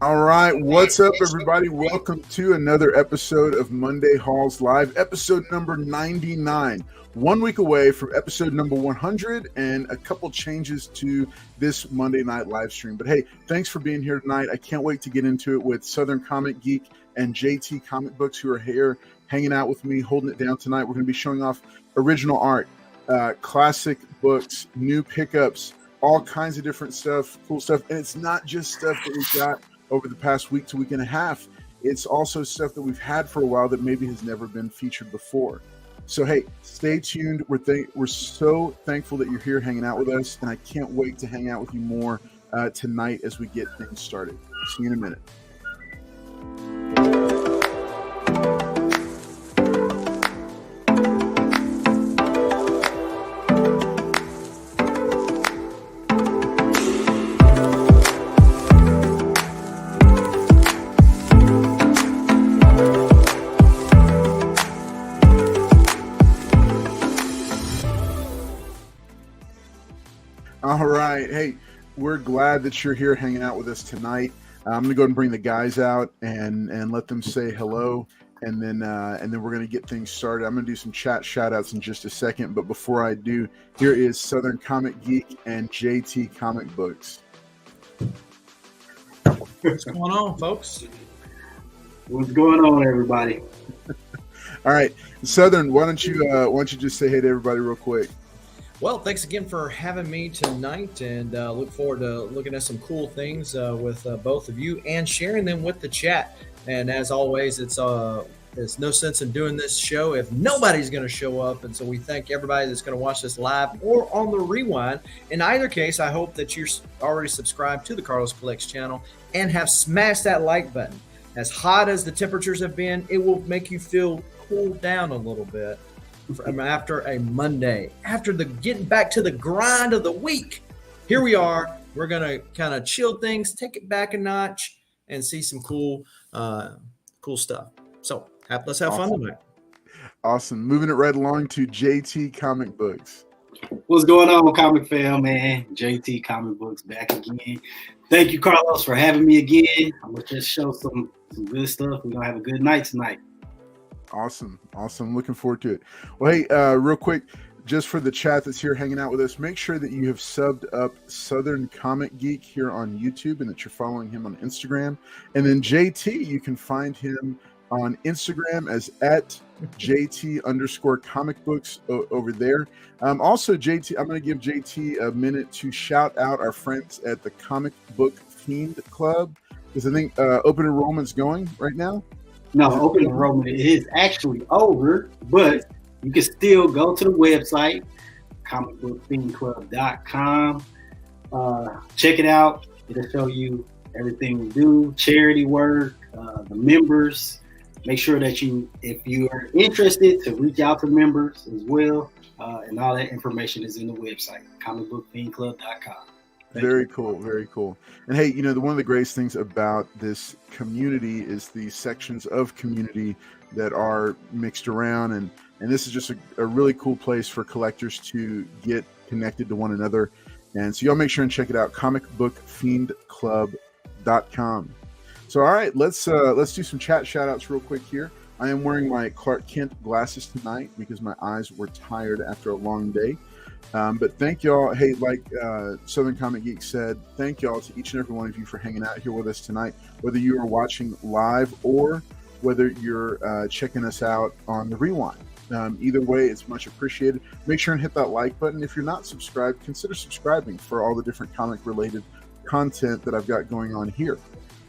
All right, what's up, everybody? Welcome to another episode of Monday Halls Live, episode number 99. 1 week away from episode number 100 and a couple changes to this Monday night live stream. But hey, thanks for being here tonight. I can't wait to get into it with Southern Comic Geek and JT Comic Books, who are here hanging out with me, holding it down tonight. We're going to be showing off original art, classic books, new pickups, all kinds of different stuff, cool stuff. And it's not just stuff that we've got over the past week to week and a half. It's also stuff that we've had for a while that maybe has never been featured before. So hey, stay tuned. We're so thankful that you're here hanging out with us, and I can't wait to hang out with you more tonight as we get things started. See you in a minute. All right. Hey, we're glad that you're here hanging out with us tonight. I'm going to go ahead and bring the guys out and let them say hello. And then we're going to get things started. I'm going to do some chat shout outs in just a second. But before I do, here is Southern Comic Geek and JT Comic Books. What's going on, folks? What's going on, everybody? All right. Southern, why don't you just say hey to everybody real quick? Well, thanks again for having me tonight, and look forward to looking at some cool things with both of you and sharing them with the chat. And as always, there's no sense in doing this show if nobody's going to show up. And so we thank everybody that's going to watch this live or on the rewind. In either case, I hope that you're already subscribed to the Carlos Collects channel and have smashed that like button. As hot as the temperatures have been, it will make you feel cooled down a little bit. After a Monday, after the getting back to the grind of the week, here we are. We're gonna kind of chill things, take it back a notch, and see some cool stuff. So let's have fun tonight. Awesome. Moving it right along to JT Comic Books. What's going on, comic fam, man? JT Comic Books back again. Thank you, Carlos, for having me again. I'm gonna just show some good stuff. We're gonna have a good night tonight. Awesome. Looking forward to it. Well, hey, real quick, just for the chat that's here hanging out with us, make sure that you have subbed up Southern Comic Geek here on YouTube and that you're following him on Instagram. And then JT, you can find him on Instagram as at JT_comic books over there. Also, JT, I'm going to give JT a minute to shout out our friends at the Comic Book Fiend Club, because I think open enrollment's going right now. No, open enrollment is actually over, but you can still go to the website, comicbookfiendclub.com. Check it out. It'll show you everything we do, charity work, the members. Make sure that if you are interested, to reach out to members as well. And all that information is in the website, comicbookfiendclub.com. Very cool. And hey, one of the greatest things about this community is the sections of community that are mixed around, and this is just a really cool place for collectors to get connected to one another. And so y'all make sure and check it out, comicbookfiendclub.com. So all right, let's do some chat shout outs real quick here. I am wearing my Clark Kent glasses tonight because my eyes were tired after a long day. But thank y'all. Hey, like Southern Comic Geek said, thank y'all to each and every one of you for hanging out here with us tonight, whether you are watching live or whether you're checking us out on the rewind. Either way, it's much appreciated. Make sure and hit that like button. If you're not subscribed, consider subscribing for all the different comic-related content that I've got going on here.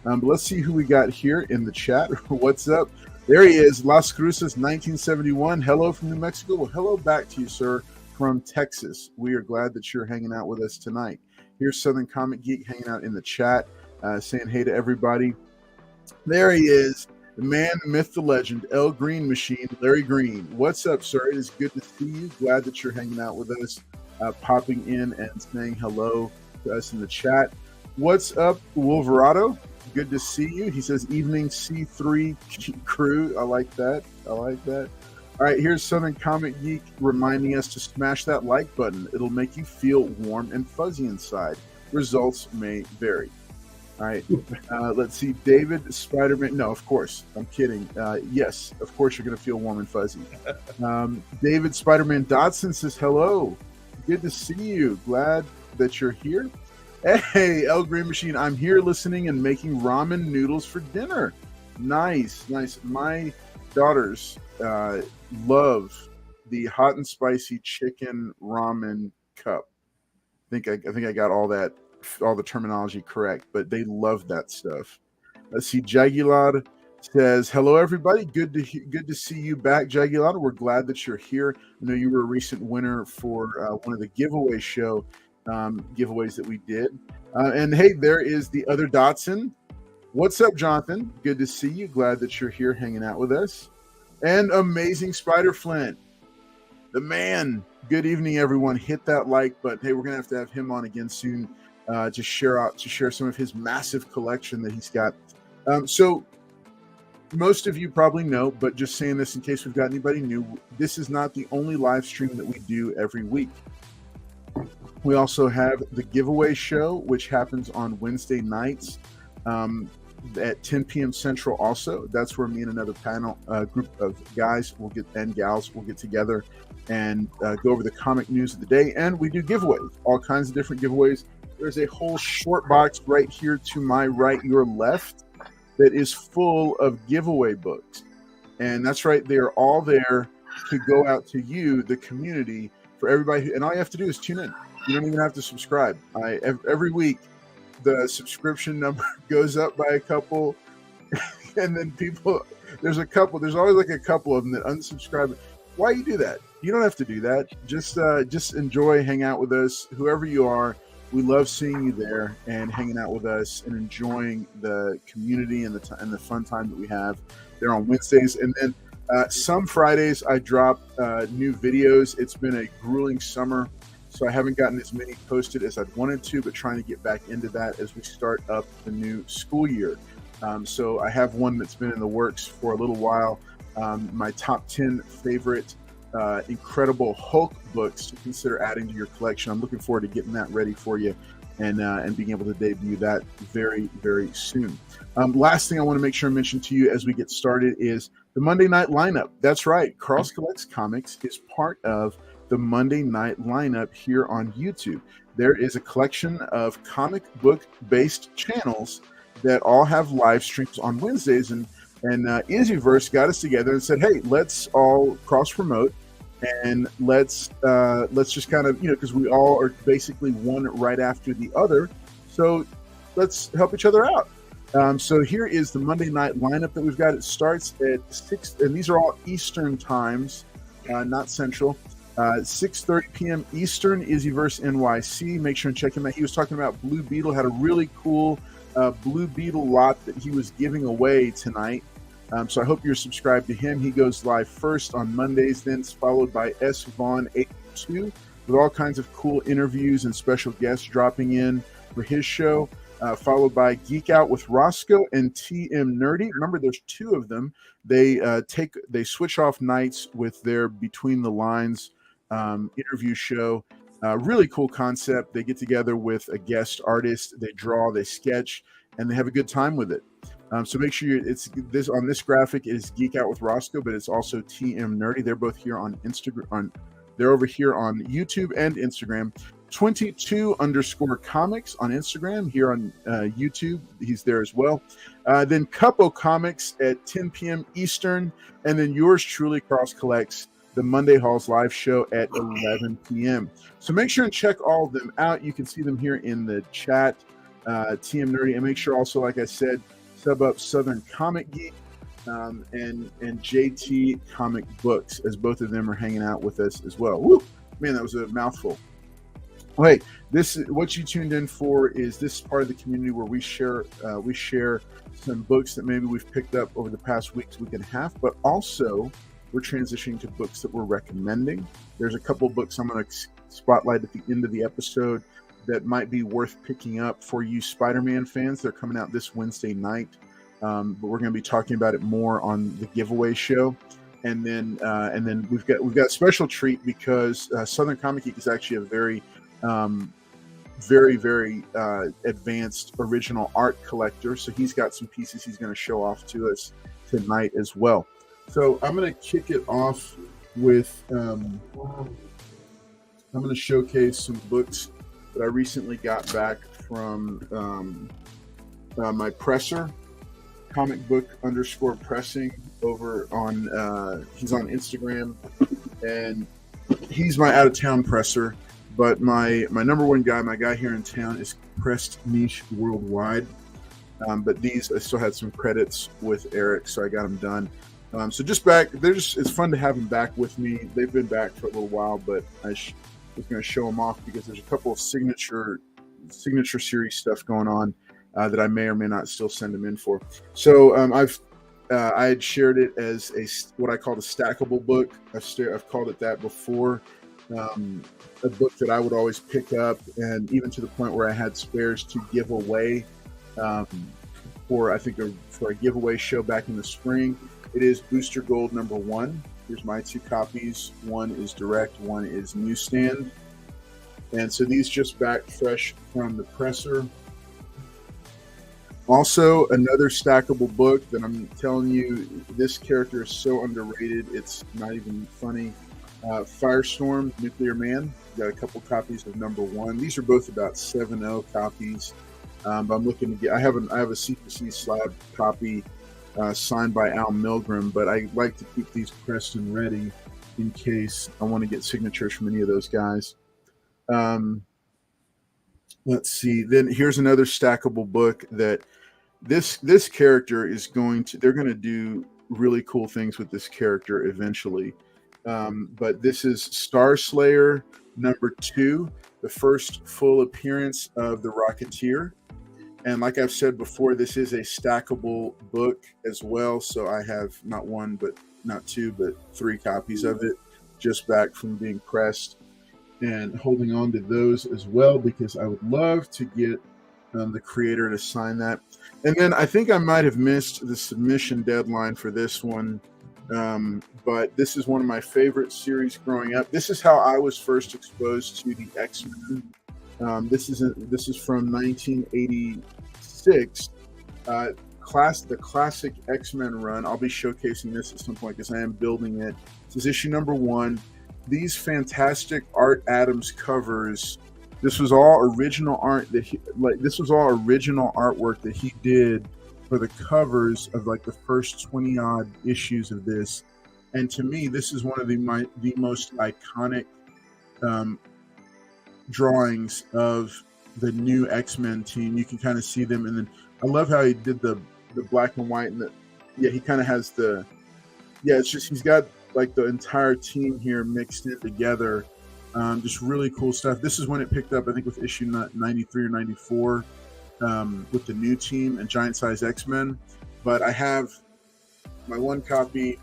But let's see who we got here in the chat. What's up? There he is, Las Cruces 1971. Hello from New Mexico. Well, hello back to you, sir, from Texas. We are glad that you're hanging out with us tonight. Here's Southern Comic Geek hanging out in the chat, saying hey to everybody. There he is, the man, the myth, the legend, L Green Machine, Larry Green. What's up, sir? It is good to see you. Glad that you're hanging out with us, popping in and saying hello to us in the chat. What's up, Wolverado? Good to see you. He says, evening C3 crew. I like that. All right, here's Southern Comic Geek reminding us to smash that like button. It'll make you feel warm and fuzzy inside. Results may vary. All right. Let's see. David Spider-Man. No, of course. I'm kidding. Yes, of course you're going to feel warm and fuzzy. David Spider-Man Dodson says, hello. Good to see you. Glad that you're here. Hey, El Green Machine. I'm here listening and making ramen noodles for dinner. Nice, nice. My daughters love the hot and spicy chicken ramen cup. I think I got all the terminology correct, but they love that stuff. Let's see. Jagular says, hello everybody. Good to see you back, Jagular. We're glad that you're here. I know you were a recent winner for one of the giveaway show giveaways that we did. And hey, there is the other Dotson. What's up, Jonathan? Good to see you. Glad that you're here hanging out with us. And Amazing Spider Flint, the man. Good evening, everyone. Hit that like button. Hey, we're gonna have to have him on again soon to share some of his massive collection that he's got. So most of you probably know, but just saying this in case we've got anybody new, this is not the only live stream that we do every week. We also have the giveaway show, which happens on Wednesday nights at 10 p.m. Central. Also, that's where me and another panel group of guys and gals will get together and go over the comic news of the day. And we do giveaways, all kinds of different giveaways. There's a whole short box right here to my right, your left, that is full of giveaway books. And that's right, they are all there to go out to you, the community, for everybody. And all you have to do is tune in. You don't even have to subscribe. Every week, the subscription number goes up by a couple, and then there's always like a couple of them that unsubscribe. Why you do that? You don't have to do that. Just enjoy, hang out with us, whoever you are. We love seeing you there and hanging out with us and enjoying the community and the fun time that we have there on Wednesdays. And then some Fridays I drop new videos. It's been a grueling summer, so I haven't gotten as many posted as I'd wanted to, but trying to get back into that as we start up the new school year. So I have one that's been in the works for a little while. My top 10 favorite Incredible Hulk books to consider adding to your collection. I'm looking forward to getting that ready for you and being able to debut that very, very soon. Last thing I want to make sure I mention to you as we get started is the Monday night lineup. That's right. Carl's Collects Comics is part of the Monday night lineup here on YouTube. There is a collection of comic book based channels that all have live streams on Wednesdays, and Izzyverse got us together and said, hey, let's all cross promote and let's just kind of, because we all are basically one right after the other, so let's help each other out. So here is the Monday night lineup that we've got. It starts at 6, and these are all Eastern times, not Central. 6:30 p.m. Eastern, Izzyverse NYC. Make sure and check him out. He was talking about Blue Beetle, had a really cool Blue Beetle lot that he was giving away tonight. So I hope you're subscribed to him. He goes live first on Mondays, then it's followed by S. Vaughn 82 with all kinds of cool interviews and special guests dropping in for his show. Followed by Geek Out with Roscoe and TM Nerdy. Remember, there's two of them. They switch off nights with their Between the Lines interview show. Really cool concept. They get together with a guest artist. They draw, they sketch, and they have a good time with it. So make sure it's this on this graphic is Geek Out with Roscoe, but it's also TM Nerdy. They're both here on Instagram. They're over here on YouTube and Instagram. 22_comics on Instagram, here on YouTube. He's there as well. Then Cupo Comics at 10 p.m. Eastern. And then yours truly, Cross Collects, the Monday Halls live show at 11 p.m. So make sure and check all of them out. You can see them here in the chat, TM Nerdy. And make sure also, like I said, sub up Southern Comic Geek and JT Comic Books, as both of them are hanging out with us as well. Woo! Man, that was a mouthful. Wait, what you tuned in for is this part of the community where we share some books that maybe we've picked up over the past week and a half, but also we're transitioning to books that we're recommending. There's a couple books I'm going to spotlight at the end of the episode that might be worth picking up for you Spider-Man fans. They're coming out this Wednesday night, but we're going to be talking about it more on the giveaway show. And then we've got a special treat because Southern Comic Geek is actually a very very, very advanced original art collector. So he's got some pieces he's going to show off to us tonight as well. So I'm going to kick it off with, I'm going to showcase some books that I recently got back from my presser, comic book _ pressing over on, he's on Instagram, and he's my out of town presser. But my number one guy, my guy here in town, is Pressed Niche Worldwide. But these, I still had some credits with Eric, so I got them done. So just back, it's fun to have them back with me. They've been back for a little while, but I was going to show them off because there's a couple of signature series stuff going on that I may or may not still send them in for. So I had shared it as what I called a stackable book. I've called it that before. A book that I would always pick up, and even to the point where I had spares to give away for a giveaway show back in the spring. It is Booster Gold #1. Here's my 2 copies. One is direct, one is newsstand. And so these just back fresh from the presser. Also, another stackable book that I'm telling you, this character is so underrated, it's not even funny. Firestorm, Nuclear Man. Got a couple copies of #1. These are both about 7.0 copies. But I'm looking to get. I have a C4C slab copy signed by Al Milgram, but I like to keep these pressed and ready in case I want to get signatures from any of those guys. Let's see. Then here's another stackable book that this character is they're going to do really cool things with this character eventually. But this is Star Slayer #2, the first full appearance of the Rocketeer. And like I've said before, this is a stackable book as well. So I have not 2, but 3 copies of it just back from being pressed, and holding on to those as well because I would love to get the creator to sign that. And then I think I might have missed the submission deadline for this one. But this is one of my favorite series growing up. This is how I was first exposed to the X-Men. This is from 1986. The classic X-Men run. I'll be showcasing this at some point because I am building it. This is issue #1. These fantastic Art Adams covers. This was all original art this was all original artwork that he did for the covers of like the first 20 odd issues of this. And to me, this is one of the most iconic drawings of the new X-Men team. You can kind of see them, and then I love how he did the black and white, and he kind of has it's just he's got like the entire team here mixed in together. Just really cool stuff. This is when it picked up, I think, with issue 93 or 94 with the new team and Giant Size X-Men. But I have my 1 copy.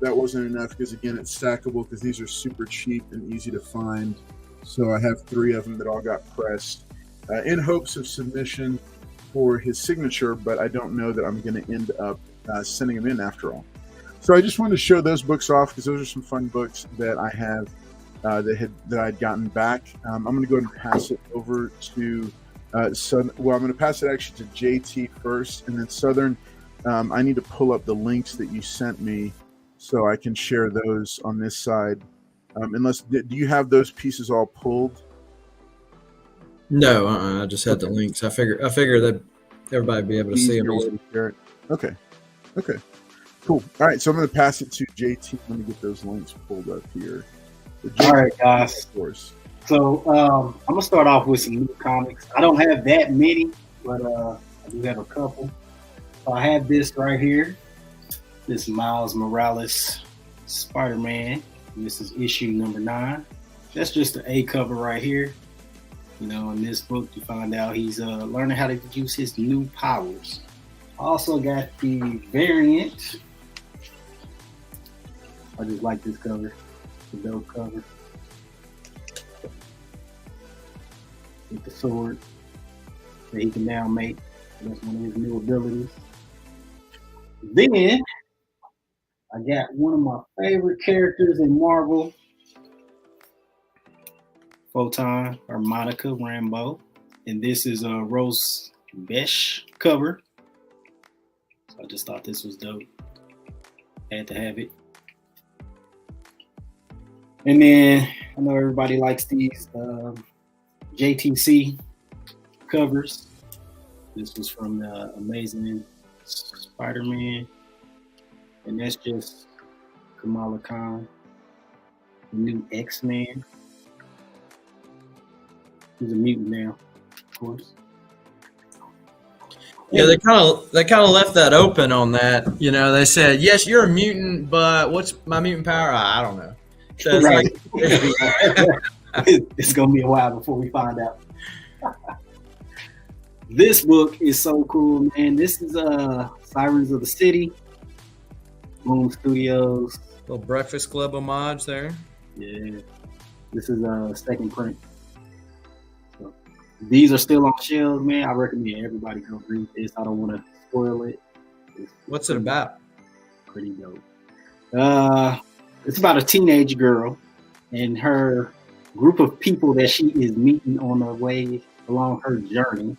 That wasn't enough because, again, it's stackable because these are super cheap and easy to find. So I have 3 of them that all got pressed in hopes of submission for his signature, but I don't know that I'm going to end up sending them in after all. So I just wanted to show those books off because those are some fun books that I have that I'd gotten back. I'm going to go ahead and pass it over to I'm going to pass it actually to JT first, and then Southern. I need to pull up the links that you sent me so I can share those on this side. Do you have those pieces all pulled? No, I just had the links. I figure that everybody would be able to see them. Okay, cool. All right, so I'm going to pass it to JT. Let me get those links pulled up here. All right, guys. Of course. So I'm gonna start off with some new comics. I don't have that many, but I do have a couple. So I have this right here. This Miles Morales Spider-Man. And this is issue #9. That's just the A cover right here. You know, in this book, you find out he's learning how to use his new powers. I also got the variant. I just like this cover. The dope cover. With the sword that he can now make. That's one of his new abilities. Then I got one of my favorite characters in Marvel Photon or Monica Rambeau. And this is a Rose Besh cover. So I just thought this was dope. Had to have it. And then I know everybody likes these JTC covers. This was from the Amazing Spider-Man. And that's just Kamala Khan, the new X-Men. He's a mutant now, of course. Yeah, they kind of left that open on that. You know, they said, "Yes, you're a mutant, but what's my mutant power? I don't know." So it's Right. like, It's gonna be a while before we find out. This book is so cool, man. This is Sirens of the City, Boom Studios. little Breakfast Club homage there. Yeah, this is a second print. So, these are still on shelves, man. I recommend everybody go read this. I don't want to spoil it. What's it about? Pretty dope. It's about a teenage girl and her group of people that she is meeting on her way along her journey.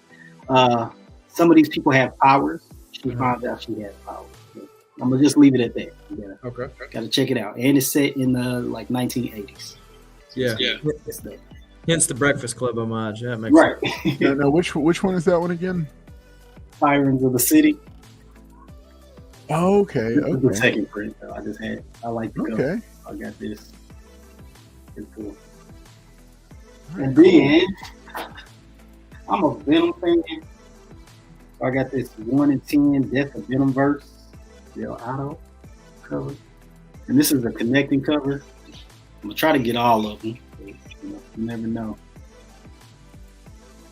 Some of these people have powers. She finds out she has powers. So I'm gonna just leave it at that. Okay. Gotta check it out. And it's set in the 1980s. Yeah. It's dope. Hence the Breakfast Club homage. That makes Right. sense. Now, which one is that one again? Sirens of the City. Oh, okay. This is the Okay. second print. So I like the cover. Okay. I got this. It's cool. All right, And cool. then I'm a Venom fan. So I got this 1 in 10 Death of Venomverse, Del Auto cover. And this is a connecting cover. I'm gonna try to get all of them. You never know.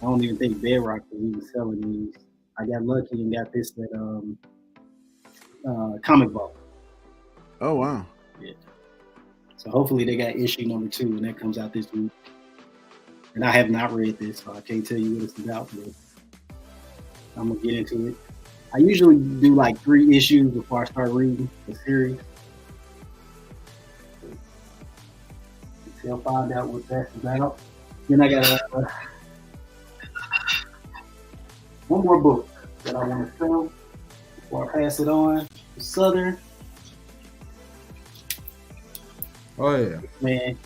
I don't even think Bedrock was even selling these. I got lucky and got this at Comic Vault. Oh, wow. So hopefully they got issue number 2 and that comes out this week. And I have not read this, so I can't tell you what it's about, but I'm gonna get into it. I usually do like 3 issues before I start reading the series. I'll find out what that's about. Then I got one more book that I want to sell before I pass it on to Southern. Oh yeah. Man,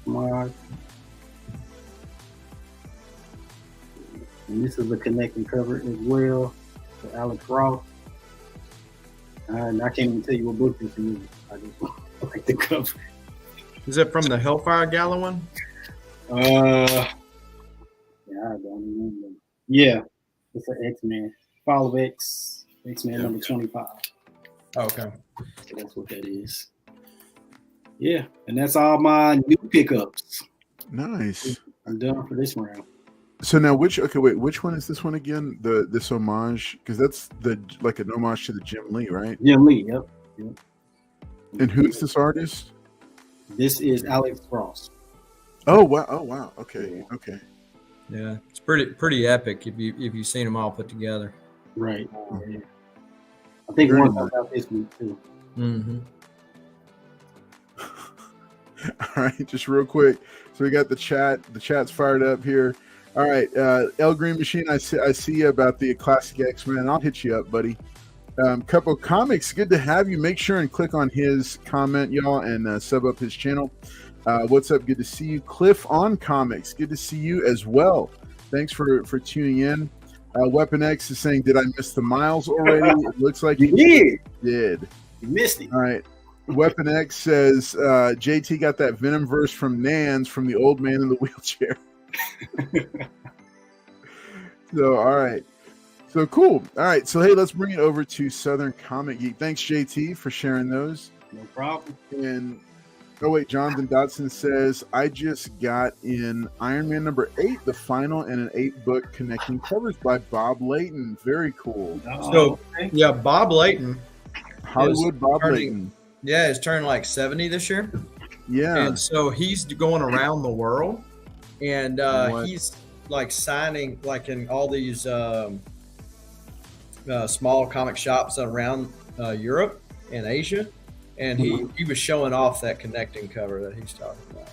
Mars. And this is a connecting cover as well for Alex Ross. And I can't even tell you what book this is. I just like the cover. Is it from the Hellfire Gala one? Yeah, I don't remember. Yeah, it's an X-Men. Follow X-Men number 25. Oh, okay. So that's what that is. Yeah, and that's all my new pickups. Nice. I'm done for this round. So now, which one is this one again? This homage, because that's like an homage to the Jim Lee, right? Jim Lee, yep. And who's this artist? This is Alex Ross. Oh wow. Okay. Yeah, it's pretty epic if you've seen them all put together. Right. Yeah. I think Very one nice. comes out this week too. Mm-hmm. All right, just real quick. So we got the chat. The chat's fired up here. All right, El Green Machine. I see about the classic X-Men. I'll hit you up, buddy. Couple Comics. Good to have you. Make sure and click on his comment, y'all, and sub up his channel. What's up? Good to see you, Cliff on Comics. Good to see you as well. Thanks for tuning in. Weapon X is saying, "Did I miss the Miles already?" It looks like You did. You missed it. All right. Weapon X says JT got that Venom verse from Nans from the old man in the wheelchair. So all right. So cool. All right. So hey, let's bring it over to Southern Comic Geek. Thanks, JT, for sharing those. No problem. And oh wait, Jonathan Dotson says, I just got in Iron Man number 8, the final, and an 8-book connecting covers by Bob Layton. Very cool. So yeah, Bob Layton. Hollywood Bob turning- Layton. Yeah, he's turning like 70 this year. Yeah. And so he's going around the world, and What? he's like signing like in all these small comic shops around Europe and Asia, and he was showing off that connecting cover that he's talking about.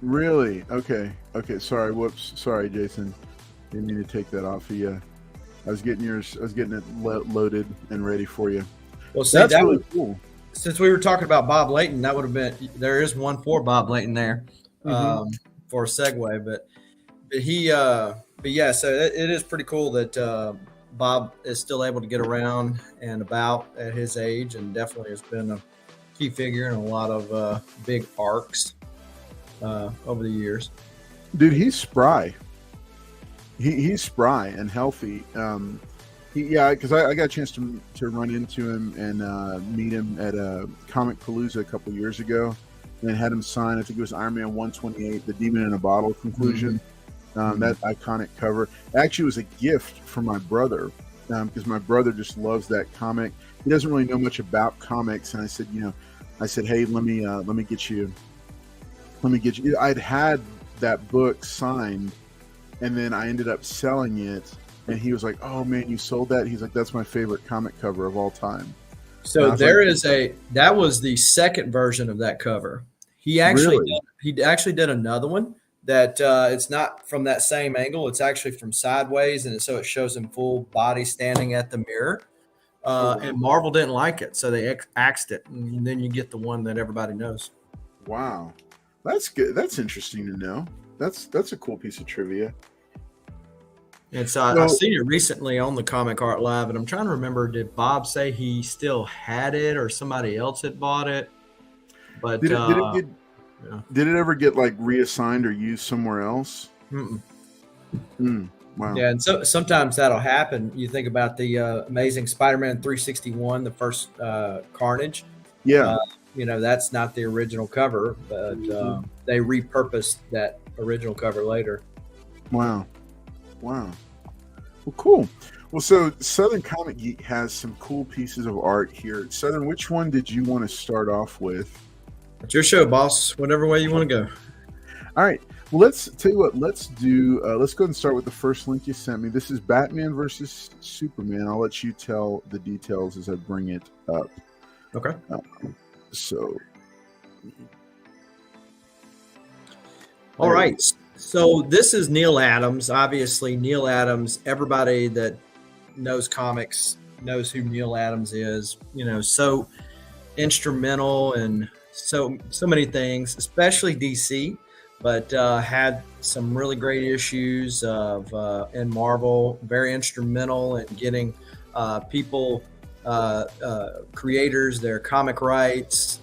Really? Okay. Okay. Sorry. Whoops. Sorry, Jason. Didn't mean to take that off of you. I was getting yours. I was getting it loaded and ready for you. Well, see, That's that really would, cool. since we were talking about Bob Layton, that would have been, there is one for Bob Layton there, for a segue, but yeah, so it is pretty cool that Bob is still able to get around and about at his age, and definitely has been a key figure in a lot of big arcs over the years. Dude, he's spry. He's spry and healthy. Because I got a chance to run into him and meet him at a Comic Palooza a couple years ago, and had him sign. I think it was Iron Man 128, the Demon in a Bottle conclusion. That iconic cover actually was a gift from my brother, because my brother just loves that comic. He doesn't really know much about comics, and I said, hey, let me get you. I'd had that book signed, and then I ended up selling it. And he was like, "Oh man, you sold that?" He's like, "That's my favorite comic cover of all time." So that was the second version of that cover. He actually did another one that it's not from that same angle. It's actually from sideways, and so it shows him full body standing at the mirror. And Marvel didn't like it, so they axed it, and then you get the one that everybody knows. Wow, that's good. That's interesting to know. That's a cool piece of trivia. It's I've seen it recently on the Comic Art Live, and I'm trying to remember, did Bob say he still had it or somebody else had bought it? But did it ever get like reassigned or used somewhere else? Wow. Yeah, and so sometimes that'll happen. You think about the Amazing Spider-Man 361, the first Carnage. Yeah. That's not the original cover, but they repurposed that original cover later. Wow. Well, cool. Well, so Southern Comic Geek has some cool pieces of art here. Southern, which one did you want to start off with? It's your show, boss. Whatever way you want to go. All right. Well, let's tell you what. Let's go ahead and start with the first link you sent me. This is Batman versus Superman. I'll let you tell the details as I bring it up. Okay. All right. So this is Neil Adams. Obviously, Neil Adams, everybody that knows comics knows who Neil Adams is. So instrumental in so many things, especially DC, but had some really great issues of in Marvel. Very instrumental in getting people, creators, their comic rights.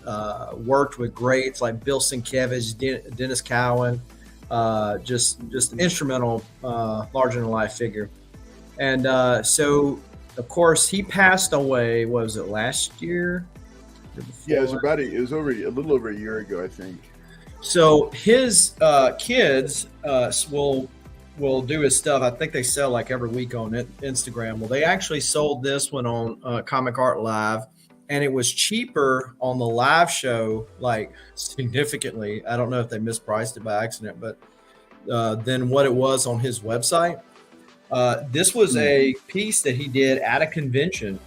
Worked with greats like Bill Sienkiewicz, Dennis Cowan. Just instrumental, larger than life figure. And so of course he passed away. What was it, last year? Yeah, it was over a little over a year ago, I think. So his kids will do his stuff. I think they sell like every week on Instagram. Well, they actually sold this one on Comic Art Live, and it was cheaper on the live show, like significantly. I don't know if they mispriced it by accident, but than what it was on his website. This was a piece that he did at a convention,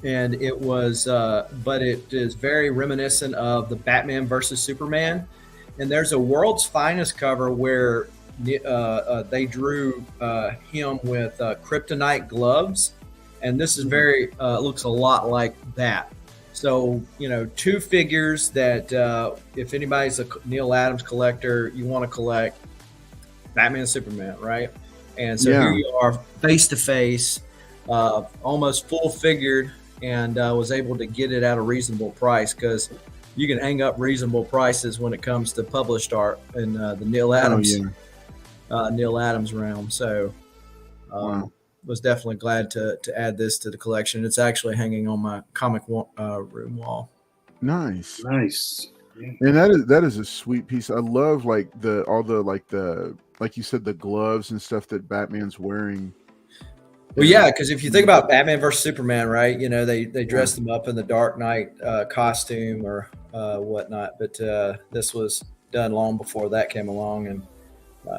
and it was, but it is very reminiscent of the Batman versus Superman. And there's a World's Finest cover where they drew him with kryptonite gloves. And this is very, looks a lot like that. So, two figures that if anybody's a Neil Adams collector, you want to collect Batman and Superman, right? And so here you are face to face, almost full figured, and was able to get it at a reasonable price, because you can hang up reasonable prices when it comes to published art in the Neil Adams, Neil Adams realm. So, was definitely glad to add this to the collection. It's actually hanging on my comic room wall. Nice. Yeah. And that is a sweet piece. I love like like you said, the gloves and stuff that Batman's wearing. Well, yeah, because if you think about Batman versus Superman, right? They dressed him up in the Dark Knight costume or whatnot, but this was done long before that came along, and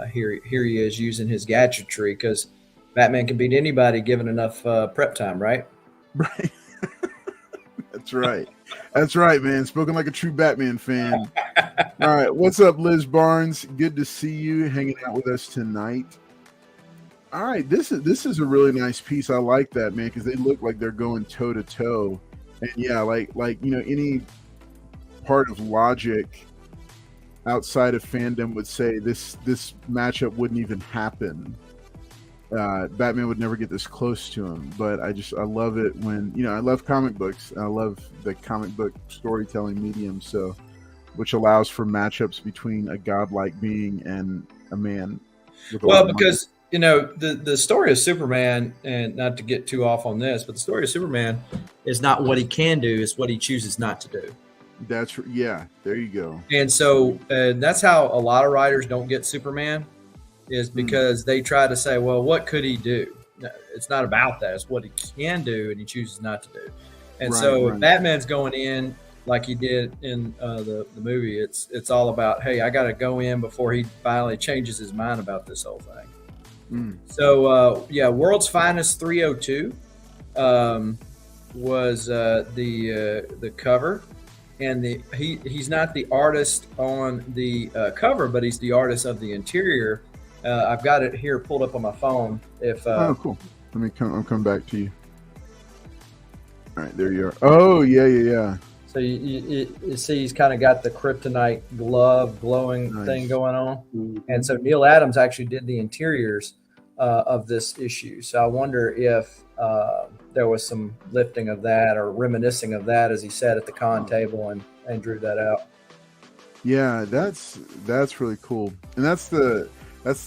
here he is using his gadgetry, because Batman can beat anybody given enough prep time, right? Right. That's right. That's right, man. Spoken like a true Batman fan. All right, what's up, Liz Barnes? Good to see you hanging out with us tonight. All right, this is a really nice piece. I like that, man, because they look like they're going toe to toe, and yeah, like any part of logic outside of fandom would say this matchup wouldn't even happen. Batman would never get this close to him, but I love it when I love comic books. I love the comic book storytelling medium, so which allows for matchups between a godlike being and a man. Well, because the story of Superman, and not to get too off on this, but the story of Superman is not what he can do; it's what he chooses not to do. There you go. And so that's how a lot of writers don't get Superman, is because they try to say, well, what could he do? No, it's not about that. It's what he can do, and he chooses not to do. And if Batman's going in like he did in the movie, it's all about, hey, I got to go in before he finally changes his mind about this whole thing. So, World's Finest 302 was the cover. And he's not the artist on the cover, but he's the artist of the interior. I've got it here pulled up on my phone. Cool. I'll come back to you. All right, there you are. Oh, yeah. So you see he's kind of got the kryptonite glove glowing thing going on. Mm-hmm. And so Neil Adams actually did the interiors of this issue. So I wonder if there was some lifting of that or reminiscing of that as he sat at the con table and drew that out. Yeah, that's really cool. And that's the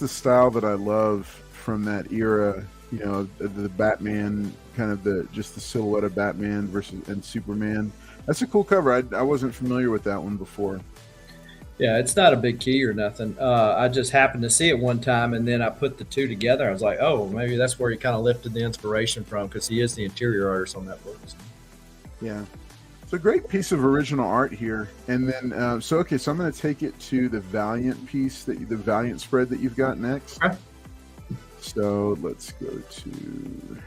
style that I love from that era, the Batman, kind of the silhouette of Batman and Superman. That's a cool cover. I wasn't familiar with that one before. Yeah, it's not a big key or nothing. I just happened to see it one time, and then I put the two together. I was like, oh, maybe that's where he kind of lifted the inspiration from, because he is the interior artist on that book. Yeah. It's a great piece of original art here. And then, so I'm going to take it to the Valiant piece, the Valiant spread that you've got next. Okay. So let's go to,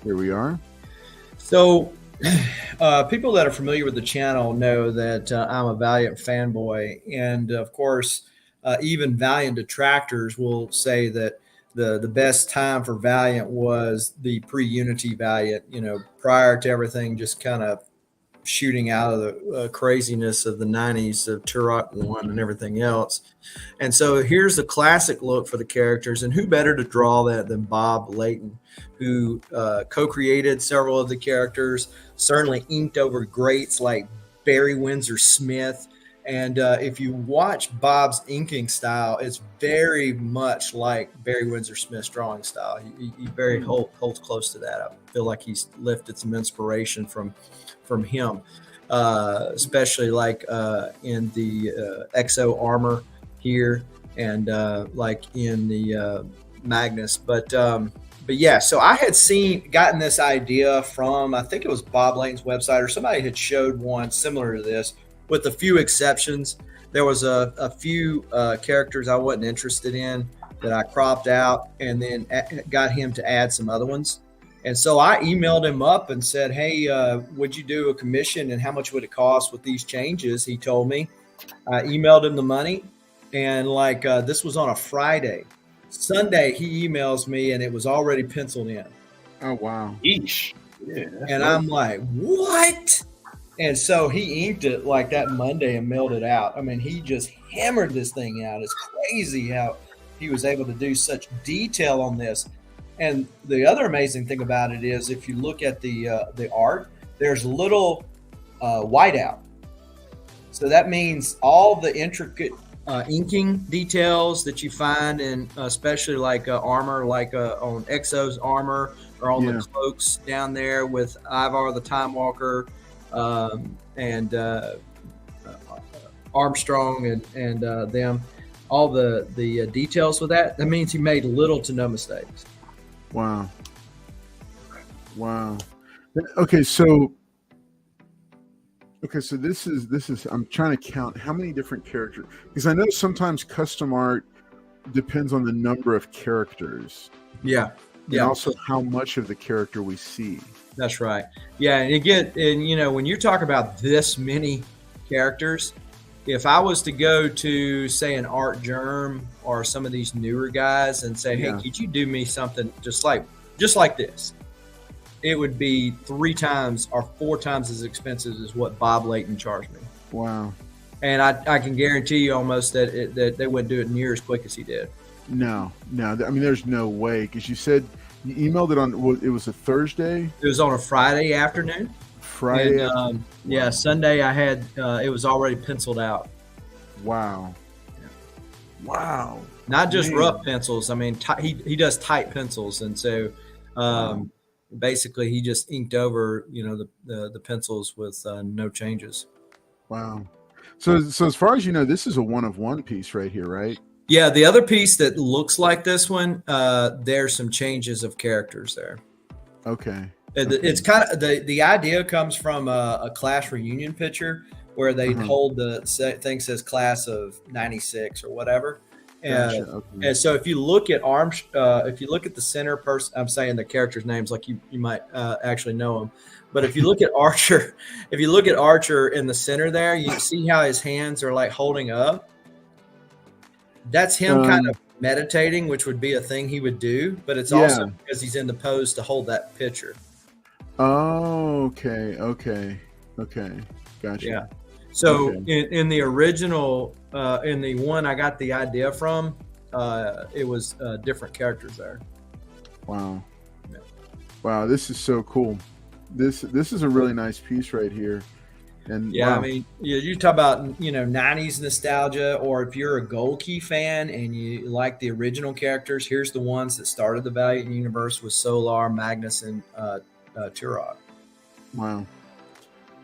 here we are. So people that are familiar with the channel know that I'm a Valiant fanboy. And of course, even Valiant detractors will say that the best time for Valiant was the pre-Unity Valiant, prior to everything just kind of shooting out of the craziness of the 90s of Turok 1 and everything else. And so here's the classic look for the characters, and who better to draw that than Bob Layton, who co-created several of the characters, certainly inked over greats like Barry Windsor Smith. And if you watch Bob's inking style, it's very much like Barry Windsor Smith's drawing style. He very holds close to that. I feel like he's lifted some inspiration from him, especially like in the Exo armor here, and like in the Magnus. But yeah, so I had gotten this idea from, I think it was Bob Layton's website, or somebody had showed one similar to this, with a few exceptions. There was a few characters I wasn't interested in that I cropped out, and then got him to add some other ones. And so I emailed him up and said, hey, would you do a commission, and how much would it cost with these changes? He told me. I emailed him the money, and this was on a Friday. Sunday, he emails me, and it was already penciled in. Oh, wow. Eesh. Yeah. And I'm like, what? And so he inked it like that Monday and mailed it out. I mean, he just hammered this thing out. It's crazy how he was able to do such detail on this. And the other amazing thing about it is, if you look at the art, there's little whiteout. So that means all the intricate inking details that you find in, especially like armor, like on Exo's armor, or on the cloaks down there with Ivar the Time Walker, and Armstrong and them, all the details with that means he made little to no mistakes. Wow. Okay, so this is I'm trying to count how many different characters, because I know sometimes custom art depends on the number of characters. Yeah. And also how much of the character we see. That's right. Yeah, and when you're talking about this many characters, if I was to go to, say, an Art Germ or some of these newer guys and say, hey, Yeah. could you do me something just like this? It would be 3 times or 4 times as expensive as what Bob Layton charged me. Wow. And I can guarantee you almost that they wouldn't do it near as quick as he did. No. I mean, there's no way, because you said you emailed it on. It was a Thursday. It was on a Friday afternoon. Friday. And, yeah, Sunday I had it was already penciled out. Wow. Wow. Not just Man. rough pencils. I mean, he does tight pencils, and so basically he just inked over, the pencils with no changes. Wow. So as far as you know, this is a 1-of-1 piece right here, right? Yeah, the other piece that looks like this one, there's some changes of characters there. Okay. It's kind of the idea comes from a class reunion picture where they hold the thing says class of '96 or whatever. Gotcha. Okay. And so if you look at if you look at the center person, I'm saying the characters' names like you might actually know them. But if you look at Archer, in the center there, you see how his hands are like holding up. That's him kind of meditating, which would be a thing he would do, but it's also because he's in the pose to hold that picture. Oh, okay. Gotcha. Yeah. So in the original, in the one I got the idea from, it was different characters there. Wow. Yeah. Wow, this is so cool. This is a really nice piece right here. And yeah, wow. I mean, you talk about 90s nostalgia, or if you're a Gold Key fan and you like the original characters, here's the ones that started the Valiant universe with Solar, Magnus, and Turok. Wow.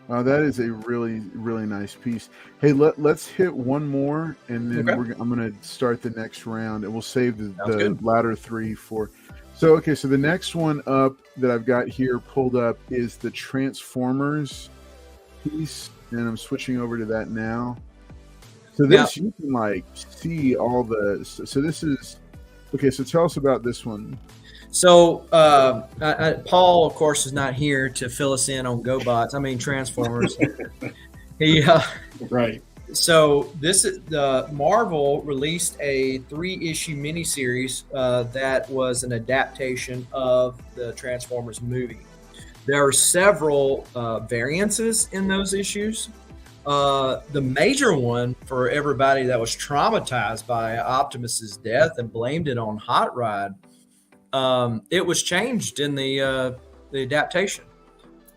Wow, that is a really, really nice piece. Hey, let's hit one more, and then I'm going to start the next round, and we'll save the latter 3 for. So the next one up that I've got here pulled up is the Transformers piece, and I'm switching over to that now. So this you can like see all the. So this is So tell us about this one. So Paul, of course, is not here to fill us in on GoBots. I mean Transformers. Right. So this is Marvel released a 3-issue miniseries that was an adaptation of the Transformers movie. There are several variances in those issues. The major one for everybody that was traumatized by Optimus's death and blamed it on Hot Rod, it was changed in the adaptation.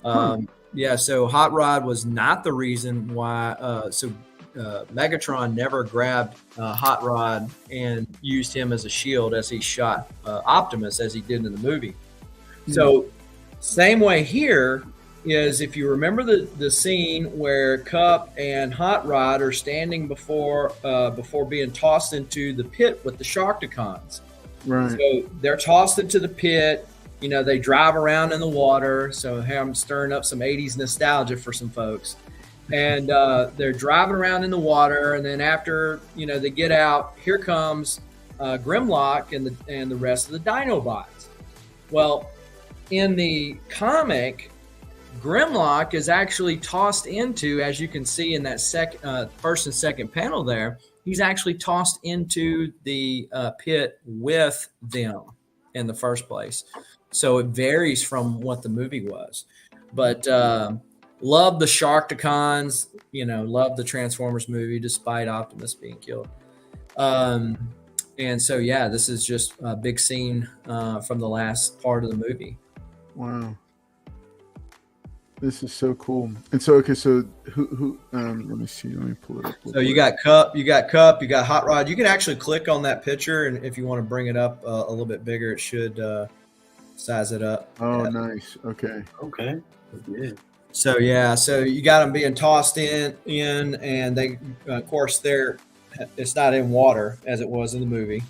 So Hot Rod was not the reason why. Megatron never grabbed Hot Rod and used him as a shield as he shot Optimus as he did in the movie. So same way here is, if you remember the scene where Cup and Hot Rod are standing before being tossed into the pit with the Sharkticons. Right. So they're tossed into the pit. They drive around in the water. So hey, I'm stirring up some 80s nostalgia for some folks. And they're driving around in the water, and then after they get out, here comes Grimlock and the rest of the Dinobots. Well, in the comic, Grimlock is actually tossed into, as you can see in that first and second panel there, he's actually tossed into the pit with them in the first place. So it varies from what the movie was, but. Love the Sharkticons, love the Transformers movie despite Optimus being killed. And so, this is just a big scene from the last part of the movie. Wow. This is so cool. And so, so who let me see. Let me pull it up. So you got Cup, you got Hot Rod. You can actually click on that picture, and if you want to bring it up a little bit bigger, it should size it up. Oh, nice. Okay. Yeah. So you got them being tossed in, and they, of course, it's not in water as it was in the movie.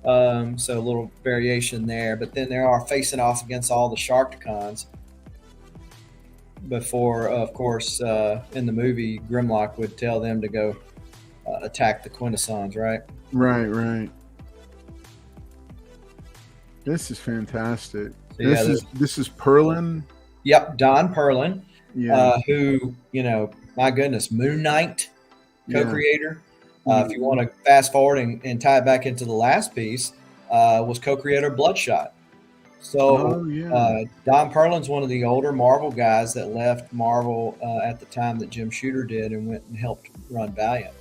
So a little variation there, but then they are facing off against all the Sharkticons. Before, of course, in the movie, Grimlock would tell them to go attack the Quintessons, right? Right. This is fantastic. So, this is Perlin. Yep, Don Perlin. Yeah. Who, my goodness, Moon Knight. co-creator. If you want to fast forward and tie it back into the last piece, was co-creator Bloodshot. So Don Perlin's one of the older Marvel guys that left Marvel at the time that Jim Shooter did and went and helped run Valiant.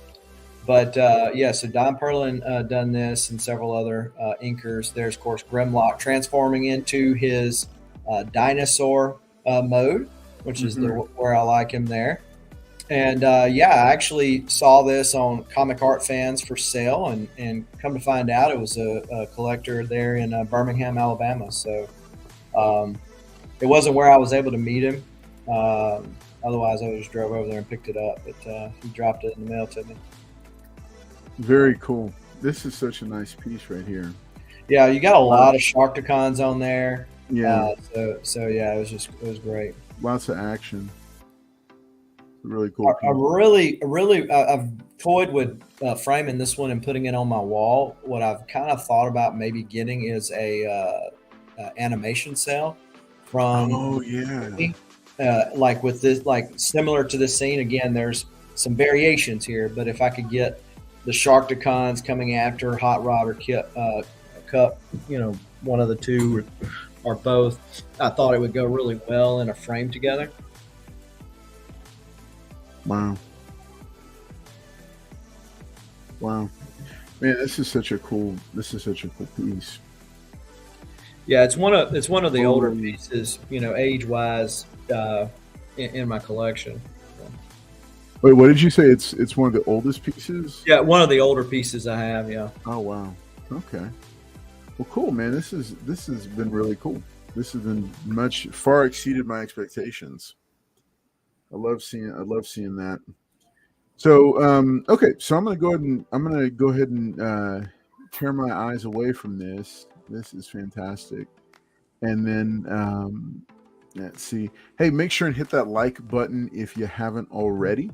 But so Don Perlin done this and several other inkers. There's, of course, Grimlock transforming into his dinosaur mode, which is where I like him there. And I actually saw this on Comic Art Fans for sale, and come to find out it was a collector there in Birmingham, Alabama. So it wasn't where I was able to meet him. Otherwise, I just drove over there and picked it up. But he dropped it in the mail to me. Very cool. This is such a nice piece right here. Yeah, you got a lot of Sharkticons on there. Yeah. It was great. Lots of action. Really cool. I've toyed with framing this one and putting it on my wall. What I've kind of thought about maybe getting is a animation cell from. Oh yeah. Like with this, like similar to this scene again. There's some variations here, but if I could get the Sharkticons coming after Hot Rod or Cup, one of the two or both, I thought it would go really well in a frame together. Wow, man, this is such a cool piece. Yeah, it's one of the older pieces, age wise, in my collection. Wait, what did you say? It's one of the oldest pieces? Yeah, one of the older pieces I have. Yeah. Oh wow. Okay. Well, cool, man. This has been really cool. This has been far exceeded my expectations. I love seeing that. So okay, so I'm gonna go ahead and tear my eyes away from this. This is fantastic. And then let's see. Hey, make sure and hit that like button if you haven't already.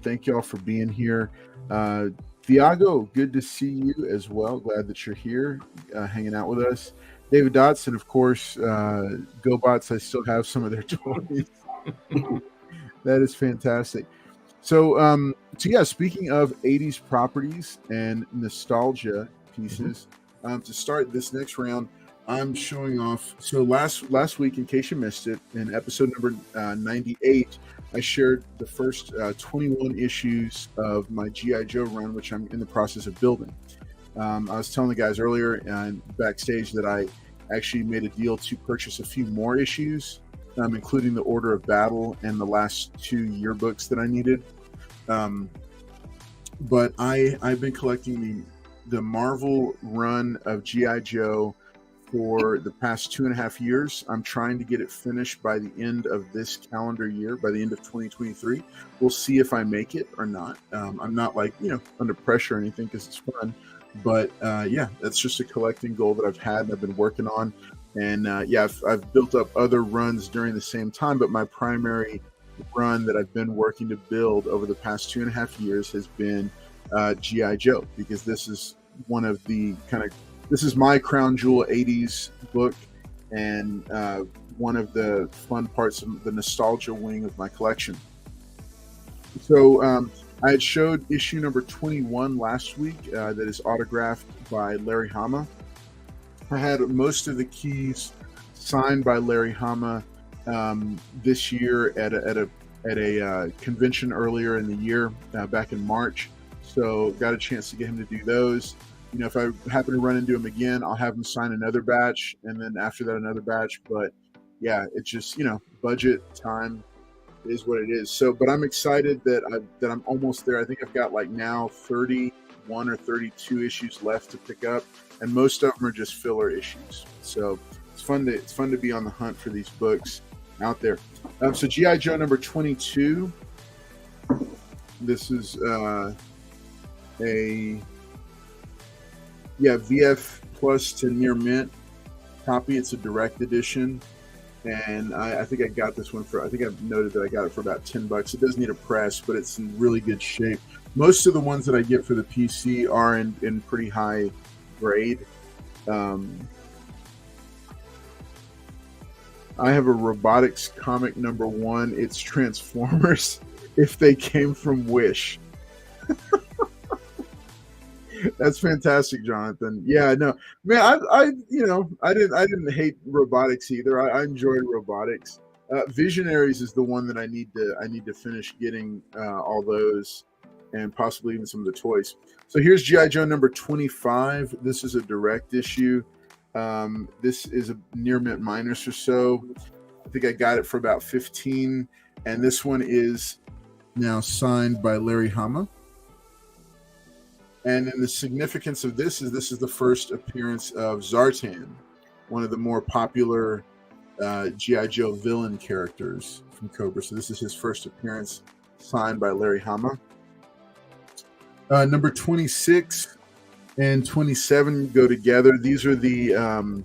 Thank you all for being here. Thiago, good to see you as well. Glad that you're here, hanging out with us. David Dotson, of course. GoBots, I still have some of their toys. That is fantastic. So speaking of 80s properties and nostalgia pieces, to start this next round, I'm showing off. So last week, in case you missed it, in episode number 98, I shared the first 21 issues of my G.I. Joe run, which I'm in the process of building. I was telling the guys earlier backstage that I actually made a deal to purchase a few more issues, including the Order of Battle and the last 2 yearbooks that I needed. But I've been collecting the Marvel run of G.I. Joe for the past 2.5 years. I'm trying to get it finished by the end of this calendar year, by the end of 2023. We'll see if I make it or not. I'm not under pressure or anything because it's fun. But that's just a collecting goal that I've had and I've been working on. And I've built up other runs during the same time, but my primary run that I've been working to build over the past 2.5 years has been G.I. Joe, because this is one of the this is my crown jewel 80s book, and one of the fun parts of the nostalgia wing of my collection. So I had showed issue number 21 last week that is autographed by Larry Hama. I had most of the keys signed by Larry Hama this year at a convention earlier in the year, back in March. So got a chance to get him to do those. If I happen to run into him again, I'll have him sign another batch, and then after that another batch. But yeah, it's just budget time is what it is. So, but I'm excited that I'm almost there. I think I've got now 31 or 32 issues left to pick up, and most of them are just filler issues. So it's fun to be on the hunt for these books out there. So G.I. Joe number 22. This is a VF Plus to near mint copy. It's a direct edition, and I think I got this one I think I've noted that I got it for about $10. It does need a press, but it's in really good shape. Most of the ones that I get for the PC are in pretty high grade. I have a robotics comic number 1. It's Transformers if they came from Wish. That's fantastic, Jonathan. Yeah, no, man, I didn't hate robotics either. I enjoyed robotics. Visionaries is the one that I need to finish getting all those, and possibly even some of the toys. So here's GI Joe number 25. This is a direct issue. This is a near mint minus or so. I think I got it for about 15, and this one is now signed by Larry Hama. And then the significance of this is the first appearance of Zartan, one of the more popular G.I. Joe villain characters from Cobra. So this is his first appearance, signed by Larry Hama. Number 26 and 27 go together. These are the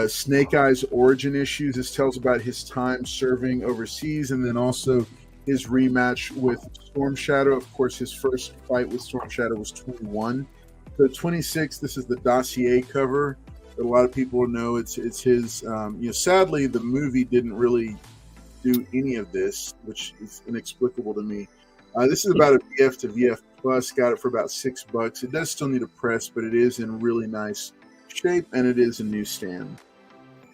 Snake Eyes origin issues. This tells about his time serving overseas, and then also his rematch with Storm Shadow. Of course, his first fight with Storm Shadow was 21. So 26, this is the dossier cover that a lot of people know. It's his. Sadly, the movie didn't really do any of this, which is inexplicable to me. This is about a VF to VF Plus. Got it for about $6. It does still need a press, but it is in really nice shape, and it is a newsstand.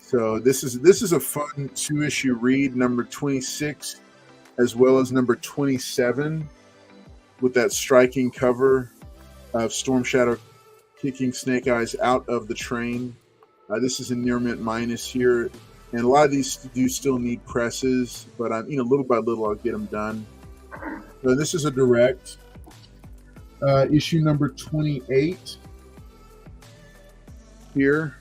So this is a fun 2-issue read. Number 26. As well as number 27 with that striking cover of Storm Shadow kicking Snake Eyes out of the train. This is a near mint minus here, and a lot of these do still need presses, but I'm little by little I'll get them done. So this is a direct issue number 28 here.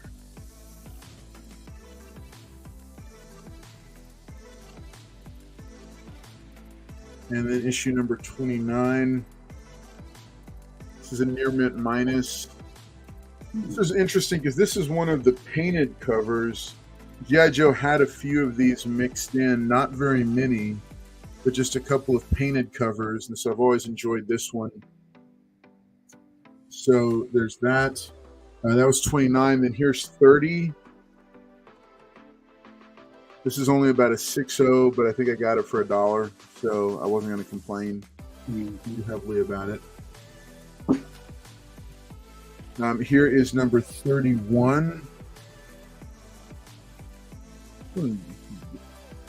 And then issue number 29. This is a near mint minus. This is interesting because this is one of the painted covers. G.I. Joe had a few of these mixed in, not very many, but just a couple of painted covers. And so I've always enjoyed this one. So there's that. That was 29. Then here's 30. This is only about a 6.0, but I think I got it for $1, so I wasn't going to complain too heavily about it. Here is number 31. Yeah,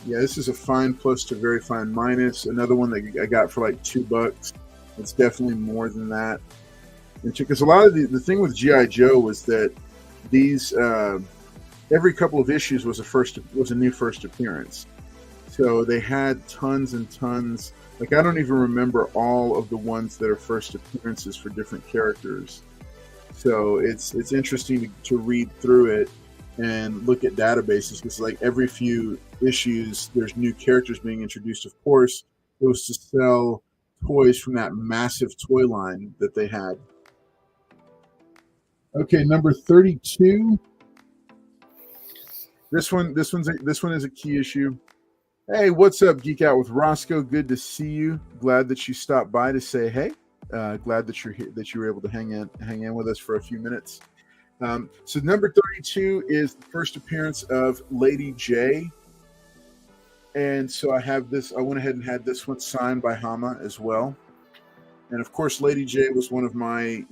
this is a fine plus to very fine minus. Another one that I got for like $2. It's definitely more than that. Because a lot of the thing with G.I. Joe was that these every couple of issues was a new first appearance. So they had tons and tons. Like, I don't even remember all of the ones that are first appearances for different characters. So it's interesting to read through it and look at databases, because like every few issues there's new characters being introduced. Of course, it was to sell toys from that massive toy line that they had. Okay, number 32. This one is a key issue. Hey, what's up, Geek Out with Roscoe? Good to see you. Glad that you stopped by to say hey. Glad that you're here, that you were able to hang in with us for a few minutes. So number 32 is the first appearance of Lady J. And so I have this. I went ahead and had this one signed by Hama as well. And of course, Lady J was one of my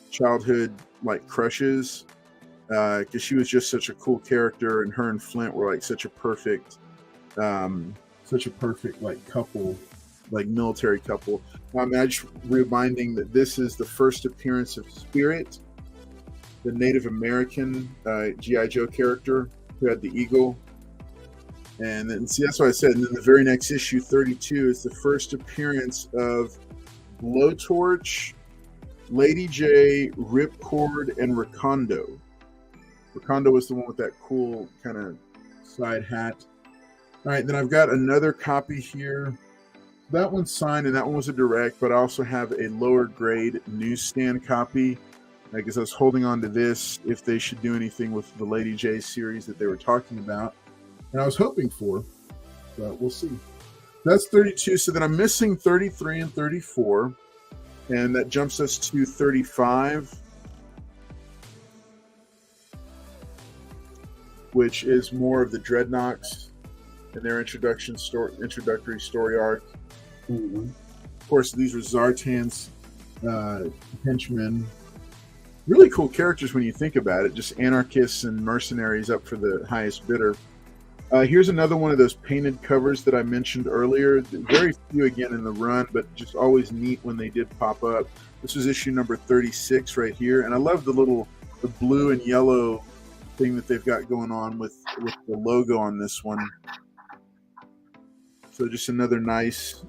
childhood like crushes. Because she was just such a cool character, and her and Flint were like such a perfect like couple, like military couple. I'm just reminding that this is the first appearance of Spirit, the Native American G.I. Joe character who had the eagle. And then, see, that's what I said. And then the very next issue, 32, is the first appearance of Blowtorch, Lady J, Ripcord, and Recondo. Recondo was the one with that cool kind of side hat. All right, then I've got another copy here. That one's signed, and that one was a direct, but I also have a lower grade newsstand copy, because I was holding on to this if they should do anything with the Lady J series that they were talking about, and I was hoping for, but we'll see. That's 32. So then I'm missing 33 and 34, and that jumps us to 35. Which is more of the Dreadnoks and their introductory story arc. Mm-hmm. course, these are Zartan's henchmen. Really cool characters when you think about it. Just anarchists and mercenaries up for the highest bidder. Here's another one of those painted covers that I mentioned earlier. Very few again in the run, but just always neat when they did pop up. This was issue number 36 right here, and I love the blue and yellow thing that they've got going on with the logo on this one. So just another nice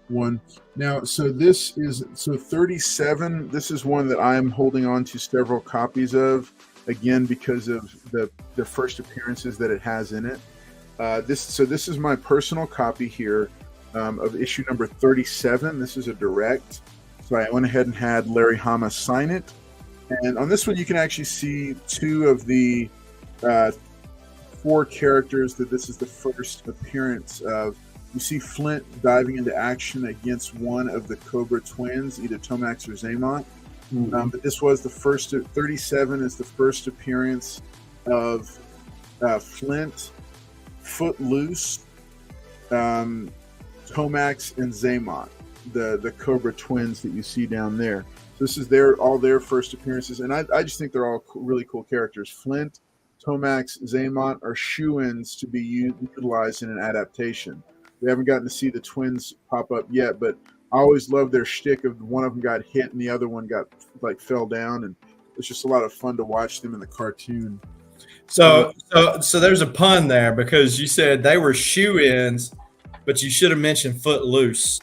one. Now, so 37. This is one that I'm holding on to several copies of. Again, because of the first appearances that it has in it. This is my personal copy here of issue number 37. This is a direct. So I went ahead and had Larry Hama sign it. And on this one, you can actually see two of the 4 characters that this is the first appearance of. You see Flint diving into action against one of the Cobra twins, either Tomax or Zaymont. But this was the first. 37 is the first appearance of Flint, Footloose, Tomax, and Zaymont, the Cobra twins that you see down there. So this is all their first appearances, and I just think they're all really cool characters. Flint, Tomax, Zaymont are shoo-ins to be utilized in an adaptation. We haven't gotten to see the twins pop up yet, but I always loved their shtick of one of them got hit and the other one fell down, and it's just a lot of fun to watch them in the cartoon. So there's a pun there because you said they were shoe-ins, but you should have mentioned Footloose.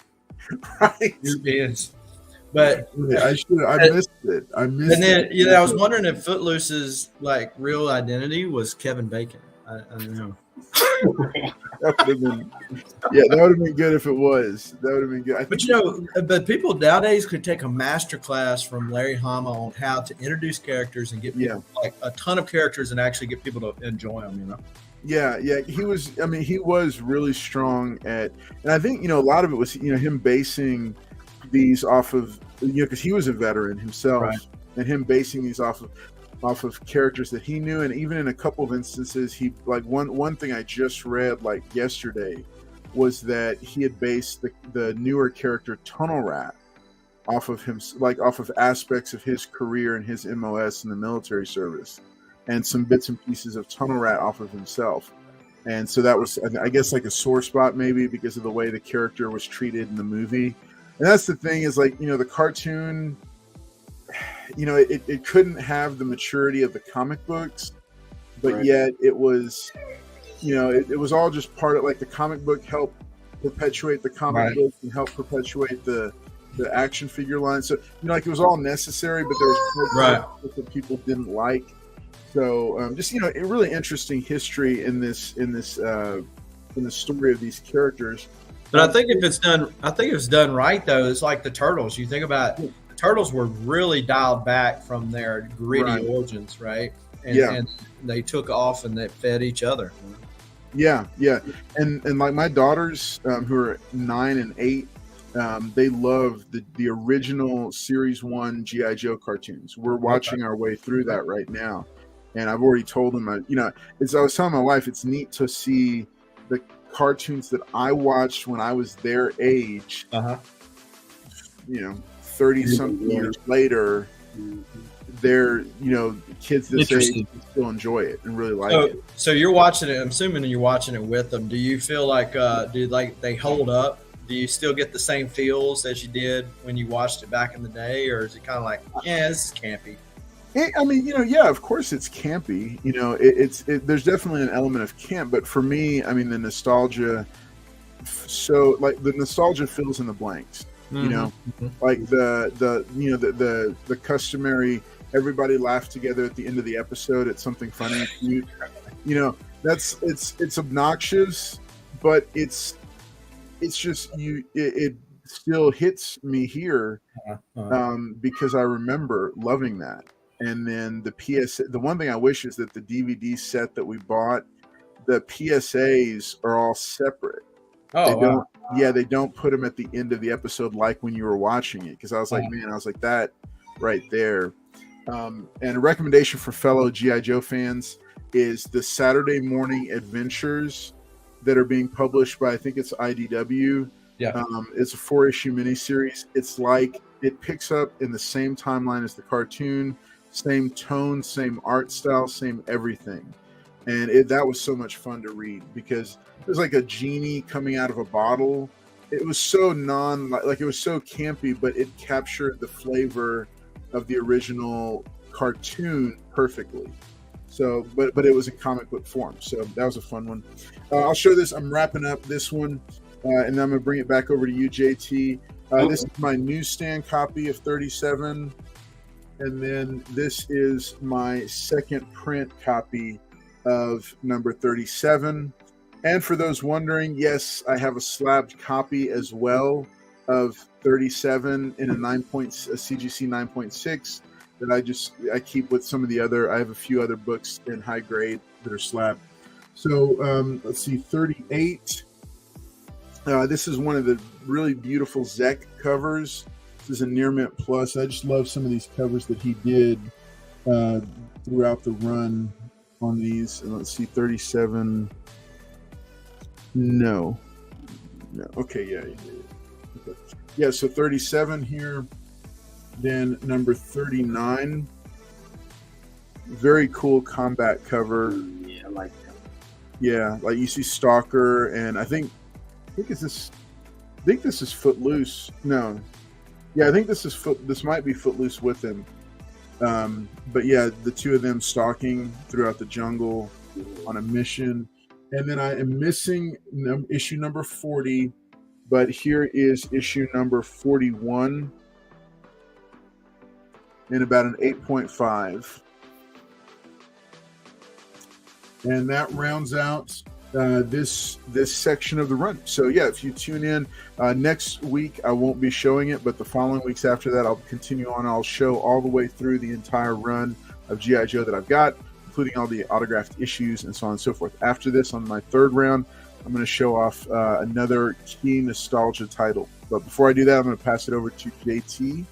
Right. Shoe-ins. But I missed it. And then I was wondering if Footloose's real identity was Kevin Bacon. I don't know. That would have been good if it was. That would have been good. But people nowadays could take a master class from Larry Hama on how to introduce characters and get people, a ton of characters and actually get people to enjoy them. Yeah, he was. I mean, he was really strong at, and I think a lot of it was him basing these off of because he was a veteran himself, right. And him basing these off of characters that he knew, and even in a couple of instances, he one thing I just read yesterday was that he had based the newer character Tunnel Rat off of him, off of aspects of his career and his MOS in the military service, and some bits and pieces of Tunnel Rat off of himself. And so that was, I guess, a sore spot maybe because of the way the character was treated in the movie. And that's the thing is the cartoon. It couldn't have the maturity of the comic books, but right. Yet it was, it was all just part of the comic book helped perpetuate the comic right. book and help perpetuate the action figure line. So it was all necessary, but there was right. that people didn't like. So just a really interesting history in this in the story of these characters. But I think if it's done right though, it's like the Turtles. You think about it. Turtles were really dialed back from their gritty right. origins, right? And they took off and they fed each other. Yeah. And my daughters, who are 9 and 8, they love the original Series 1 G.I. Joe cartoons. We're watching our way through that right now. And I've already told them, as I was telling my wife, it's neat to see the cartoons that I watched when I was their age, 30-something years later, they're, kids this age still enjoy it and really like it. So you're watching it, I'm assuming you're watching it with them. Do you feel like they hold up? Do you still get the same feels as you did when you watched it back in the day? Or is it kind of this is campy? I mean, of course it's campy. There's definitely an element of camp, but for me, I mean, the nostalgia. So, the nostalgia fills in the blanks. Mm-hmm. The customary everybody laughed together at the end of the episode at something funny and cute. It's obnoxious, but it's just it still hits me here because I remember loving that. And then the one thing I wish is that the DVD set that we bought, the PSAs are all separate. They don't put them at the end of the episode like when you were watching it, because I was that right there. And a recommendation for fellow G.I. Joe fans is the Saturday morning adventures that are being published by, I think it's IDW. Yeah. It's a 4-issue miniseries. It's like it picks up in the same timeline as the cartoon, same tone, same art style, same everything. And that was so much fun to read because it was like a genie coming out of a bottle. It was so like it was so campy, but it captured the flavor of the original cartoon perfectly. So, but it was in comic book form. So that was a fun one. I'll show this. I'm wrapping up this one, and then I'm gonna bring it back over to you, JT. This is my newsstand copy of 37, and then this is my second print copy of number 37. And for those wondering, yes, I have a slabbed copy as well of 37 in a CGC 9.6 that I keep with some of the other. I have a few other books in high grade that are slabbed. So let's see, 38. This is one of the really beautiful Zek covers. This is a Near Mint Plus. I just love some of these covers that he did throughout the run on these. And let's see, 37. No. Okay, yeah. Okay. Yeah, so 37 here. Then number 39. Very cool combat cover. Yeah, I like that. Yeah, like you see Stalker, and I think this is Footloose. No. Yeah, I think this might be Footloose with him. But yeah, the two of them stalking throughout the jungle on a mission. And then I am missing issue number 40, but here is issue number 41 in about an 8.5. And that rounds out this section of the run. So yeah, if you tune in next week, I won't be showing it, but the following weeks after that, I'll continue on. I'll show all the way through the entire run of G.I. Joe that I've got, including all the autographed issues and so on and so forth. After this, on my third round, I'm going to show off another key nostalgia title. But before I do that, I'm going to pass it over to JT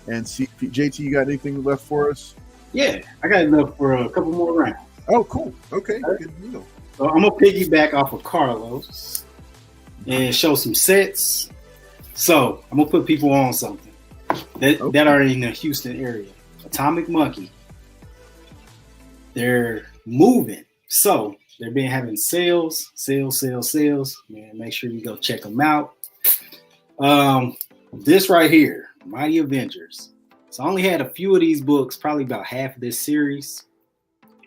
and see if JT, you got anything left for us? Yeah, I got enough for a couple more rounds. Oh, cool. Okay, good deal. So I'm gonna piggyback off of Carlos and show some sets. So I'm gonna put people on something that are in the Houston area. Atomic Monkey. They're moving. So they've been having sales. Man, make sure you go check them out. This right here, Mighty Avengers. So I only had a few of these books, probably about half of this series.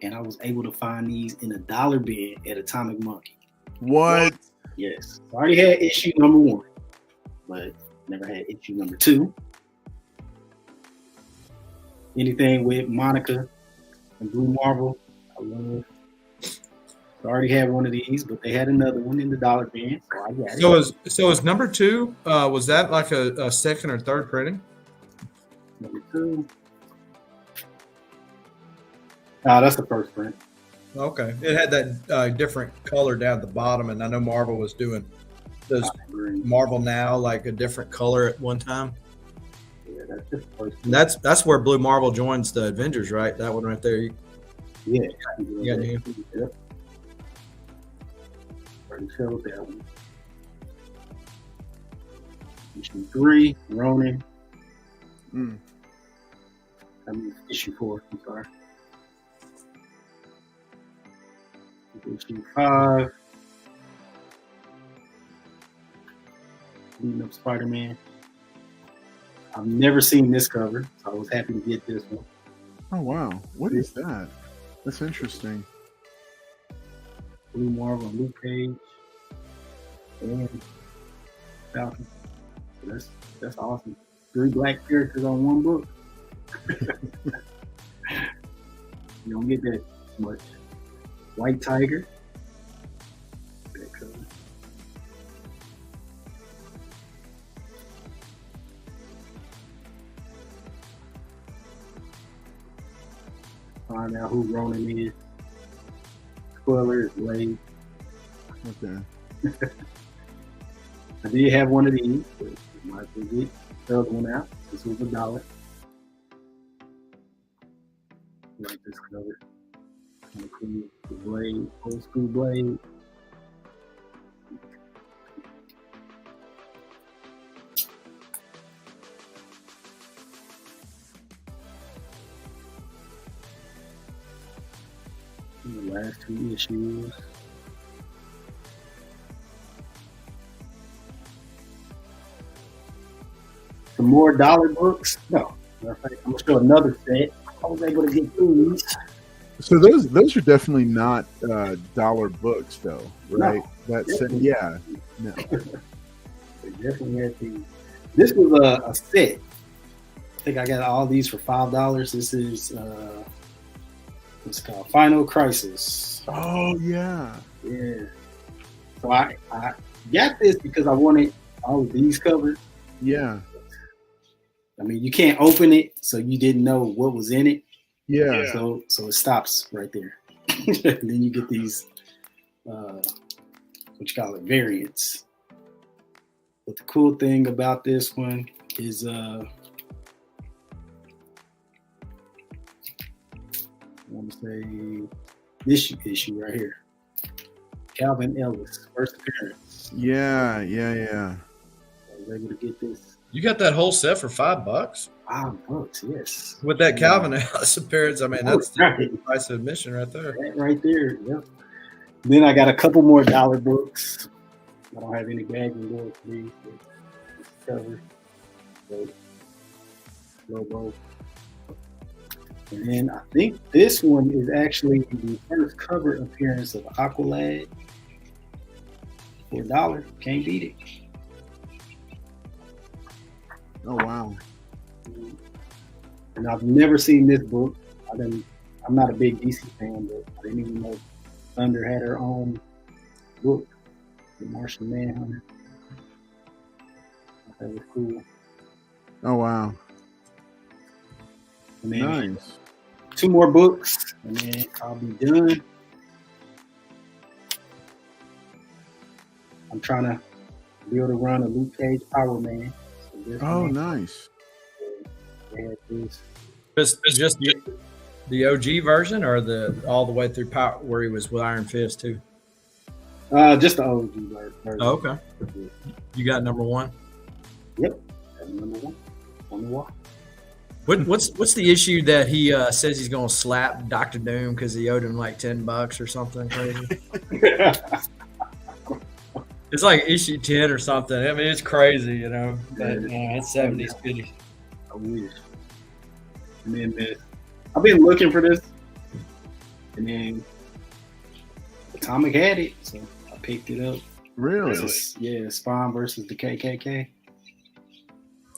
And I was able to find these in a dollar bin at Atomic Monkey. What? Yes. I already had issue number 1, but never had issue number 2. Anything with Monica and Blue Marvel, I love. I already had one of these, but they had another one in the dollar bin, so I got it. So is number 2? Was that like a second or third printing? Number 2. That's the first print. Okay, it had that different color down at the bottom, and I know Marvel was doing those Marvel Now like a different color at one time. Yeah, that's the first. And that's where Blue Marvel joins the Avengers, right? That one right there. Yeah. Yeah. Yep. Already showed that one. Issue 3, Ronin. I mean, issue 4. I'm sorry. Issue 5. Leading up Spider-Man. I've never seen this cover, so I was happy to get this one. Oh wow, what is that? That's interesting. Blue Marvel, Luke Cage, and Falcon. So that's awesome. 3 black characters on one book. You don't get that much. White Tiger. That color. Find out who Ronan is. Spoiler is Blade. Okay. I did have one of these, but I might as well get the other one out. This was $1. Like this color. Include the Blade, old school Blade. Last 2 issues. Some more dollar books. No, matter of fact, I'm gonna show another set. I was able to get these. So those are definitely not dollar books, though, right? No, That's yeah. No. They definitely had these. This was a set. I think I got all these for $5. This is it's called Final Crisis. Oh yeah. Yeah. So I got this because I wanted all of these covered. Yeah. I mean, you can't open it, so you didn't know what was in it. Yeah. So it stops right there. And then you get these, what you call it, variants. But the cool thing about this one is, I want to say this issue right here. Calvin Ellis, first appearance. Yeah. I was able to get this. You got that whole set for $5 $5, yes. with that Calvin Ellis appearance. I mean, that's right. the price of admission right there. That right there, yep. Then I got a couple more dollar books. I don't have any gagging books. These cover, so, logo. And then I think this one is actually the first cover appearance of Aqualad. For $1, can't beat it. Oh wow. And I've never seen this book. I'm not a big DC fan, but I didn't even know Thunder had her own book, The Martian Manhunter. That was cool. Oh wow. And then Nice. 2 more books, and then I'll be done. I'm trying to build a run of Luke Cage Power Man. So this Oh one, nice. they had this. Just the OG version, or the all the way through Power where he was with Iron Fist too. Just the OG version. Oh, okay. You got number 1. Yep. That's number 1 on the wall. What's the issue that he says he's gonna slap Dr. Doom because he owed him like $10 or something crazy? It's like issue 10 or something. I mean, it's crazy, you know. But it's 70s goodies. I wish. And then I've been looking for this, and then Atomic had it, so I picked it up. Really? Yeah, Spawn versus the KKK.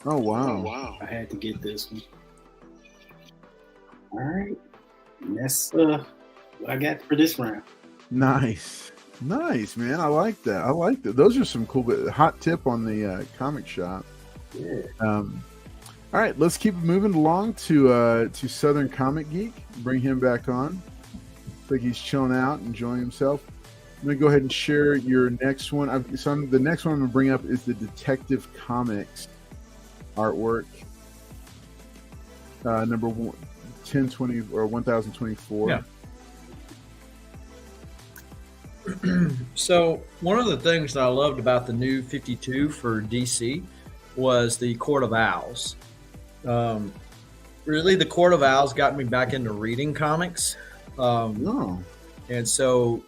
Oh wow. I had to get this one. All right, and that's what I got for this round. Nice, man. I like that. I like that. Those are some cool. Hot tip on the comic shop. Yeah. All right, let's keep moving along to Southern Comic Geek. Bring him back on. Looks like he's chilling out, enjoying himself. I'm gonna go ahead and share your next one. The next one I'm gonna bring up is the Detective Comics artwork, number 1020 or 1024. Yeah. So one of the things that I loved about the new 52 for DC was the Court of Owls. Really, the Court of Owls got me back into reading comics. No. And so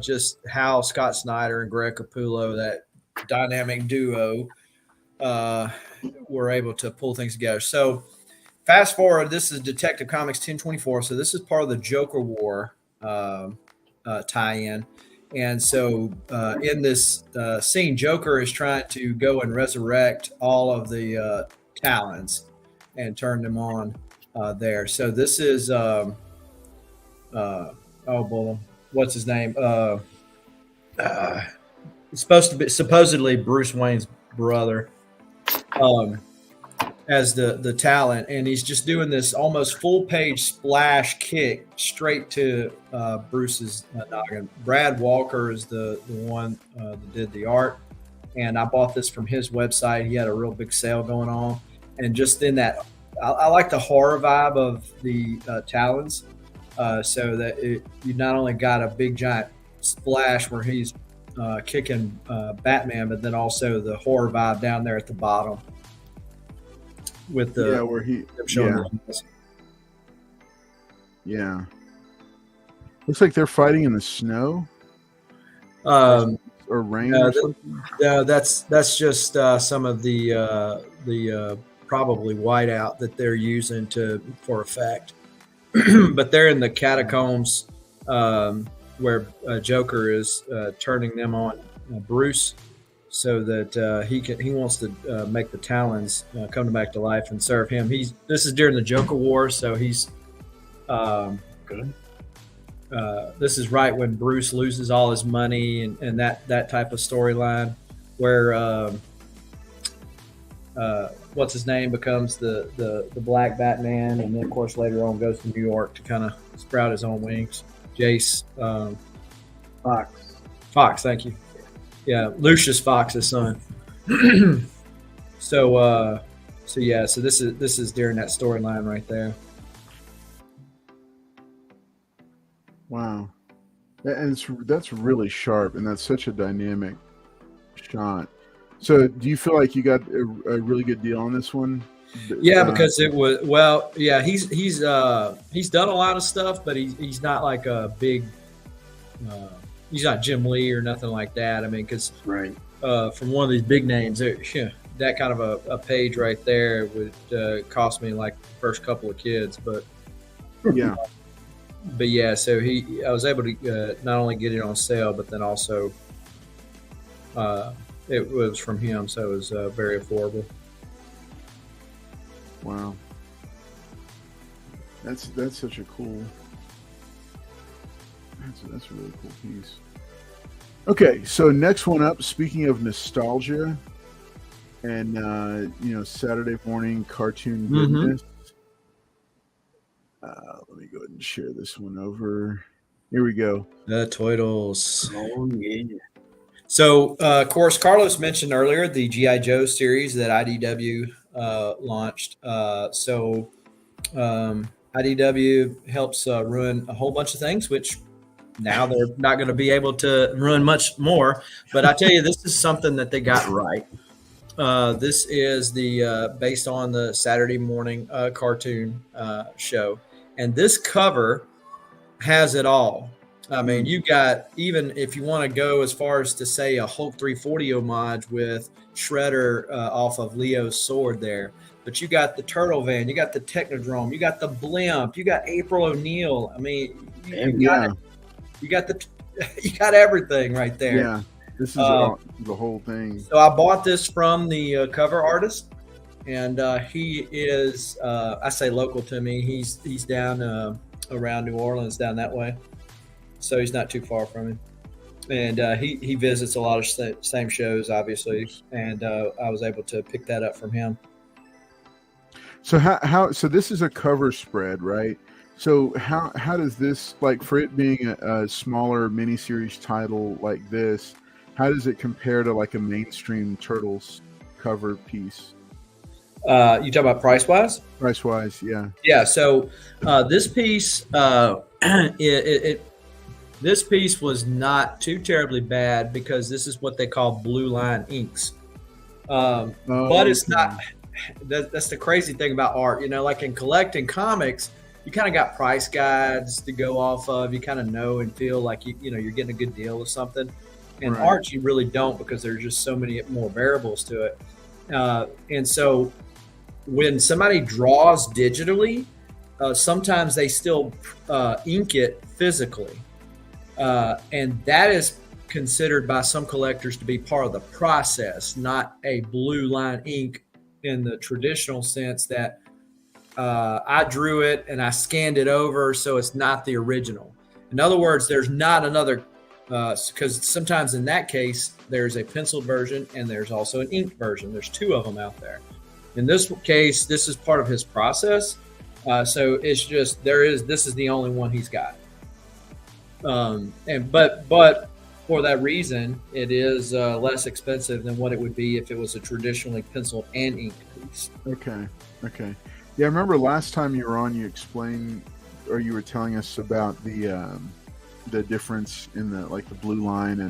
just how Scott Snyder and Greg Capullo, that dynamic duo, were able to pull things together. So fast forward, this is Detective Comics 1024. So this is part of the Joker War tie-in. And so in this scene, Joker is trying to go and resurrect all of the Talons and turn them on there. So this is, what's his name? It's supposed to be supposedly Bruce Wayne's brother as the talent. And he's just doing this almost full page splash kick straight to Bruce's noggin. Brad Walker is the one that did the art. And I bought this from his website. He had a real big sale going on. And just in that, I like the horror vibe of the Talons. So that you not only got a big giant splash where he's kicking Batman, but then also the horror vibe down there at the bottom with the where he showing yeah. Looks like they're fighting in the snow Um, or rain no, or something. that's just some of the probably whiteout that they're using for effect. But they're in the catacombs where Joker is turning them on Bruce, so that he wants to make the Talons come back to life and serve him. This is during the Joker War, so he's Good. this is right when Bruce loses all his money and that type of storyline where what's his name becomes the Black Batman, and then of course later on goes to New York to kind of sprout his own wings. Jace Fox, thank you. Yeah, Lucius Fox's son. So this is during that storyline right there. Wow, and that's really sharp, and that's such a dynamic shot. So, do you feel like you got a really good deal on this one? Yeah, because it was he's done a lot of stuff, but he's not like a big he's not Jim Lee or nothing like that. I mean, because Right. from one of these big names, that kind of a page right there would cost me like the first couple of kids, but Yeah, yeah, so I was able to not only get it on sale, but then also it was from him, so it was very affordable. wow, that's such a cool. That's a really cool piece. Okay, so next one up. Speaking of nostalgia, and Saturday morning cartoon goodness. Let me go ahead and share this one over. Here we go. The Toidles. Oh yeah. So, of course, Carlos mentioned earlier the G.I. Joe series that IDW launched. IDW helps ruin a whole bunch of things, which now they're not going to be able to ruin much more. But I tell you, this is something that they got right. This is the based on the Saturday morning cartoon show. And this cover has it all. I mean, you got, even if you want to go as far as to say a Hulk 340 homage with Shredder off of Leo's sword there, but you got the Turtle Van, you got the Technodrome, you got the Blimp, you got April O'Neil. I mean, you got everything right there. Yeah, this is the whole thing. So I bought this from the cover artist, and he is I say local to me. He's down around New Orleans, down that way. So he's not too far from me, and he visits a lot of same shows, obviously, and I was able to pick that up from him. So so this is a cover spread, right? So how does this, like, for it being a smaller miniseries title like this, how does it compare to like a mainstream Turtles cover piece? You talk about price wise? Price wise, yeah. Yeah. So this piece this piece was not too terribly bad because this is what they call blue line inks. But it's not. That's the crazy thing about art. Like in collecting comics, you kind of got price guides to go off of. You kind of know and feel like you're getting a good deal of something. In Right. art, you really don't, because there's just so many more variables to it. And so when somebody draws digitally, sometimes they still ink it physically. And that is considered by some collectors to be part of the process, not a blue line ink in the traditional sense that I drew it and I scanned it over, so it's not the original. In other words, there's not another, because sometimes in that case, there's a penciled version and there's also an inked version. There's two of them out there. In this case, this is part of his process. So it's just, this is the only one he's got. But for that reason, it is less expensive than what it would be if it was a traditionally penciled and inked piece. Okay. Yeah, I remember last time you were on, you explained, or you were telling us about the difference in the blue line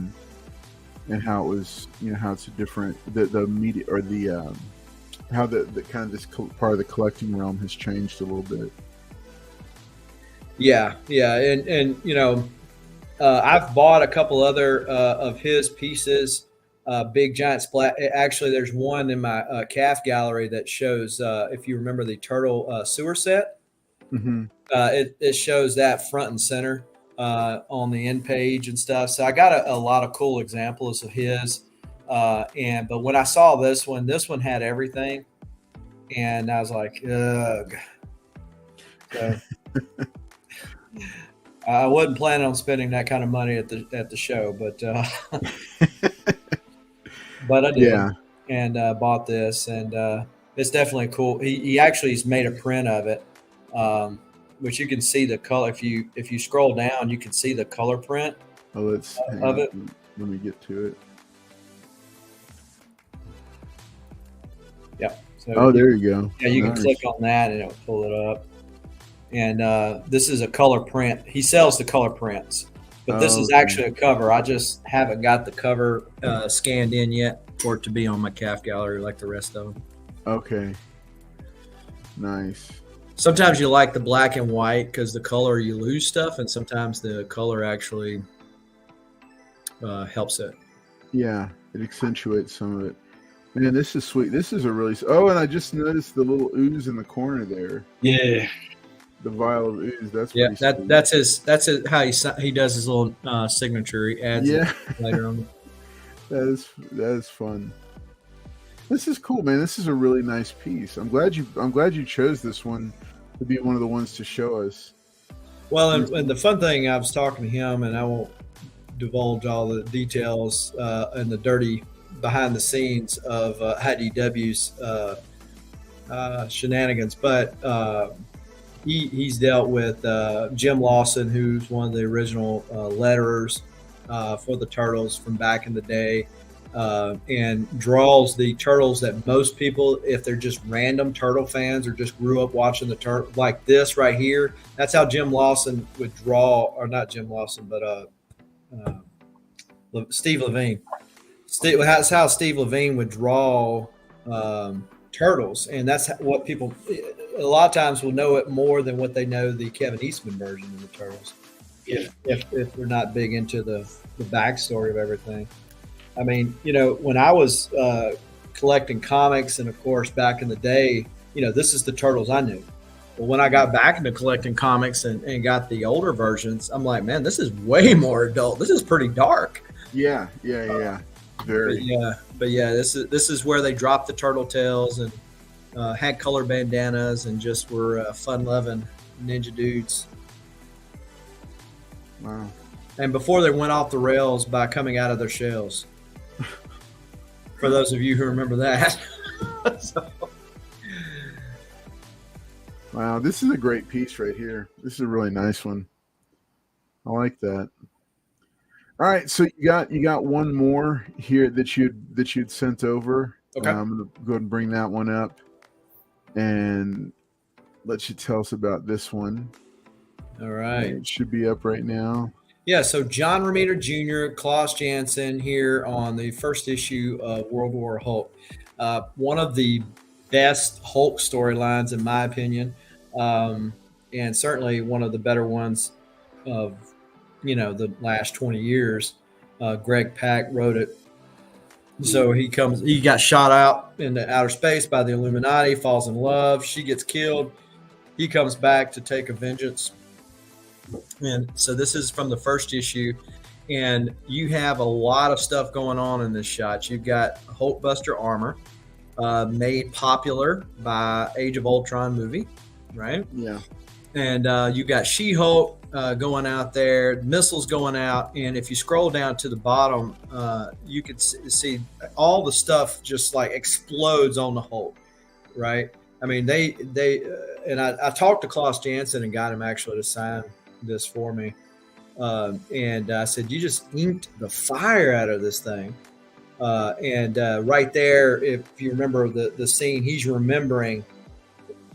and how it was, how it's a different, the media, or the how the kind of this part of the collecting realm has changed a little bit. Yeah, yeah, and I've bought a couple other of his pieces, big giant splat. Actually, there's one in my calf gallery that shows, if you remember the turtle sewer set, Hmm. it shows that front and center on the end page and stuff. So I got a lot of cool examples of his. But when I saw this one had everything, and I was like, ugh. So, I wasn't planning on spending that kind of money at the show, but but I did, Yeah. and bought this, and it's definitely cool. He actually has made a print of it, which you can see the color. If you scroll down, you can see the color print Oh, let's hang of on. it. Let me get to it. Yep. So Oh, there you go. yeah, you can Nice. click on that and it'll pull it up. And this is a color print. He sells the color prints, but this is Okay. actually a cover. I just haven't got the cover scanned in yet for it to be on my calf gallery like the rest of them. Okay. Nice. Sometimes you like the black and white because the color you lose stuff, and sometimes the color actually helps it. Yeah, it accentuates some of it. Man, this is sweet. This is a really. Oh, and I just noticed the little ooze in the corner there. Yeah. The vial of ooze. That's Yeah, pretty sweet. that's his how he does his little signature. He adds Yeah, it later on. that is fun. This is cool, man. This is a really nice piece. I'm glad you chose this one to be one of the ones to show us. Well, and the fun thing, I was talking to him, and I won't divulge all the details and the dirty behind the scenes of IDW's shenanigans, but he's dealt with Jim Lawson, who's one of the original letterers for the Turtles from back in the day, and draws the Turtles that most people, if they're just random Turtle fans or just grew up watching the Turtle, like this right here, that's how Jim Lawson would draw, or not Jim Lawson, but Steve Levine. That's how Steve Levine would draw Turtles, and that's what people a lot of times will know it more than what they know the Kevin Eastman version of the Turtles. Yeah. If they're not big into the backstory of everything. I mean, when I was collecting comics, and of course back in the day, this is the Turtles I knew. But when I got back into collecting comics and got the older versions, I'm like, man, this is way more adult. This is pretty dark. Yeah. Very. But this is where they dropped the turtle tails and had color bandanas and just were fun-loving ninja dudes. Wow. And before they went off the rails by coming out of their shells. For those of you who remember that. So. Wow, this is a great piece right here. This is a really nice one. I like that. All right, so you got one more here that you'd sent over. Okay. I'm gonna go ahead and bring that one up and let you tell us about this one. All right. It should be up right now. Yeah, so John Romita Jr., Klaus Janson here on the first issue of World War Hulk. One of the best Hulk storylines, in my opinion, and certainly one of the better ones of the last 20 years. Greg Pak wrote it. So he got shot out into outer space by the Illuminati, falls in love, she gets killed. He comes back to take a vengeance. And so this is from the first issue, and you have a lot of stuff going on in this shot. You've got Hulkbuster armor, made popular by Age of Ultron movie, right? Yeah. And you got She-Hulk going out there, missiles going out, and if you scroll down to the bottom, you can see all the stuff just like explodes on the Hulk, right? I mean, they and I talked to Klaus Janson and got him actually to sign this for me, and I said, you just inked the fire out of this thing. And right there, if you remember the scene, he's remembering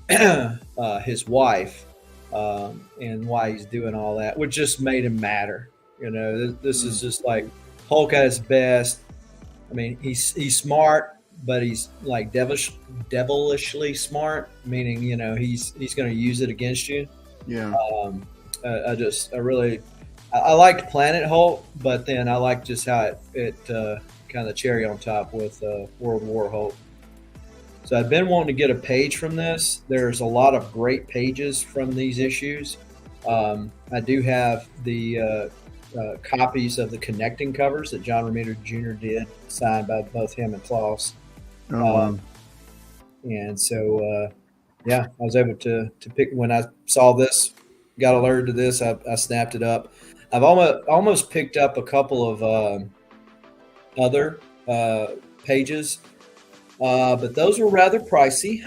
his wife and why he's doing all that, which just made him madder. This is just like Hulk at his best. I mean, he's smart, but he's like devilishly smart, meaning he's going to use it against you. Yeah. I liked Planet Hulk, but then I liked just how it kind of cherry on top with World War Hulk. So I've been wanting to get a page from this. There's a lot of great pages from these issues. I do have the copies of the connecting covers that John Romita Jr. did, signed by both him and Klaus. Oh, wow. And so, I was able to pick when I saw this, got alerted to this. I snapped it up. I've almost picked up a couple of other pages, but those were rather pricey.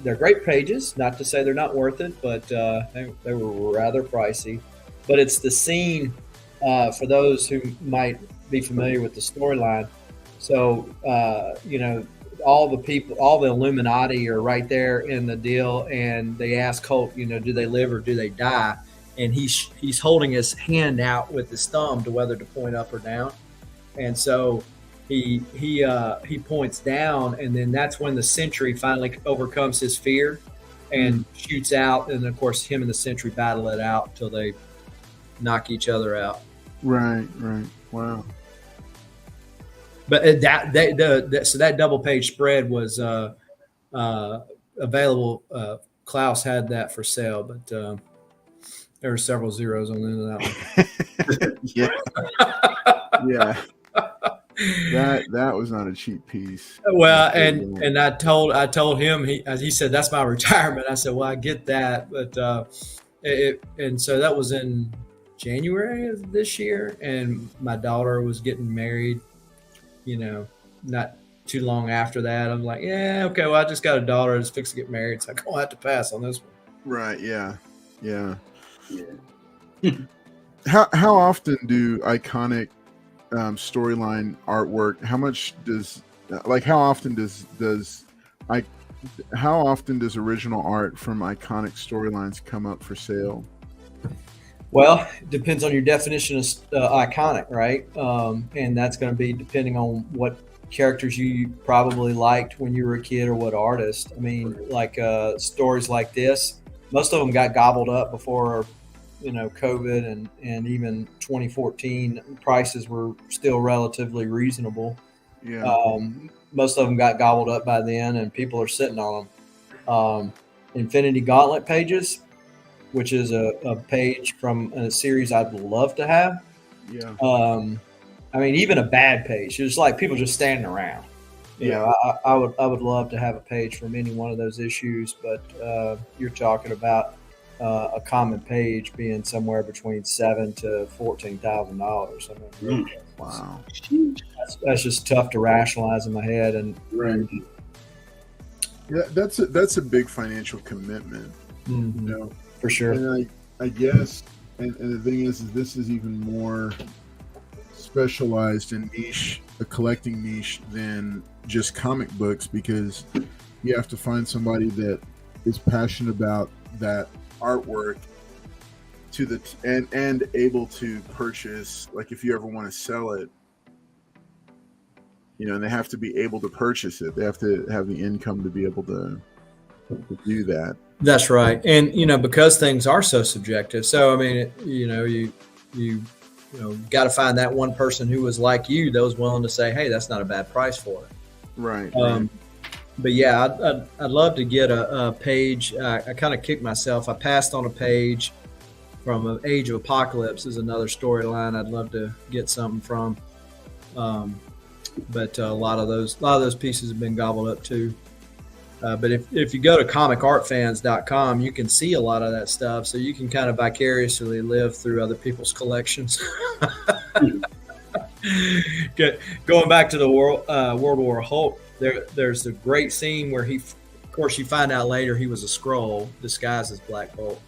They're great pages, not to say they're not worth it, but they were rather pricey. But it's the scene for those who might be familiar with the storyline. So, all the people, all the Illuminati are right there in the deal, and they ask Hulk, do they live or do they die? And he's holding his hand out with his thumb to whether to point up or down. And so he points down, and then that's when the Sentry finally overcomes his fear and shoots out. And of course, him and the Sentry battle it out till they knock each other out. Right. Wow. But so that double page spread was available. Klaus had that for sale, but there were several zeros on the end of that one. Yeah. That was not a cheap piece. Well, and I told him, he said that's my retirement. I said, well, I get that, but and so that was in January of this year, and my daughter was getting married. Not too long after that. I'm like, yeah, okay, well, I just got a daughter that's fixed to get married, so I'm gonna have to pass on this one. Right? Yeah. How often do iconic storyline artwork? How often does original art from iconic storylines come up for sale? Well, it depends on your definition of iconic, right? And that's going to be depending on what characters you probably liked when you were a kid or what artist. I mean, like stories like this, most of them got gobbled up before, COVID and even 2014. Prices were still relatively reasonable. Yeah. Most of them got gobbled up by then, and people are sitting on them. Infinity Gauntlet pages, which is a page from a series I'd love to have. Yeah. I mean, even a bad page, it's like people just standing around. I would love to have a page from any one of those issues, but you're talking about a common page being somewhere between $7,000 to $14,000. I mean, wow, that's just tough to rationalize in my head. And yeah, that's a big financial commitment. Mm-hmm. For sure. And I guess, and the thing is this is even more specialized and niche, a collecting niche than just comic books, because you have to find somebody that is passionate about that artwork and able to purchase, like if you ever want to sell it, and they have to be able to purchase it. They have to have the income to be able to do that. That's right. And, because things are so subjective. So, I mean, you got to find that one person who was like you, that was willing to say, hey, that's not a bad price for it. Right. But yeah, I'd love to get a page. I kind of kicked myself. I passed on a page from Age of Apocalypse is another storyline I'd love to get something from. But a lot of those pieces have been gobbled up too. But if you go to comicartfans.com, you can see a lot of that stuff. So you can kind of vicariously live through other people's collections. Going back to the World War Hulk, there's a great scene where of course you find out later he was a Skrull disguised as Black Bolt,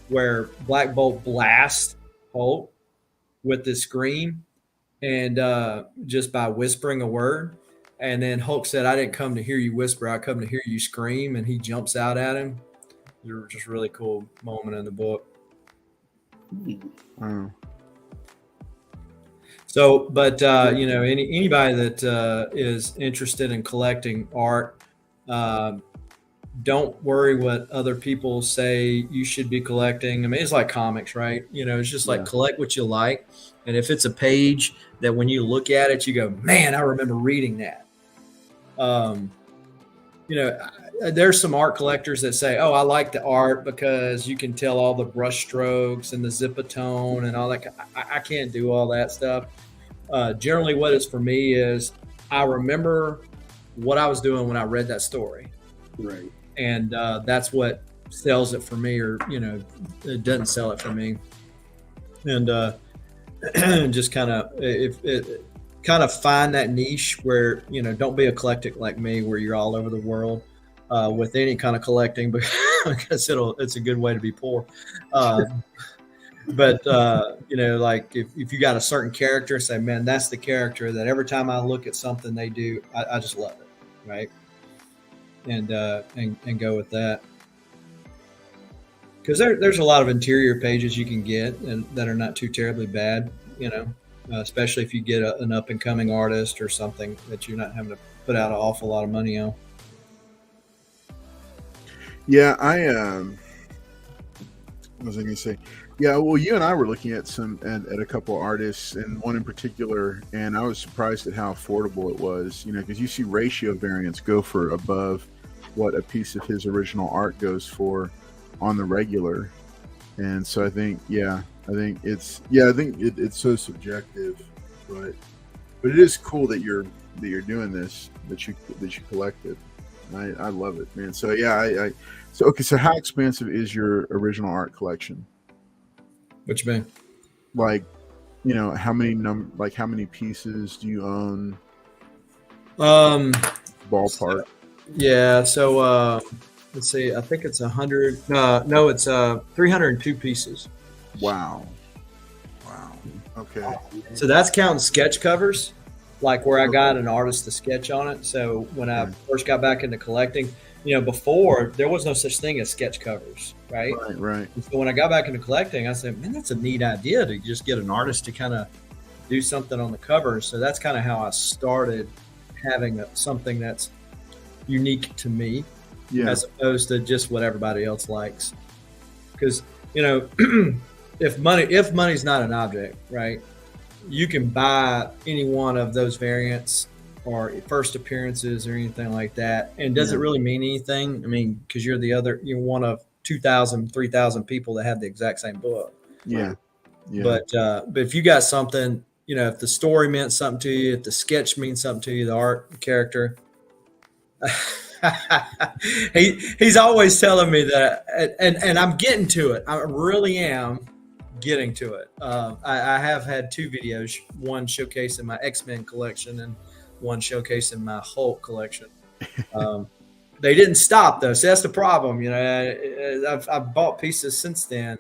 where Black Bolt blasts Hulk with this scream and just by whispering a word. And then Hulk said, I didn't come to hear you whisper, I come to hear you scream. And he jumps out at him. It was just a really cool moment in the book. Wow. So, but, anybody that is interested in collecting art, don't worry what other people say you should be collecting. I mean, it's like comics, right? It's just like collect what you like. And if it's a page that when you look at it, you go, man, I remember reading that. There's some art collectors that say, oh, I like the art because you can tell all the brush strokes and the zipatone and all that. I can't do all that stuff. Generally, what is for me is I remember what I was doing when I read that story. Right. And that's what sells it for me, or it doesn't sell it for me. And just kind of find that niche where don't be eclectic like me, where you're all over the world with any kind of collecting, because it's a good way to be poor. But like if you got a certain character, say, man, that's the character that every time I look at something they do, I just love it, right? And go with that, because there's a lot of interior pages you can get and that are not too terribly bad, especially if you get an up and coming artist or something that you're not having to put out an awful lot of money on. Yeah, what was I going to say? Yeah, well, you and I were looking at a couple artists, and one in particular, and I was surprised at how affordable it was. Because you see ratio variants go for above what a piece of his original art goes for on the regular. And so I think it's so subjective, but it is cool that you're doing this, that you collected. I love it, man. So yeah, so how expansive is your original art collection? What you mean? Like, how many pieces do you own? Ballpark. Yeah, so let's see. I think it's 100. No, it's 302 pieces. Wow. Okay. So that's counting sketch covers, like where I got an artist to sketch on it. So when I first got back into collecting, before there was no such thing as sketch covers, right? Right. And so when I got back into collecting, I said, man, that's a neat idea to just get an artist to kind of do something on the cover. So that's kind of how I started having something that's unique to me, as opposed to just what everybody else likes. Because if money's not an object, right, you can buy any one of those variants or first appearances or anything like that, and does it really mean anything? I mean, because you're one of 2,000, 3,000 people that have the exact same book. But if you got something, if the story meant something to you, if the sketch means something to you, the art, the character. He's always telling me that, and I'm getting to it. I really am getting to it. I have had 2 videos, one showcasing my X-Men collection and one showcasing my Hulk collection. They didn't stop though, so that's the problem. I've bought pieces since then.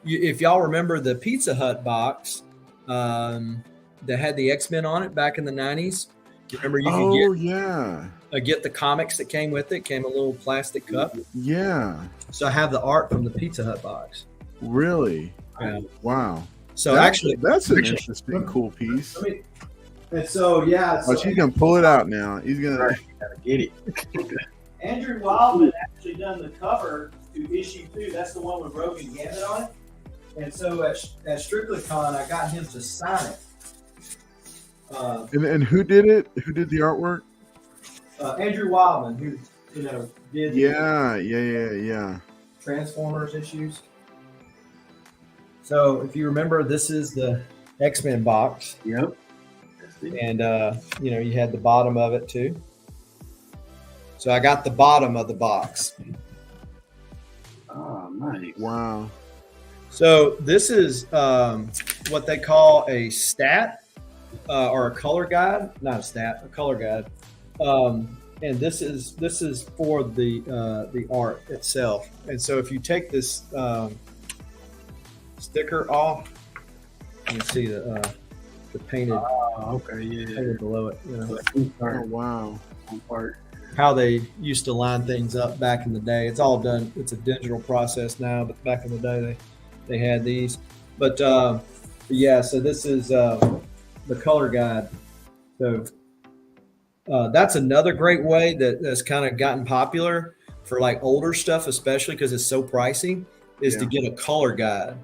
If y'all remember the Pizza Hut box that had the X-Men on it back in the 90s, you remember you could get the comics that came with it. Came a little plastic cup. Yeah. So I have the art from the Pizza Hut box. Really? Yeah. Wow. So that's an interesting, cool piece. And so he's gonna pull it out now. He's gonna get it. Andrew Wildman actually done the cover to issue 2. That's the one with Rogan Gambit on it. And so at StrictlyCon, I got him to sign it. And who did it? Who did the artwork? Andrew Wildman, who did yeah Transformers issues. So if you remember, this is the X-Men box. Yep. And you had the bottom of it too. So I got the bottom of the box. Oh, nice. Wow. So this is what they call a stat or a color guide. Not a stat, a color guide. And this is for the art itself. And so if you take this sticker off, you can see the painted. Painted below it. Oh, wow. How they used to line things up back in the day. It's all done. It's a digital process now, but back in the day they had these. But so this is the color guide. So that's another great way that's kind of gotten popular for like older stuff, especially because it's so pricey, is to get a color guide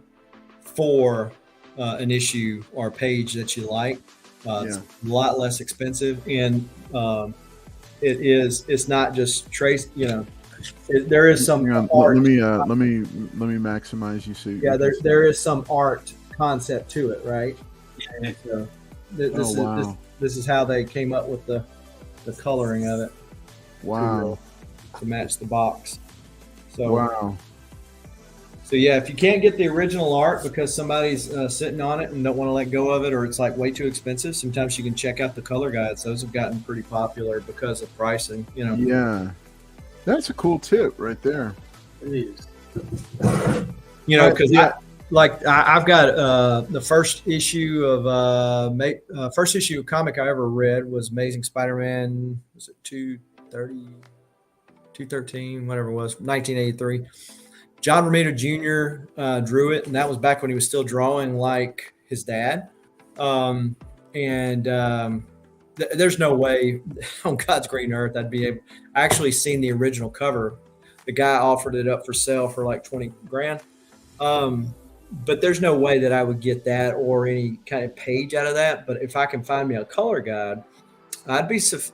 for an issue or a page that you like. It's a lot less expensive, and it's not just trace. There is some art. Let me maximize you. So there is some art concept to it, right? And so this is how they came up with the coloring of it. Wow. To match the box. So wow. So yeah, if you can't get the original art because somebody's sitting on it and don't want to let go of it, or it's like way too expensive, sometimes you can check out the color guides. Those have gotten pretty popular because of pricing. Yeah, that's a cool tip right there. It is. Because I've got the first issue of comic I ever read was Amazing Spider-Man. Was it 213, whatever it was, 1983. John Romita Jr. Drew it, and that was back when he was still drawing like his dad. There's no way on God's green earth I'd be able. I actually seen the original cover. The guy offered it up for sale for like $20,000. But there's no way that I would get that or any kind of page out of that. But if I can find me a color guide, I'd be, it'd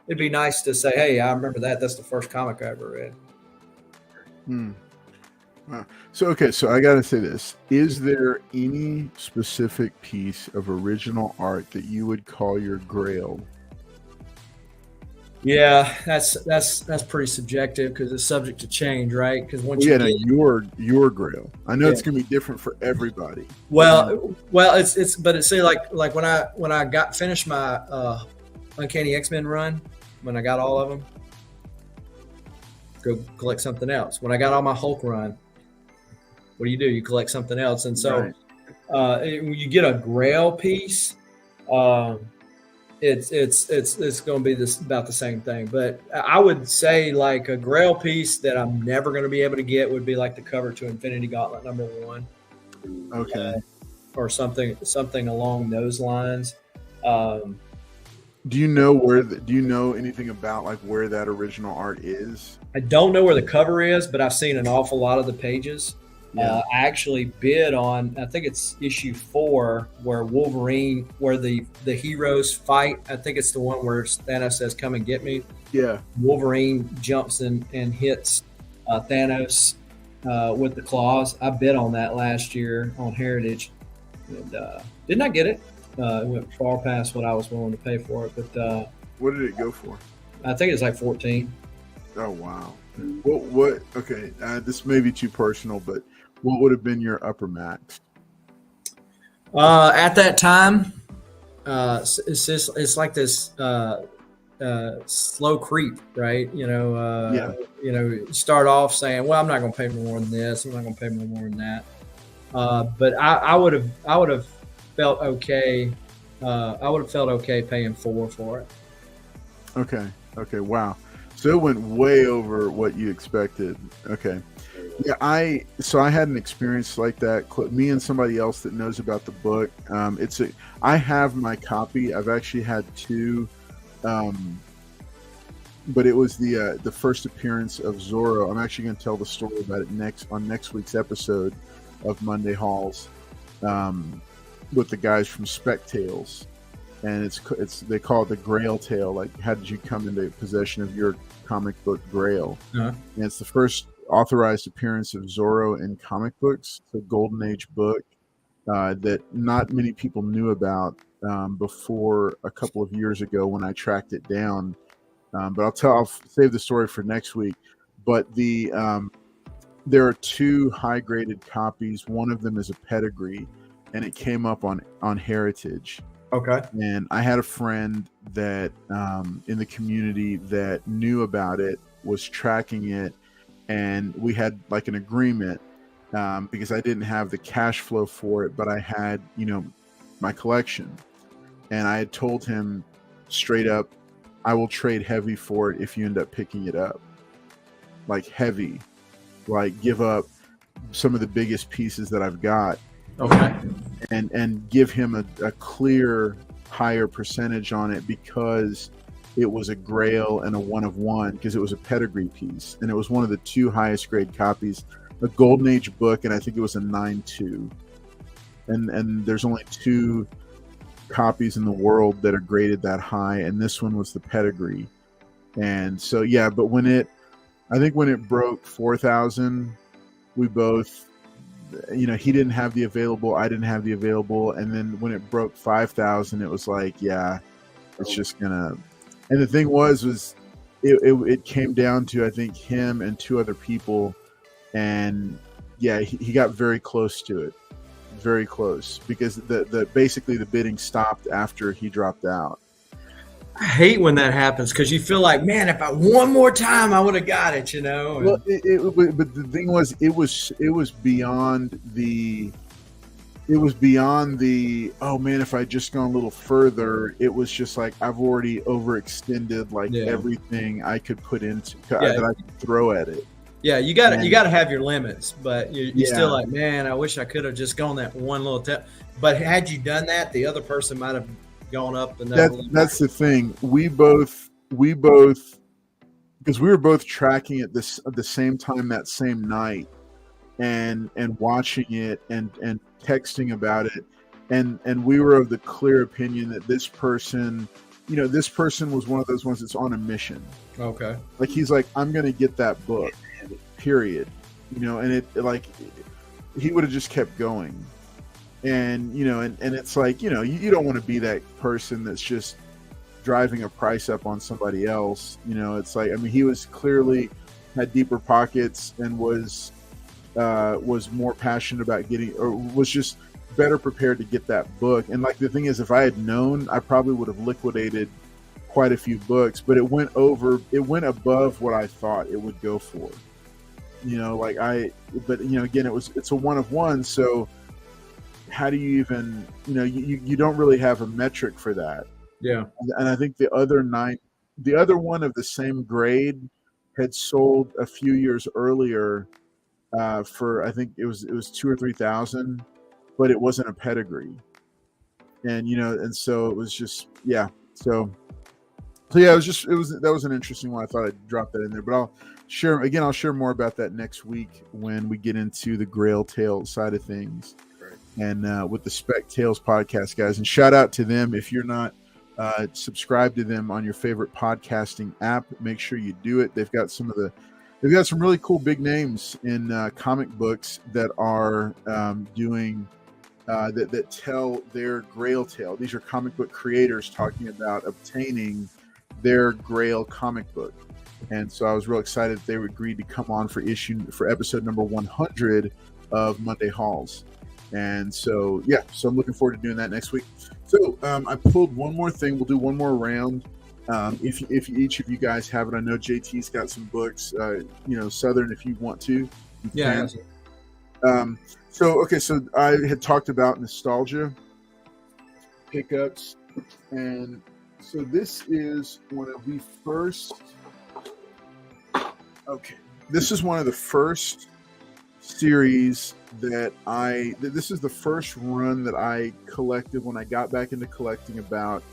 be nice to say, hey, I remember that. That's the first comic I ever read. Wow. So I got to say this. Is there any specific piece of original art that you would call your grail? Yeah, that's pretty subjective because it's subject to change, right? Because once your grail. I know it's going to be different for everybody. Well, it's like when I got finished my Uncanny X-Men run, when I got all of them, go collect something else. When I got all my Hulk run, what do? You collect something else. And so when you get a grail piece, it's going to be about the same thing. But I would say like a grail piece that I'm never going to be able to get would be like the cover to Infinity Gauntlet #1. Okay. Or something along those lines. Do you know anything about like where that original art is? I don't know where the cover is, but I've seen an awful lot of the pages. Yeah. I actually bid on, I think it's issue 4, where Wolverine, where the heroes fight. I think it's the one where Thanos says, "Come and get me." Yeah. Wolverine jumps in and hits Thanos with the claws. I bid on that last year on Heritage, and did not get it. It went far past what I was willing to pay for it. But what did it go for? I think it's like 14. Oh wow. What? Okay, this may be too personal, but what would have been your upper max? At that time, it's like this slow creep, right? You start off saying, "Well, I'm not going to pay more than this. I'm not going to pay more than that." But I would have felt okay. I would have felt okay paying $4 for it. Okay. Wow. So it went way over what you expected. Okay. Yeah, I had an experience like that. Me and somebody else that knows about the book. I have my copy. I've actually had 2, but it was the first appearance of Zorro. I'm actually going to tell the story about it on next week's episode of Monday Hauls, with the guys from Spec Tales, and they call it the Grail Tale. Like, how did you come into possession of your comic book Grail? Uh-huh. And it's the first authorized appearance of Zorro in comic books. It's a golden age book that not many people knew about before a couple of years ago when I tracked it down. But I'll save the story for next week. But there are 2 high graded copies. One of them is a pedigree, and it came up on Heritage. Okay. And I had a friend that in the community that knew about it, was tracking it, and we had like an agreement because I didn't have the cash flow for it, but I had, my collection. And I had told him straight up, I will trade heavy for it if you end up picking it up. Like heavy. Like give up some of the biggest pieces that I've got. Okay. And give him a clear higher percentage on it, because it was a Grail and a 1 of 1 because it was a pedigree piece, and it was one of the 2 highest grade copies, a Golden Age book, and I think it was a 9.2. And there's only 2 copies in the world that are graded that high, and this one was the pedigree. And so yeah, but I think when it broke 4,000, we both, he didn't have the available, I didn't have the available, and then when it broke 5,000, it was like, yeah, it's just gonna. And the thing was it came down to, I think, him and 2 other people, and yeah, he got very close to it, very close, because the basically the bidding stopped after he dropped out. I hate when that happens because you feel like, man, if I one more time, I would have got it, Well, but the thing was, it was beyond the. It was beyond the, oh man, if I just gone a little further, it was just like I've already overextended everything I could put into that I could throw at it. Yeah, you got to have your limits, but you're still like, man, I wish I could have just gone that one little step. But had you done that, the other person might have gone up another. That's the thing. We both because we were both tracking at the same time that same night, and watching it and texting about it, and we were of the clear opinion that this person was one of those ones that's on a mission. Okay. Like he's like, I'm gonna get that book, period. And it like he would have just kept going. And and it's like, you don't want to be that person that's just driving a price up on somebody else. It's like, I mean, he was clearly had deeper pockets and was more passionate about getting, or was just better prepared to get that book. And like the thing is, if I had known, I probably would have liquidated quite a few books, but it went above what I thought it would go for. But again, it's a 1 of 1, so how do you even, you don't really have a metric for that. Yeah. And I think the other one of the same grade had sold a few years earlier for, I think it was 2,000 or 3,000, but it wasn't a pedigree. And and so it was just, yeah. So yeah, that was an interesting one. I thought I'd drop that in there, but I'll share more about that next week when we get into the Grail Tales side of things. And with the Spec Tales podcast, guys. And shout out to them. If you're not subscribed to them on your favorite podcasting app, make sure you do it. They've got some really cool big names in comic books that are doing that tell their Grail tale. These are comic book creators talking about obtaining their Grail comic book. And so I was real excited that they agreed to come on for episode number 100 of Monday Hauls. And so, yeah, so I'm looking forward to doing that next week. So I pulled one more thing. We'll do one more round. If each of you guys have it, I know JT's got some books, Southern, if you want to. Yeah. So I had talked about nostalgia pickups. And so this is one of the first. Okay. This is one of the first series this is the first run that I collected when I got back into collecting about,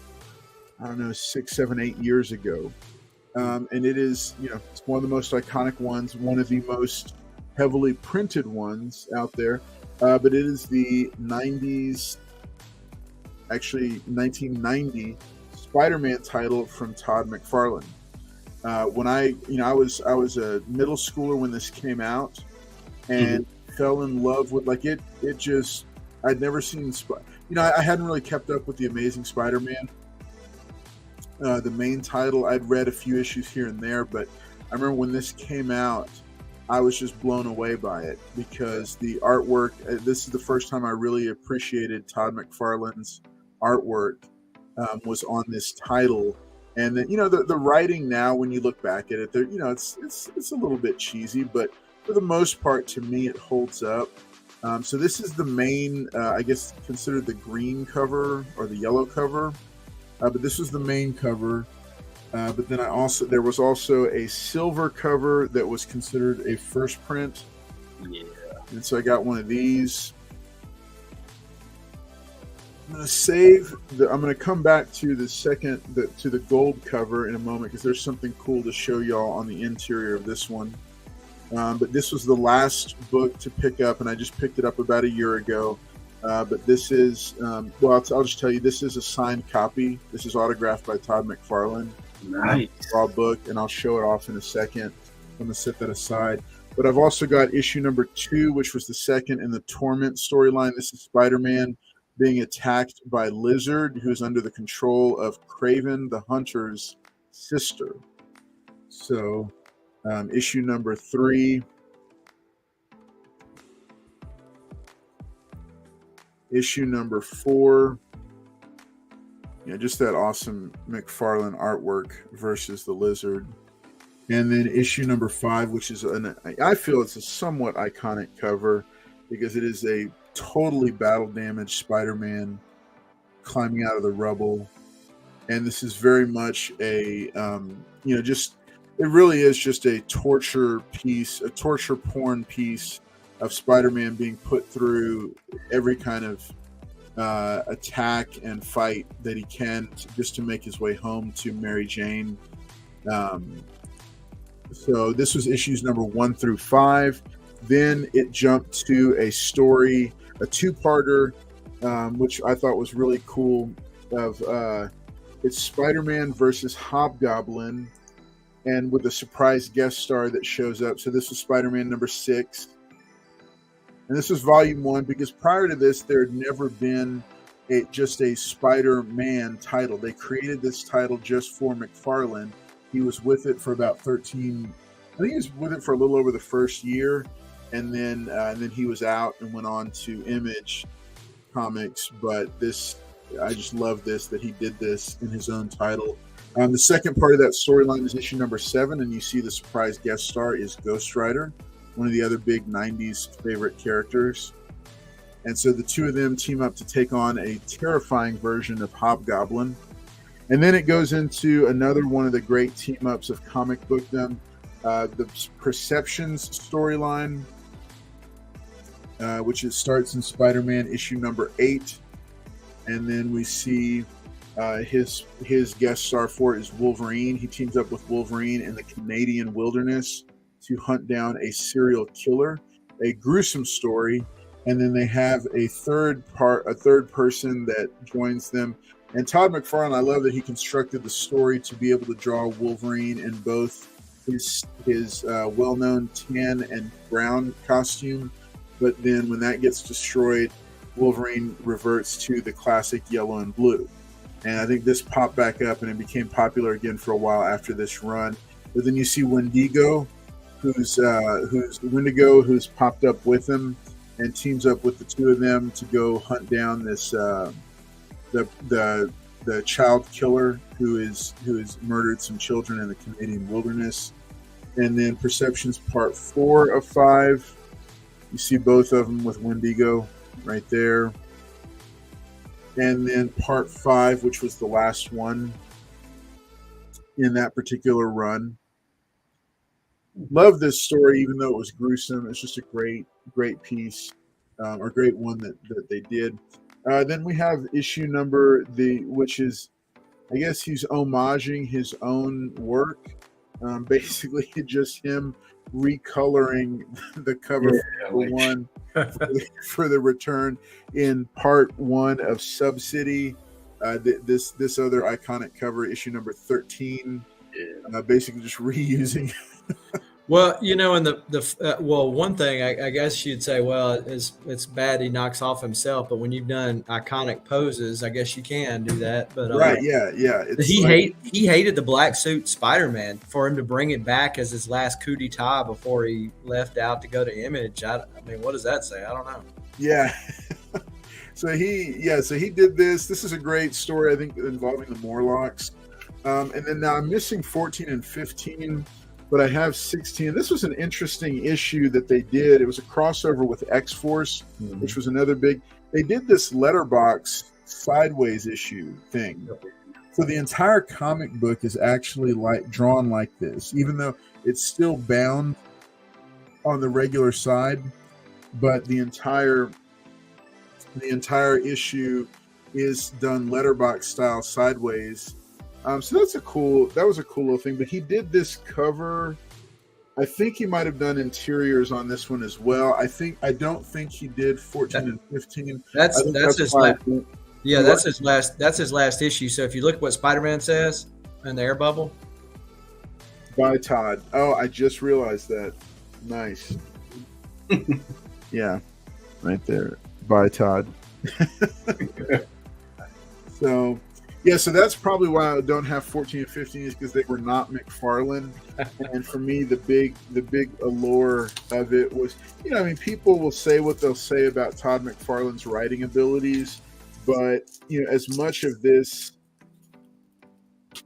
I don't know, 6, 7, 8 years ago. And it is, it's one of the most iconic ones, one of the most heavily printed ones out there. But it is the 1990 Spider-Man title from Todd McFarlane. When I was a middle schooler when this came out, and fell in love with it just, I'd never seen I hadn't really kept up with the Amazing Spider-Man, the main title. I'd read a few issues here and there, but I remember when this came out, I was just blown away by it because the artwork, this is the first time I really appreciated Todd McFarlane's artwork, was on this title. And then, the writing now, when you look back at it, there, it's a little bit cheesy, but for the most part, to me, it holds up. So this is the main, I guess, considered the green cover or the yellow cover. But this was the main cover. But then there was also a silver cover that was considered a first print. Yeah. And so I got one of these. I'm going to save. I'm going to come back to the gold cover in a moment because there's something cool to show y'all on the interior of this one. But this was the last book to pick up, and I just picked it up about a year ago. But this is, I'll just tell you, this is a signed copy. This is autographed by Todd McFarlane. Nice. Raw book, and I'll show it off in a second. I'm going to set that aside. But I've also got issue number 2, which was the second in the Torment storyline. This is Spider-Man being attacked by Lizard, who's under the control of Kraven the Hunter's sister. So, issue number 3. Issue number 4. Yeah, just that awesome McFarlane artwork versus the Lizard. And then issue number 5, which is I feel it's a somewhat iconic cover because it is a totally battle damaged Spider-Man climbing out of the rubble. And this is very much a, it really is just a torture piece, a torture porn piece of Spider-Man being put through every kind of attack and fight that he can just to make his way home to Mary Jane. So this was issues number 1 through 5. Then it jumped to a story, a 2-parter, which I thought was really cool. It's Spider-Man versus Hobgoblin, and with a surprise guest star that shows up. So this was Spider-Man number 6. And this was volume 1 because prior to this, there had never been just a Spider-Man title. They created this title just for McFarlane. He was with it for about 13. I think he was with it for a little over the first year, and then he was out and went on to Image Comics. But I just love that he did this in his own title. The second part of that storyline is issue number 7, and you see the surprise guest star is Ghost Rider, one of the other big 90s favorite characters. And so the two of them team up to take on a terrifying version of Hobgoblin. And then it goes into another one of the great team-ups of comic bookdom, the Perceptions storyline, which starts in Spider-Man issue number 8. And then we see his guest star for it is Wolverine. He teams up with Wolverine in the Canadian wilderness to hunt down a serial killer, a gruesome story. And then they have a third person that joins them. And Todd McFarlane, I love that he constructed the story to be able to draw Wolverine in both his well-known tan and brown costume, but then when that gets destroyed, Wolverine reverts to the classic yellow and blue. And I think this popped back up and it became popular again for a while after this run. But then you see Wendigo, who's popped up with him and teams up with the two of them to go hunt down this the child killer who has murdered some children in the Canadian wilderness. And then Perceptions part 4 of 5. You see both of them with Wendigo right there. And then part 5, which was the last one in that particular run. Love this story, even though it was gruesome. It's just a great piece, or great one that they did. Then we have issue number which is, I guess he's homaging his own work. Basically, just him recoloring the cover for the return in part 1 of Subcity. This other iconic cover, issue number 13, basically just reusing. Well, and one thing I guess you'd say, well, it's bad he knocks off himself, but when you've done iconic poses, I guess you can do that. But right, yeah. He hated the black suit Spider-Man. For him to bring it back as his last coup d'etat before he left out to go to Image. I mean, what does that say? I don't know. Yeah. So he did this. This is a great story, I think, involving the Morlocks. And then now I'm missing 14 and 15. But I have 16. This was an interesting issue that they did. It was a crossover with X-Force, which was another big. They did this letterbox sideways issue thing. So the entire comic book is actually drawn like this, even though it's still bound on the regular side. But the entire issue is done letterbox style sideways. So that was a cool little thing. But he did this cover. I think he might have done interiors on this one as well. I don't think he did 14 and 15. That's his last. Yeah, What? that's his last issue. So if you look at what Spider-Man says in the air bubble. By Todd. Oh, I just realized that. Nice. Yeah, right there. By Todd. So, yeah, so that's probably why I don't have 14 and 15 is because they were not McFarlane. And for me, the big allure of it was, I mean, people will say what they'll say about Todd McFarlane's writing abilities, but as much of this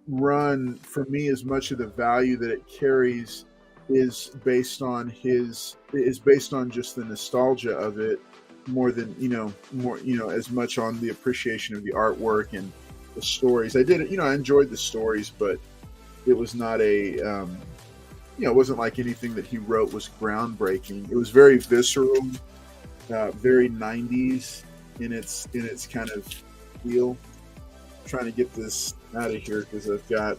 run for me, as much of the value that it carries is based on just the nostalgia of it, more than as much on the appreciation of the artwork and the stories. I enjoyed the stories, but it was not it wasn't like anything that he wrote was groundbreaking. It was very visceral, very 90s in its kind of feel. I'm trying to get this out of here because I've got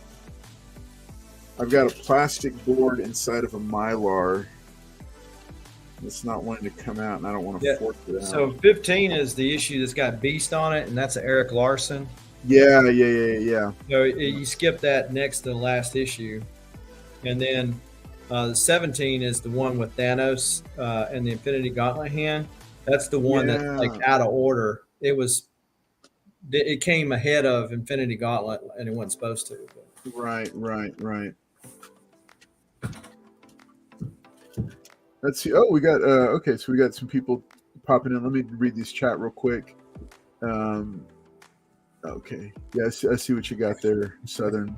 a plastic board inside of a Mylar. It's not wanting to come out, and I don't want to force it out. So 15 is the issue that's got Beast on it, and that's Eric Larson. Yeah. So you skip that next to the last issue, and then 17 is the one with Thanos and the Infinity Gauntlet hand. That's the one that's like out of order. It came ahead of Infinity Gauntlet, and it wasn't supposed to. But. Right. Let's see. Oh, we got okay. So we got some people popping in. Let me read these chat real quick. Okay. Yeah, I see what you got there, Southern,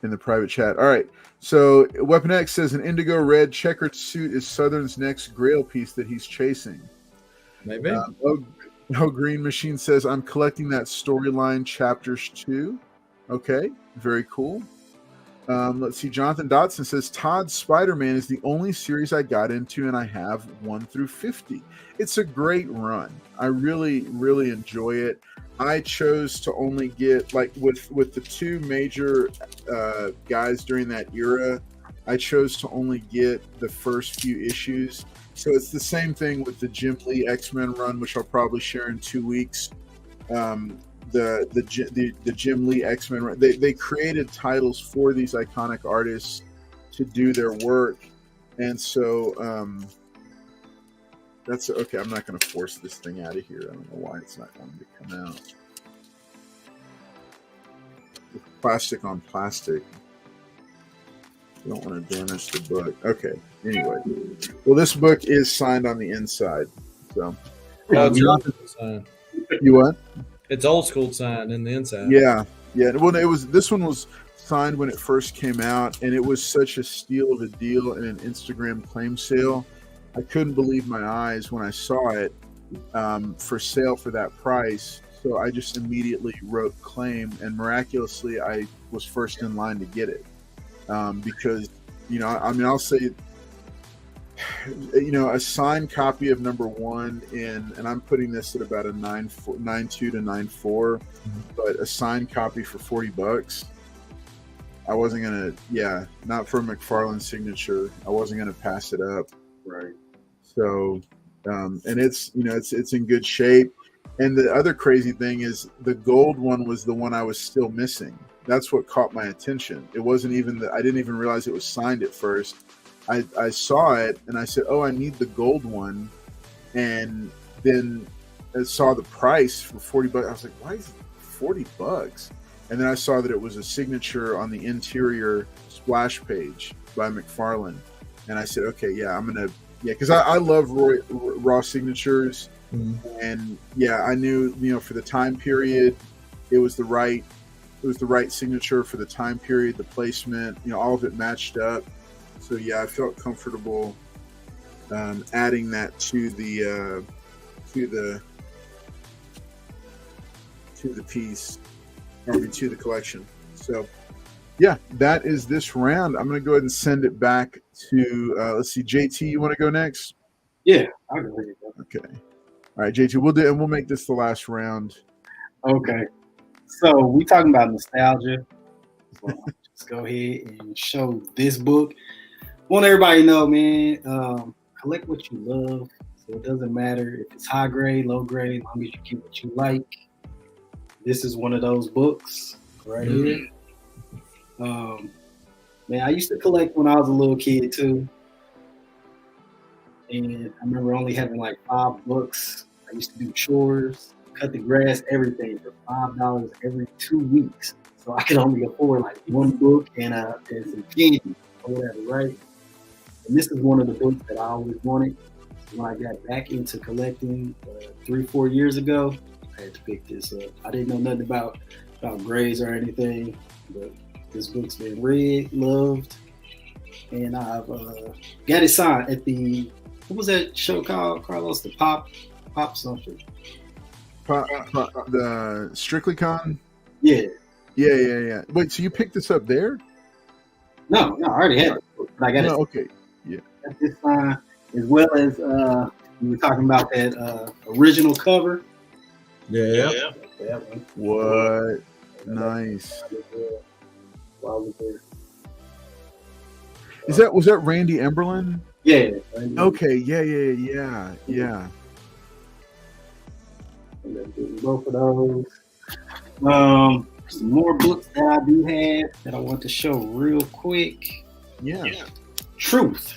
in the private chat. All right. So Weapon X says an indigo red checkered suit is Southern's next Grail piece that he's chasing. Maybe. Green Machine says I'm collecting that storyline chapters 2. Okay. Very cool. Let's see. Jonathan Dotson says Todd's Spider-Man is the only series I got into, and I have 1 through 50. It's a great run. I really, really enjoy it. I chose to only get, like, with the 2 major guys during that era, I chose to only get the first few issues. So it's the same thing with the Jim Lee X-Men run, which I'll probably share in 2 weeks. The Jim Lee X-Men, they created titles for these iconic artists to do their work, and so that's okay. I'm not going to force this thing out of here. I don't know why it's not going to come out. Plastic on plastic. I don't want to damage the book. Okay. Anyway, well, this book is signed on the inside. So, you what? It's old school signed in the inside. Yeah. Well, this one was signed when it first came out, and it was such a steal of a deal in an Instagram claim sale. I couldn't believe my eyes when I saw it for sale for that price. So I just immediately wrote claim, and miraculously, I was first in line to get it because I'll say. A signed copy of number 1 and I'm putting this at about a 9.2 to 9.4, but a signed copy for $40. I wasn't gonna, not for a McFarlane signature. I wasn't gonna pass it up. Right. So, and it's in good shape. And the other crazy thing is the gold one was the one I was still missing. That's what caught my attention. It wasn't even I didn't even realize it was signed at first. I saw it and I said, "Oh, I need the gold one," and then I saw the price for $40. I was like, "Why is it $40?" And then I saw that it was a signature on the interior splash page by McFarlane, and I said, "Okay, yeah, I'm gonna." Yeah, because I love raw signatures, and I knew for the time period, it was the right signature for the time period, the placement, all of it matched up. So I felt comfortable adding that to the piece, to the collection. So that is this round. I'm going to go ahead and send it back to let's see, JT. You want to go next? Yeah, I'll go ahead. Okay. All right, JT. We'll make this the last round. Okay. So we talking about nostalgia. So I'll just go ahead and show this book. Want everybody to know, man, collect what you love. So it doesn't matter if it's high grade, low grade, as long as you keep what you like. This is one of those books right here. Man, I used to collect when I was a little kid too. And I remember only having like 5 books. I used to do chores, cut the grass, everything for $5 every 2 weeks. So I could only afford like one book and some candy or whatever, right? And this is one of the books that I always wanted. So when I got back into collecting 3-4 years ago, I had to pick this up. I didn't know nothing about grades or anything, but this book's been read, loved, and I've got it signed at the, what was that show called, Carlos? The Pop something. The Strictly Con? Yeah. Yeah. Wait, so you picked this up there? No, I already had it. But I got it. Okay. Yeah. Got this signed, as well as we were talking about that original cover. Yeah. What? Nice. Was that Randy Emberlin? Yeah. Okay. Yeah. Both of those. Some more books that I do have that I want to show real quick. Yeah. Truth.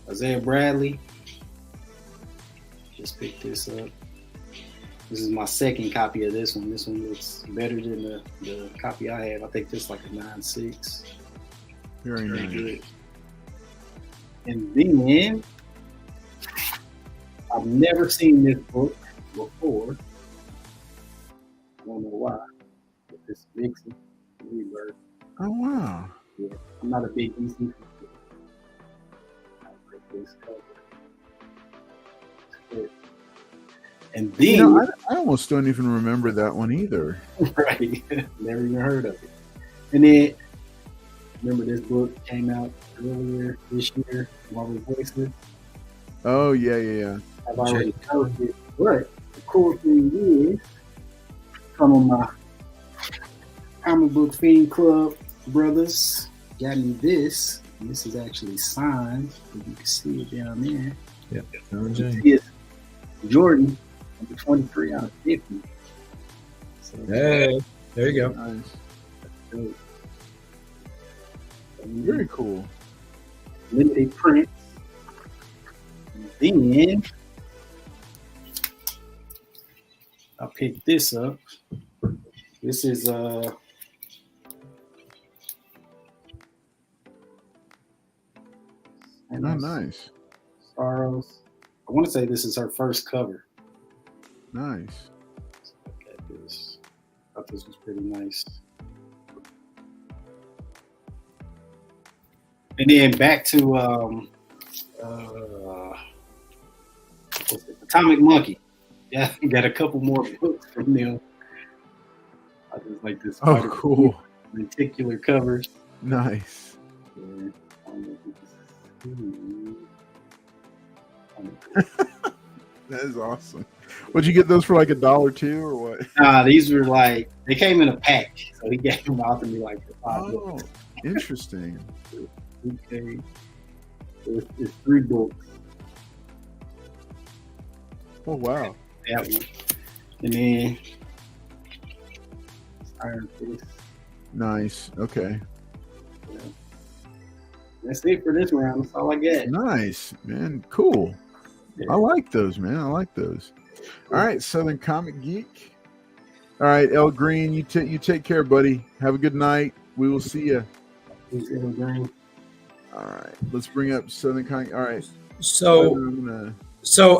Isaiah Bradley. Just picked this up. This is my second copy of this one. This one looks better than the copy I have. I think this is like a 9.6. Very nice. Good. And then I've never seen this book before. I don't know why. But this Vixen Rebirth. Oh wow. Yeah, I'm not a big DC fan. I like this cover. And then I almost don't even remember that one either. Right. Never even heard of it. And then remember this book came out earlier this year, Marvel Voices. Oh yeah. I've already covered it. But the cool thing is, some of my comic book fiend club brothers got me this. And this is actually signed. You can see it down there. Yep. It's Jordan, number 23 out of 50. So, Hey, there you go. Nice. Very cool. Limited prints. And then I picked this up. This is nice. Sorrows. I want to say this is her first cover. Nice. Let's look at this. I thought this was pretty nice. And then back to Atomic Monkey. Yeah, got a couple more books from them. I just like this. Oh, cool. Lenticular covers. Nice. Yeah, That is awesome. Would you get those for like $1 too, or what? Nah, these were like, they came in a pack, so he gave them out to me like for $5. Oh, interesting. Okay. It's 3 books. Oh wow. That one. And then Iron Fist. Nice. Okay. Yeah. That's it for this round. That's all I got. Nice, man. Cool. Yeah. I like those, man. I like those. All right, Southern Comic Geek. All right, El Green, you take care, buddy. Have a good night. We will see you. Who's El Green? All right, let's bring up Southern Comic. All right. So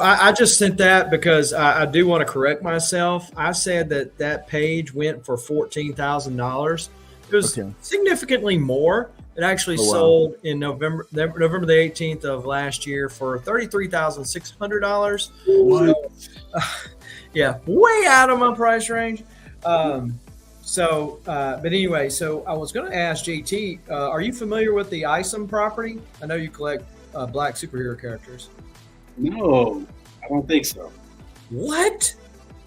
I just sent that because I do want to correct myself. I said that page went for $14,000. It was significantly more. It actually sold in November the 18th of last year for $33,600. What? So, yeah, way out of my price range. But anyway, so I was going to ask JT, are you familiar with the Isom property? I know you collect black superhero characters. No, I don't think so. What?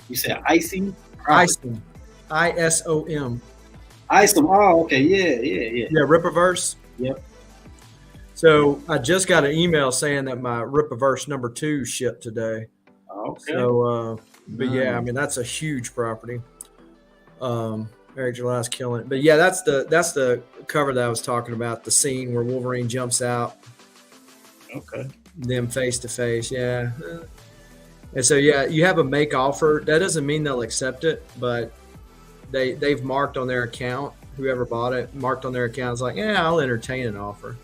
You said Isom? Isom. ISOM. Isom. Oh, okay. Yeah. Yeah, Rippaverse. Yep. So I just got an email saying that my Rippaverse number 2 shipped today. Okay. So, but yeah, I Nice. mean, that's a huge property. Eric July's killing it. But yeah, that's the cover that I was talking about, the scene where Wolverine jumps out, Okay. them face to face. Yeah. And so, yeah, you have a make offer. That doesn't mean they'll accept it, but they've marked on their account, whoever bought it, marked on their account, is like, yeah, I'll entertain an offer.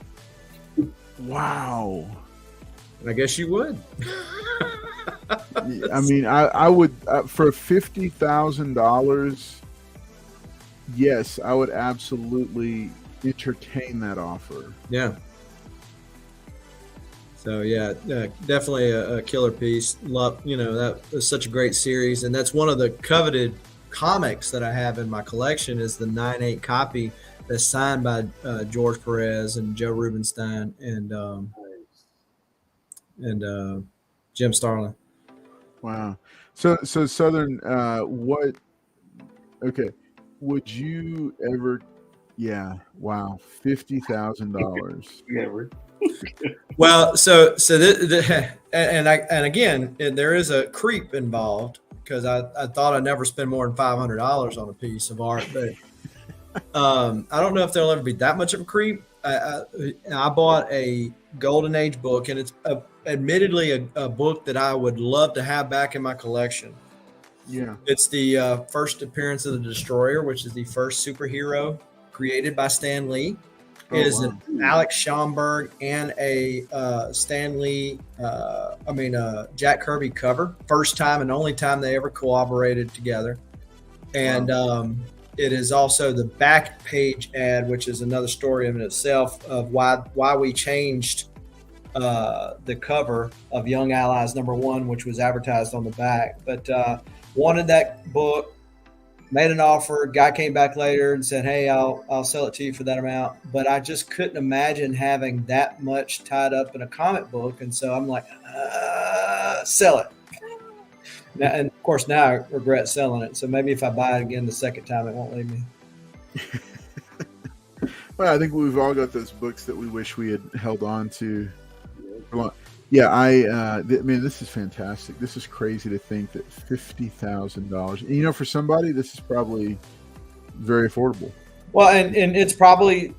Wow. And I guess you would. I mean, I would for $50,000. Yes, I would absolutely entertain that offer. Yeah. So yeah, definitely a killer piece. Love, that was such a great series, and that's one of the coveted comics that I have in my collection. Is the 9/8 copy that's signed by George Perez and Joe Rubenstein and Jim Starlin. Wow. So Southern, what? Okay, would you ever? Yeah. Wow. $50,000. Never. Well, and again, there is a creep involved, because I thought I'd never spend more than $500 on a piece of art, but I don't know if there'll ever be that much of a creep. I bought a Golden Age book, and it's admittedly a book that I would love to have back in my collection. Yeah. It's the first appearance of the Destroyer, which is the first superhero created by Stan Lee. It is an Alex Schomburg and a Jack Kirby cover. First time and only time they ever collaborated together. And it is also the back page ad, which is another story in itself of why we changed the cover of Young Allies #1, which was advertised on the back. But wanted that book. Made an offer. Guy came back later and said, "Hey, I'll sell it to you for that amount." But I just couldn't imagine having that much tied up in a comic book, and so I'm like, sell it. Now, and of course, now I regret selling it. So maybe if I buy it again the second time, it won't leave me. Well, I think we've all got those books that we wish we had held on to. Yeah, man, this is fantastic. This is crazy to think that $50,000. For somebody, this is probably very affordable. Well, and it's probably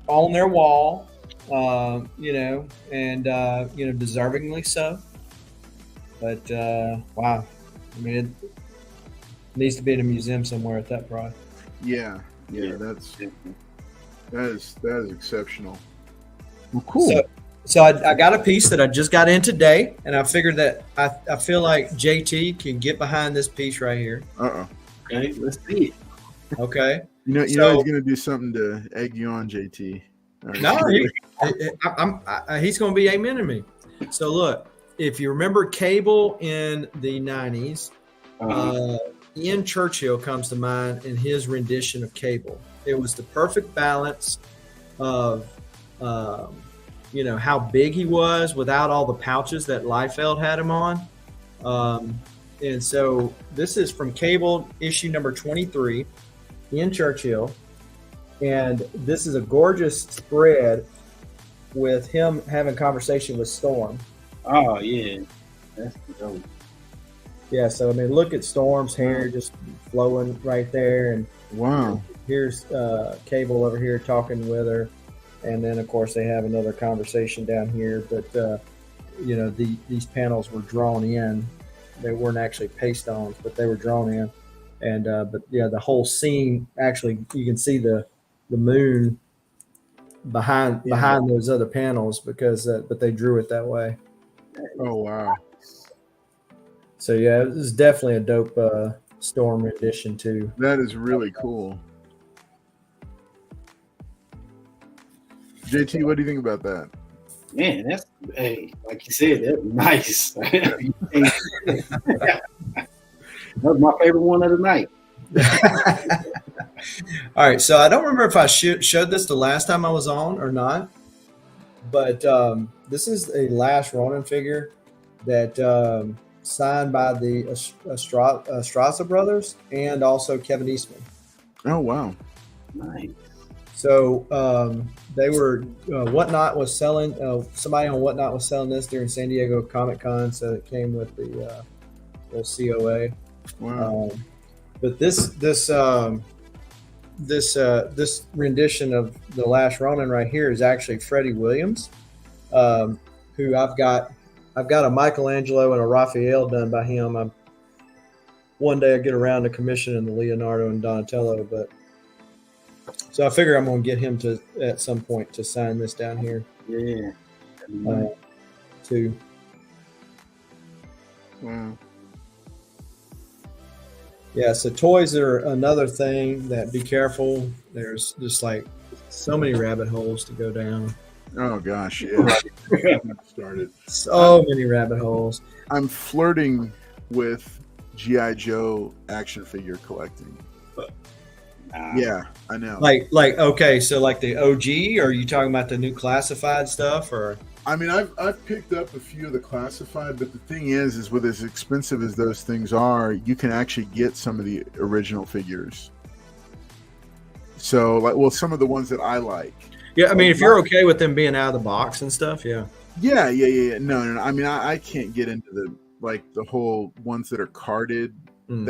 on their wall, and deservingly so. But wow, I mean, it needs to be in a museum somewhere at that price. Yeah, that is exceptional. Well, cool. So I got a piece that I just got in today, and I figured that I feel like JT can get behind this piece right here. Okay, let's see it. Okay. You know he's going to do something to egg you on, JT. Right. No, he's going to be amening me. So look, if you remember Cable in the 90s, Ian Churchill comes to mind in his rendition of Cable. It was the perfect balance of how big he was without all the pouches that Liefeld had him on. And so this is from Cable issue number 23, Ian Churchill. And this is a gorgeous spread with him having conversation with Storm. Oh, yeah. That's dope. Yeah, so, I mean, look at Storm's hair just flowing right there. And wow. Here's Cable over here talking with her. And then, of course, they have another conversation down here. But, these panels were drawn in. They weren't actually paste-ons, but they were drawn in. And the whole scene, actually, you can see the moon behind those other panels but they drew it that way. Oh, wow. So, yeah, it was definitely a dope Storm rendition, too. That is really cool. JT, what do you think about that? Man, that's like you said, that's nice. That was my favorite one of the night. All right, so I don't remember if I showed this the last time I was on or not, but this is a Lash Ronin figure that signed by the Estrada brothers and also Kevin Eastman. Oh wow! Nice. So they were Whatnot was selling. Somebody on Whatnot was selling this during San Diego Comic Con, so it came with the COA. Wow. But this rendition of The Last Ronin right here is actually Freddie Williams, who I've got a Michelangelo and a Raphael done by him. One day I get around to commissioning the Leonardo and Donatello, but so I figure I'm going to get him to at some point to sign this down here. Yeah. Too. Wow. Yeah, so toys are another thing that be careful. There's just like so many rabbit holes to go down. Oh gosh, yeah. Started. So many rabbit holes. I'm flirting with G.I. Joe action figure collecting. Yeah, I know. Like okay, so like the OG, or are you talking about the new classified stuff, or? I mean, I've picked up a few of the classified, but the thing is with as expensive as those things are, you can actually get some of the original figures. So, like, well, some of the ones that I like. Yeah, I mean, if you're okay with them being out of the box and stuff, yeah. Yeah. No. I mean, I can't get into the whole ones that are carded. Mm-hmm.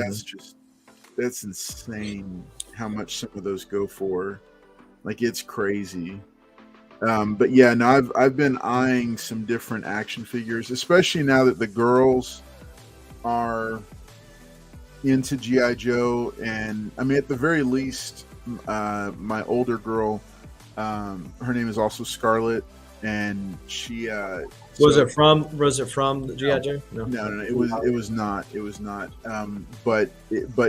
That's insane how much some of those go for. Like, it's crazy. But yeah, no, I've been eyeing some different action figures, especially now that the girls are into G.I. Joe. And I mean, at the very least, my older girl, her name is also Scarlett, and she was it from the G.I. Joe? No, it was not. But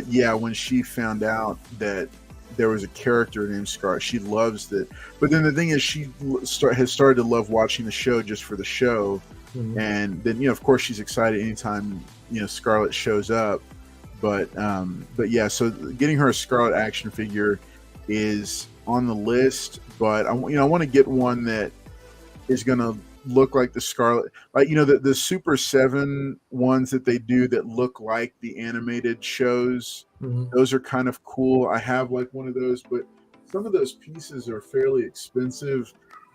yeah, when she found out that there was a character named Scarlett, she loves it. But then the thing is, she has started to love watching the show just for the show. Mm-hmm. And then, of course, she's excited anytime, Scarlett shows up. But yeah, so getting her a Scarlett action figure is on the list. But I want to get one that is going to look like the Scarlett, like the Super 7 ones that they do that look like the animated shows. Mm-hmm. Those are kind of cool. I have like one of those, but some of those pieces are fairly expensive,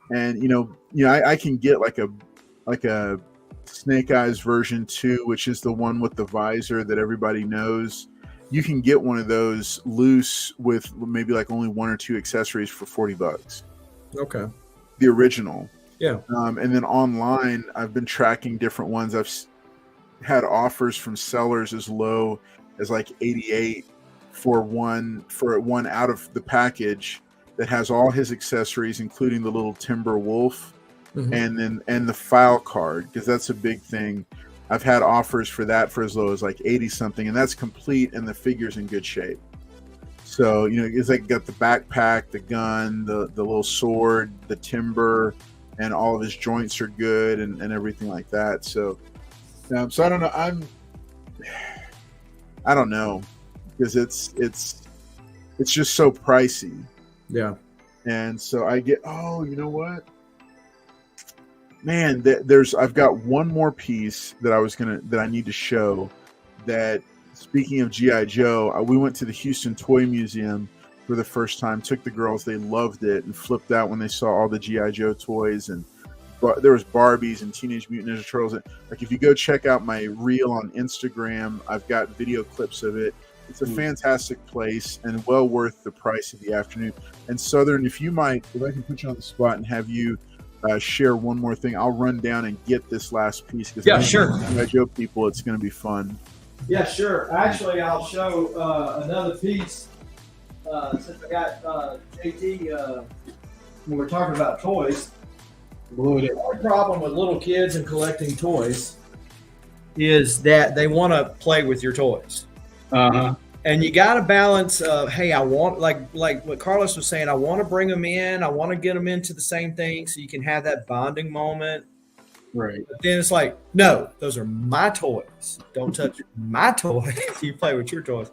and I can get like a Snake Eyes version 2, which is the one with the visor that everybody knows. You can get one of those loose with maybe like only one or two accessories for $40. Okay. The original. Yeah. And then online, I've been tracking different ones. I've had offers from sellers as low as like $88 for one out of the package that has all his accessories, including the little Timber Wolf, mm-hmm. and the file card, because that's a big thing. I've had offers for that for as low as like 80 something, and that's complete, and the figure's in good shape. So it's like got the backpack, the gun, the little sword, the timber, and all of his joints are good and everything like that. So I don't know. I don't know, because it's just so pricey. Yeah. And so I get, you know what? Man, I've got one more piece that I need to show. That, speaking of G.I. Joe, we went to the Houston Toy Museum for the first time, took the girls, they loved it, and flipped out when they saw all the G.I. Joe toys, and there was Barbies and Teenage Mutant Ninja Turtles. Like, if you go check out my reel on Instagram, I've got video clips of it. It's a fantastic place and well worth the price of the afternoon. And Southern, if I can put you on the spot and have you share one more thing, I'll run down and get this last piece. Yeah, sure. G.I. Joe people, it's going to be fun. Yeah, sure. Actually, I'll show another piece. Since I got JT, when we're talking about toys, the problem with little kids and collecting toys is that they want to play with your toys. Uh-huh. And you got to balance, hey, I want, like what Carlos was saying, I want to bring them in. I want to get them into the same thing so you can have that bonding moment. Right. But then it's like, no, those are my toys. Don't touch my toys. You play with your toys.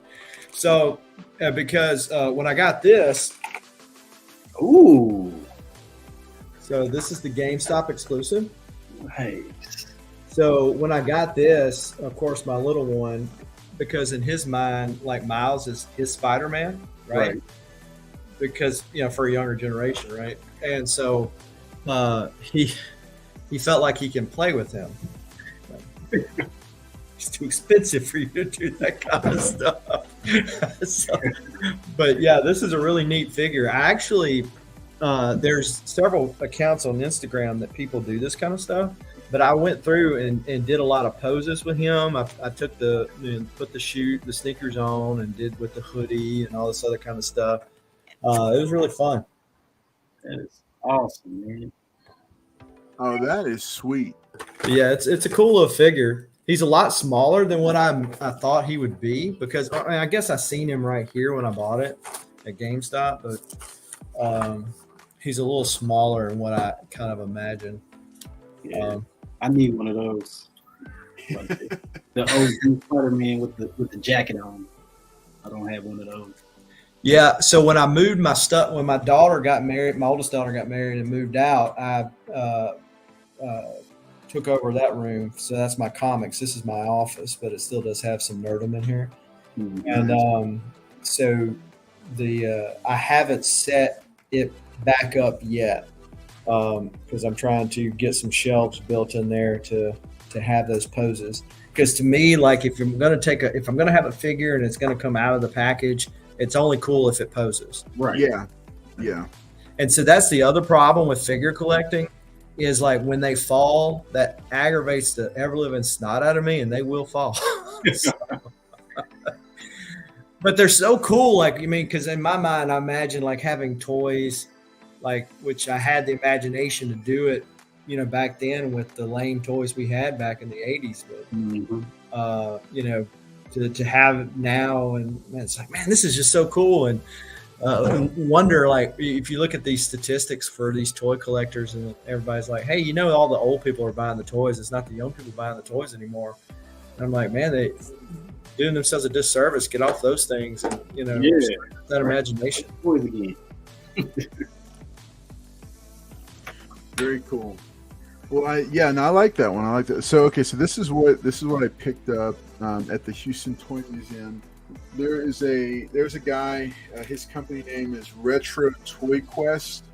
So, because when I got this. Ooh. So this is the GameStop exclusive. Nice. So when I got this, of course, my little one, because in his mind, like Miles is his Spider-Man, right? Because for a younger generation, right? And so he felt like he can play with him. It's too expensive for you to do that kind of stuff. But yeah, this is a really neat figure. I actually, there's several accounts on Instagram that people do this kind of stuff. But I went through and did a lot of poses with him. I took put the sneakers on and did with the hoodie and all this other kind of stuff. It was really fun. That is awesome, man. Oh, that is sweet. But yeah, it's a cool little figure. He's a lot smaller than what I thought he would be, because I guess I seen him right here when I bought it at GameStop, but he's a little smaller than what I kind of imagined. Yeah. I need one of those. Like the OG Spider-Man with the jacket on. I don't have one of those. Yeah, so when I moved my stuff, when my daughter got married, my oldest daughter got married and moved out, I took over that room. So that's my comics. This is my office, but it still does have some nerdum in here. Mm-hmm. And so I haven't set it back up yet. Because I'm trying to get some shelves built in there to have those poses. Because to me, like if I'm gonna have a figure and it's gonna come out of the package, it's only cool if it poses. Right. Yeah. Yeah. And so that's the other problem with figure collecting, is like when they fall, that aggravates the ever living snot out of me, and they will fall. But they're so cool. Like, because in my mind, I imagine like having toys. Like, which I had the imagination to do it, back then with the lame toys we had back in the 80s. But, to have it now, and it's like, man, this is just so cool. And wonder, like, if you look at these statistics for these toy collectors, and everybody's like, hey, all the old people are buying the toys. It's not the young people buying the toys anymore. And I'm like, man, they doing themselves a disservice. Get off those things and, that imagination. Toys again. Very cool. Well, I like that one. I like that. So, okay, so this is what I picked up at the Houston Toy Museum. There's a guy. His company name is Retro Toy Quest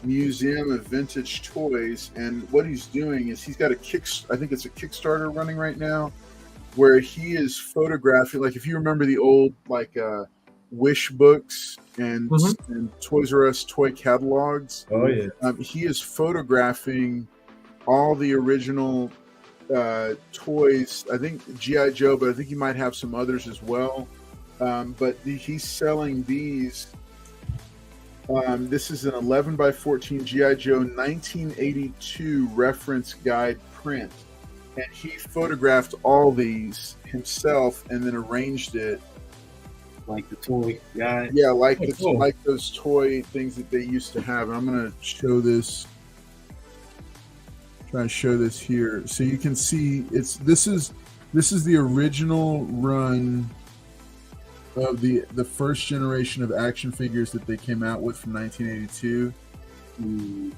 Museum of Vintage Toys, and what he's doing is he's got I think it's a Kickstarter running right now, where he is photographing. Like, if you remember the old Wish books and Toys R Us toy catalogs. Oh yeah. He is photographing all the original toys. I think G.I. Joe, but I think he might have some others as well. But he's selling these. This is an 11 by 14 G.I. Joe 1982 reference guide print, and he photographed all these himself and then arranged it. Like the toy guy. Yeah, like those toy things that they used to have. And I'm gonna show this. Try to show this here, so you can see this is the original run of the first generation of action figures that they came out with from 1982. And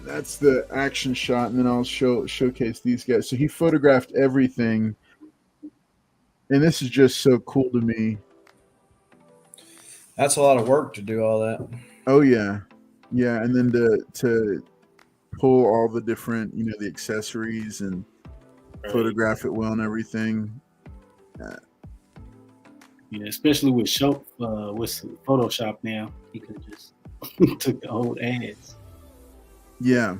that's the action shot, and then I'll showcase these guys. So he photographed everything. And this is just so cool to me. That's a lot of work to do all that. Oh yeah, yeah, and then to pull all the different, the accessories and photograph it well and everything. Especially with Photoshop now, you could just took the old ads. Yeah.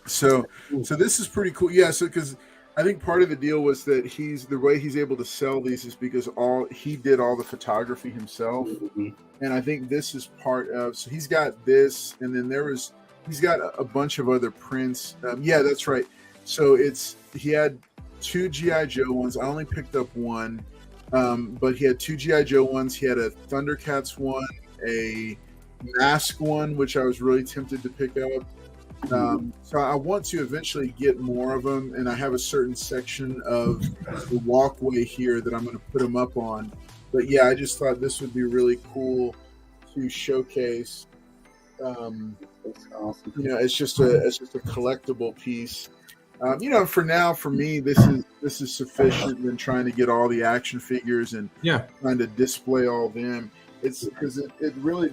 So this is pretty cool. Yeah. So because I think part of the deal was that the way he's able to sell these is because he did all the photography himself. Mm-hmm. And I think this is part of, so he's got this, and then he's got a bunch of other prints. Yeah, that's right. So he had 2 G.I. Joe ones. I only picked up one, but he had 2 G.I. Joe ones. He had a Thundercats one, a Mask one, which I was really tempted to pick up. So I want to eventually get more of them, and I have a certain section of the walkway here that I'm going to put them up on. But yeah, I just thought this would be really cool to showcase That's awesome. it's just a collectible piece. For now, for me, this is sufficient than trying to get all the action figures and trying to display all of them. It's because it really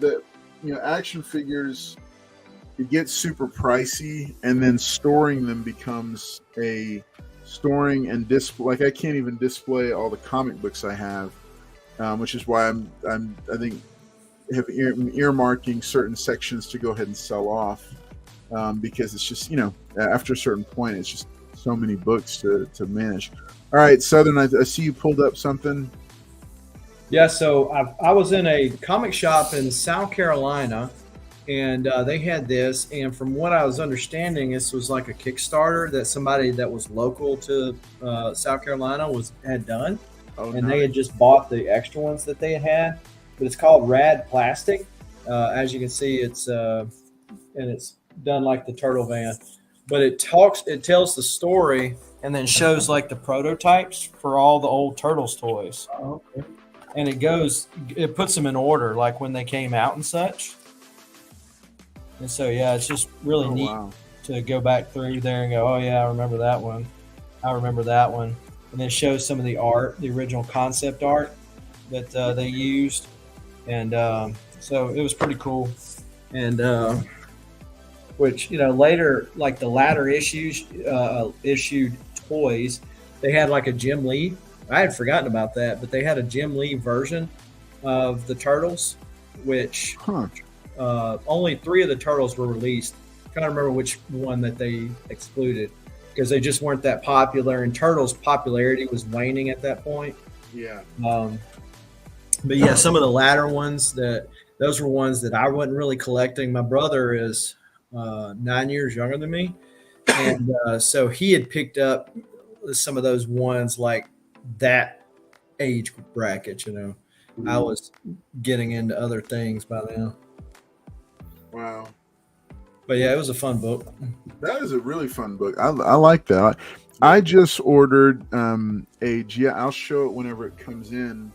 action figures, it gets super pricey, and then storing them becomes storing and display. Like I can't even display all the comic books I have, which is why I think have earmarking certain sections to go ahead and sell off, because it's just after a certain point it's just so many books to manage. All right, Southern, I see you pulled up something. Yeah, so I was in a comic shop in South Carolina, and they had this. And from what I was understanding, this was like a Kickstarter that somebody that was local to South Carolina had done, and they had just bought the extra ones that they had. But it's called Rad Plastic. As you can see, it's done like the Turtle Van, but it tells the story and then shows like the prototypes for all the old Turtles toys. Oh, okay. And it puts them in order, like when they came out and such. And so, yeah, it's just really neat to go back through there and go, oh, yeah, I remember that one. I remember that one. And then shows some of the art, the original concept art that they used. And so it was pretty cool. And which, later, like the latter issued toys, they had like a Jim Lee. I had forgotten about that, but they had a Jim Lee version of the Turtles, which only 3 of the Turtles were released. I can't remember which one that they excluded because they just weren't that popular, and Turtles' popularity was waning at that point. Yeah. But yeah, some of the latter ones, those were ones that I wasn't really collecting. My brother is 9 years younger than me, and so he had picked up some of those ones like that age bracket. I was getting into other things by now. Wow. But yeah, it was a fun book. That is a really fun book. I like that. I just ordered a GI. I'll show it whenever it comes in.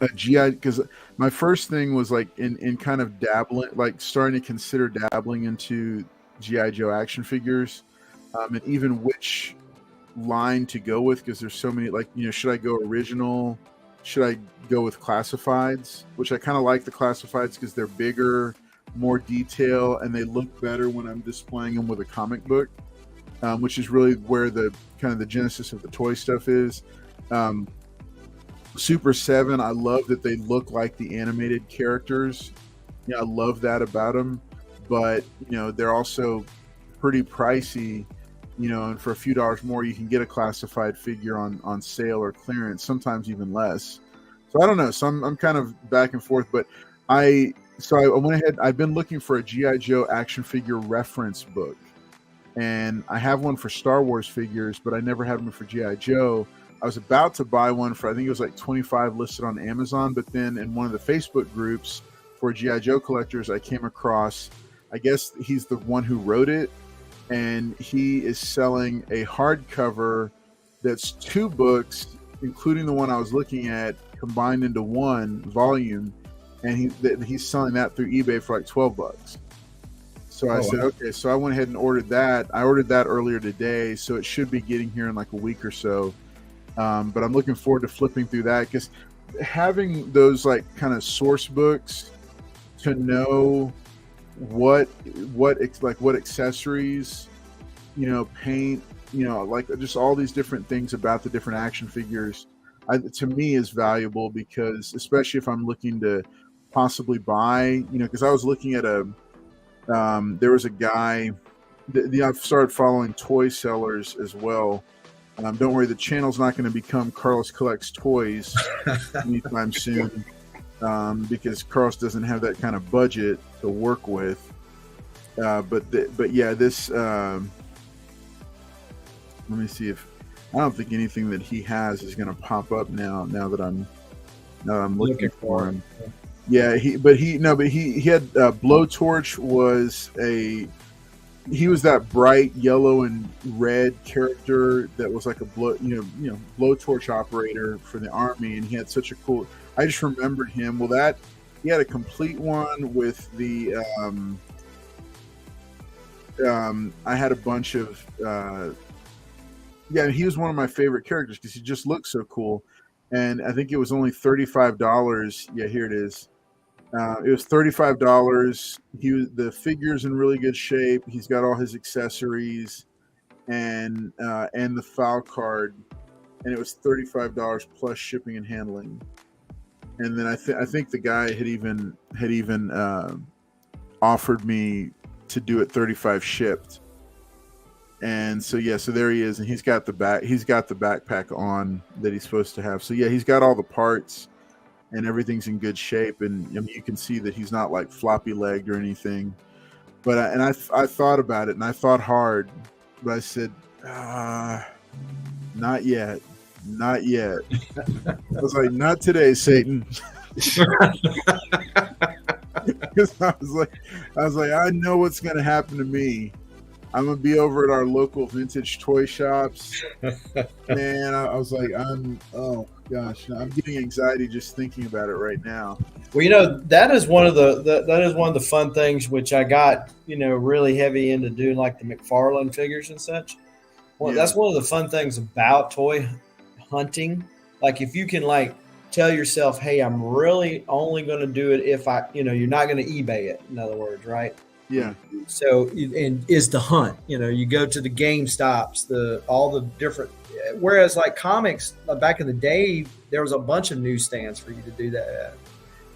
A GI, because my first thing was like in kind of dabbling, like starting to consider dabbling into GI Joe action figures, and even which line to go with, because there's so many. Like, should I go original? Should I go with classifieds? Which I kind of like the classifieds because they're bigger, more detail, and they look better when I'm displaying them with a comic book, which is really where the kind of the genesis of the toy stuff is. Super 7, I love that they look like the animated characters. I love that about them, but they're also pretty pricey, and for a few dollars more you can get a classified figure on sale or clearance, sometimes even less. So I don't know, so I'm kind of back and forth, but I went ahead. I've been looking for a GI Joe action figure reference book, and I have one for Star Wars figures, but I never had one for GI Joe. I was about to buy one for, I think it was like $25 listed on Amazon, but then in one of the Facebook groups for GI Joe collectors, I came across, I guess he's the one who wrote it, and he is selling a hardcover that's 2 books, including the one I was looking at, combined into one volume, and he's selling that through eBay for like $12. So I said, okay, so I went ahead and ordered that. I ordered that earlier today, so it should be getting here in like a week or so. But I'm looking forward to flipping through that, because having those like kind of source books to know what accessories, paint, like just all these different things about the different action figures, to me is valuable, because especially if I'm looking to possibly buy, because I was looking at there was a guy, I've started following toy sellers as well. Don't worry, the channel's not going to become Carlos Collects Toys anytime soon, because Carlos doesn't have that kind of budget to work with. But yeah, this. Let me see if I don't think anything that he has is going to pop up now. Now that I'm looking for him. Yeah, he had Blowtorch was he was that bright yellow and red character that was like a blowtorch operator for the army, and he had such a cool. I just remembered him. Well, He had a complete one with the. I had a bunch of. Yeah, he was one of my favorite characters because he just looked so cool, and I think it was only $35. Yeah, here it is. It was $35. The figure's in really good shape. He's got all his accessories, and the file card, and it was $35 plus shipping and handling. And then I think the guy had even offered me to do it 35 shipped. And so so there he is, and he's got the backpack on that he's supposed to have. So yeah, he's got all the parts, and everything's in good shape, and I mean, you can see that he's not like floppy legged or anything. But I thought about it, and I thought hard, but I said, not yet. I was like, not today, Satan. Because I was like, I know what's going to happen to me. I'm going to be over at our local vintage toy shops. And I was like, oh gosh, I'm getting anxiety just thinking about it right now. Well, that is one of the fun things which I got, really heavy into doing, like the McFarlane figures and such. Well, that's one of the fun things about toy hunting. Like if you can tell yourself, hey, I'm really only going to do it if you're not going to eBay it. In other words, right? Yeah. So, and is the hunt, you go to the Game Stops, all the different, whereas like comics back in the day, there was a bunch of newsstands for you to do that at.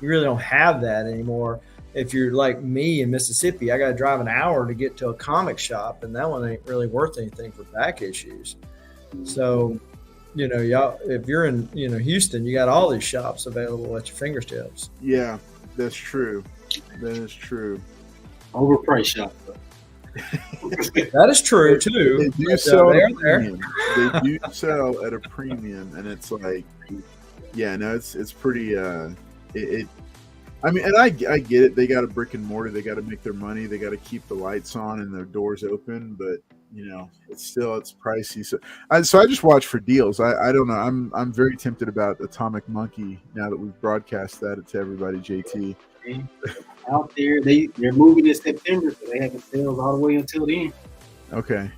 You really don't have that anymore. If you're like me in Mississippi, I got to drive an hour to get to a comic shop, and that one ain't really worth anything for back issues. So, y'all, if you're in, Houston, you got all these shops available at your fingertips. Yeah, that's true. That is true. Overpriced shop. That is true too. They do sell at a premium. They do sell at a premium, and it's like, yeah, no, it's pretty. I mean, and I get it. They got a brick and mortar. They got to make their money. They got to keep the lights on and their doors open. But it's pricey. So I just watch for deals. I don't know. I'm very tempted about Atomic Monkey now that we've broadcast that to everybody. JT. Out there, they're moving in September, so they have the sales all the way until then. Okay.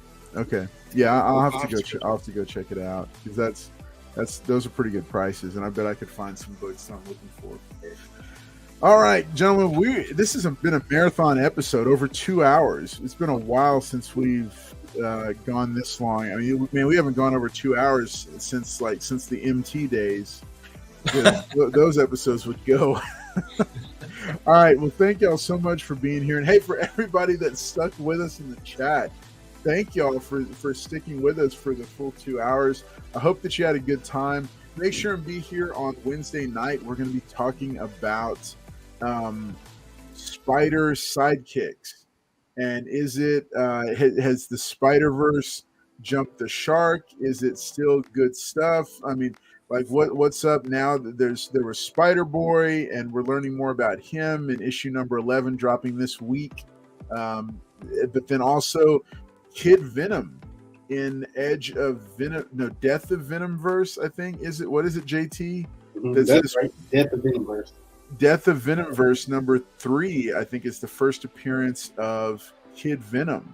Yeah, I'll have to go. I'll have to go check it out because those are pretty good prices, and I bet I could find some books I'm looking for. All right, gentlemen, this has been a marathon episode, over 2 hours. It's been a while since we've gone this long. I mean, we haven't gone over 2 hours since the MT days. Those episodes would go. All right. Well, thank y'all so much for being here. And hey, for everybody that stuck with us in the chat, thank y'all for sticking with us for the full 2 hours. I hope that you had a good time. Make sure and be here on Wednesday night. We're going to be talking about spider sidekicks. And is it, has the Spider-Verse jumped the shark? Is it still good stuff? I mean, like what's up now? There was Spider-Boy, and we're learning more about him in issue number 11 dropping this week. But then also Kid Venom in Death of Venomverse, I think. What is it, JT? That's right. Death of Venomverse. Death of Venomverse number 3, I think, is the first appearance of Kid Venom.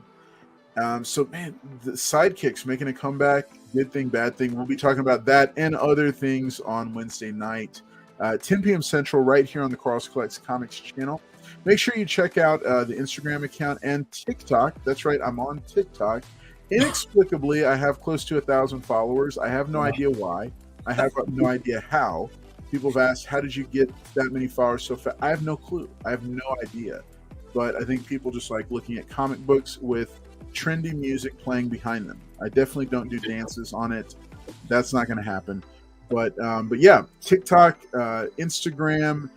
So man, the sidekicks making a comeback. Good thing, bad thing. We'll be talking about that and other things on Wednesday night, 10 p.m. Central, right here on the Cross Collects Comics channel. Make sure you check out the Instagram account and TikTok. That's right, I'm on TikTok. Inexplicably, I have close to 1,000 followers. I have no idea why. I have no idea how. People have asked, how did you get that many followers so fast? I have no clue. I have no idea. But I think people just like looking at comic books with trendy music playing behind them. I definitely don't do dances on it. That's not going to happen. But yeah, TikTok, Instagram,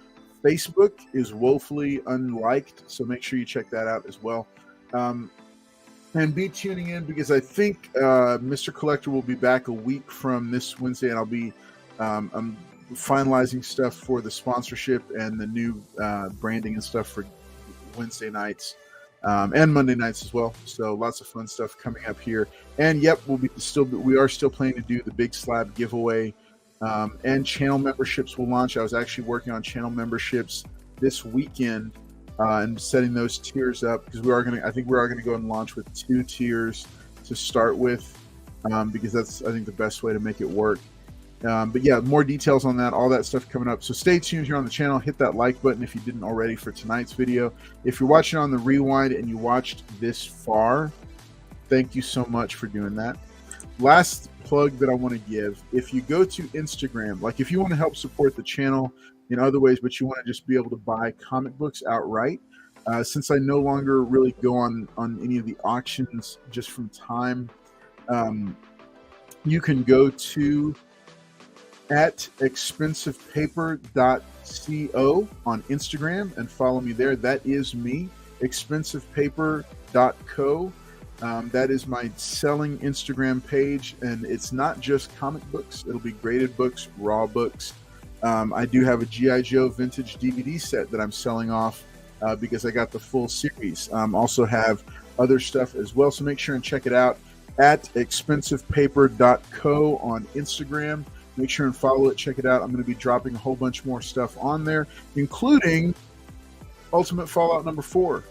Facebook is woefully unliked. So make sure you check that out as well. And be tuning in because I think Mr. Collector will be back a week from this Wednesday, and I'll be I'm finalizing stuff for the sponsorship and the new branding and stuff for Wednesday nights and Monday nights as well. So lots of fun stuff coming up here. And yep, we are still planning to do the Big Slab giveaway, and channel memberships will launch. I was actually working on channel memberships this weekend and setting those tiers up, because I think we are gonna go and launch with 2 tiers to start with, because that's, I think, the best way to make it work. But yeah, more details on that, all that stuff coming up. So stay tuned here on the channel. Hit that like button if you didn't already for tonight's video. If you're watching on the rewind and you watched this far, thank you so much for doing that. Last plug that I want to give, if you go to Instagram, like if you want to help support the channel in other ways, but you want to just be able to buy comic books outright, since I no longer really go on any of the auctions just from time, you can go to at expensivepaper.co on Instagram and follow me there. That is me, expensivepaper.co. That is my selling Instagram page, and it's not just comic books. It'll be graded books, raw books. I do have a G.I. Joe vintage DVD set that I'm selling off because I got the full series. Also have other stuff as well, so make sure and check it out at expensivepaper.co on Instagram. Make sure and follow it, check it out. I'm going to be dropping a whole bunch more stuff on there, including Ultimate Fallout number 4,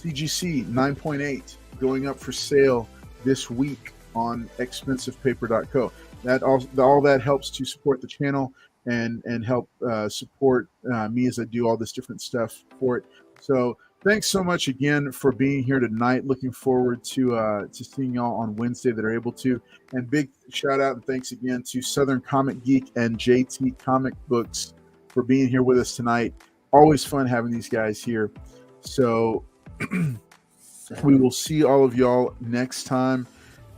CGC 9.8, going up for sale this week on expensivepaper.co. All that helps to support the channel and help support me as I do all this different stuff for it. So thanks so much again for being here tonight. Looking forward to seeing y'all on Wednesday that are able to. And big shout out and thanks again to Southern Comic Geek and JT Comic Books for being here with us tonight. Always fun having these guys here. So we will see all of y'all next time.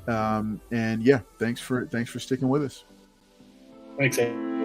And yeah, thanks for sticking with us. Thanks, Ed.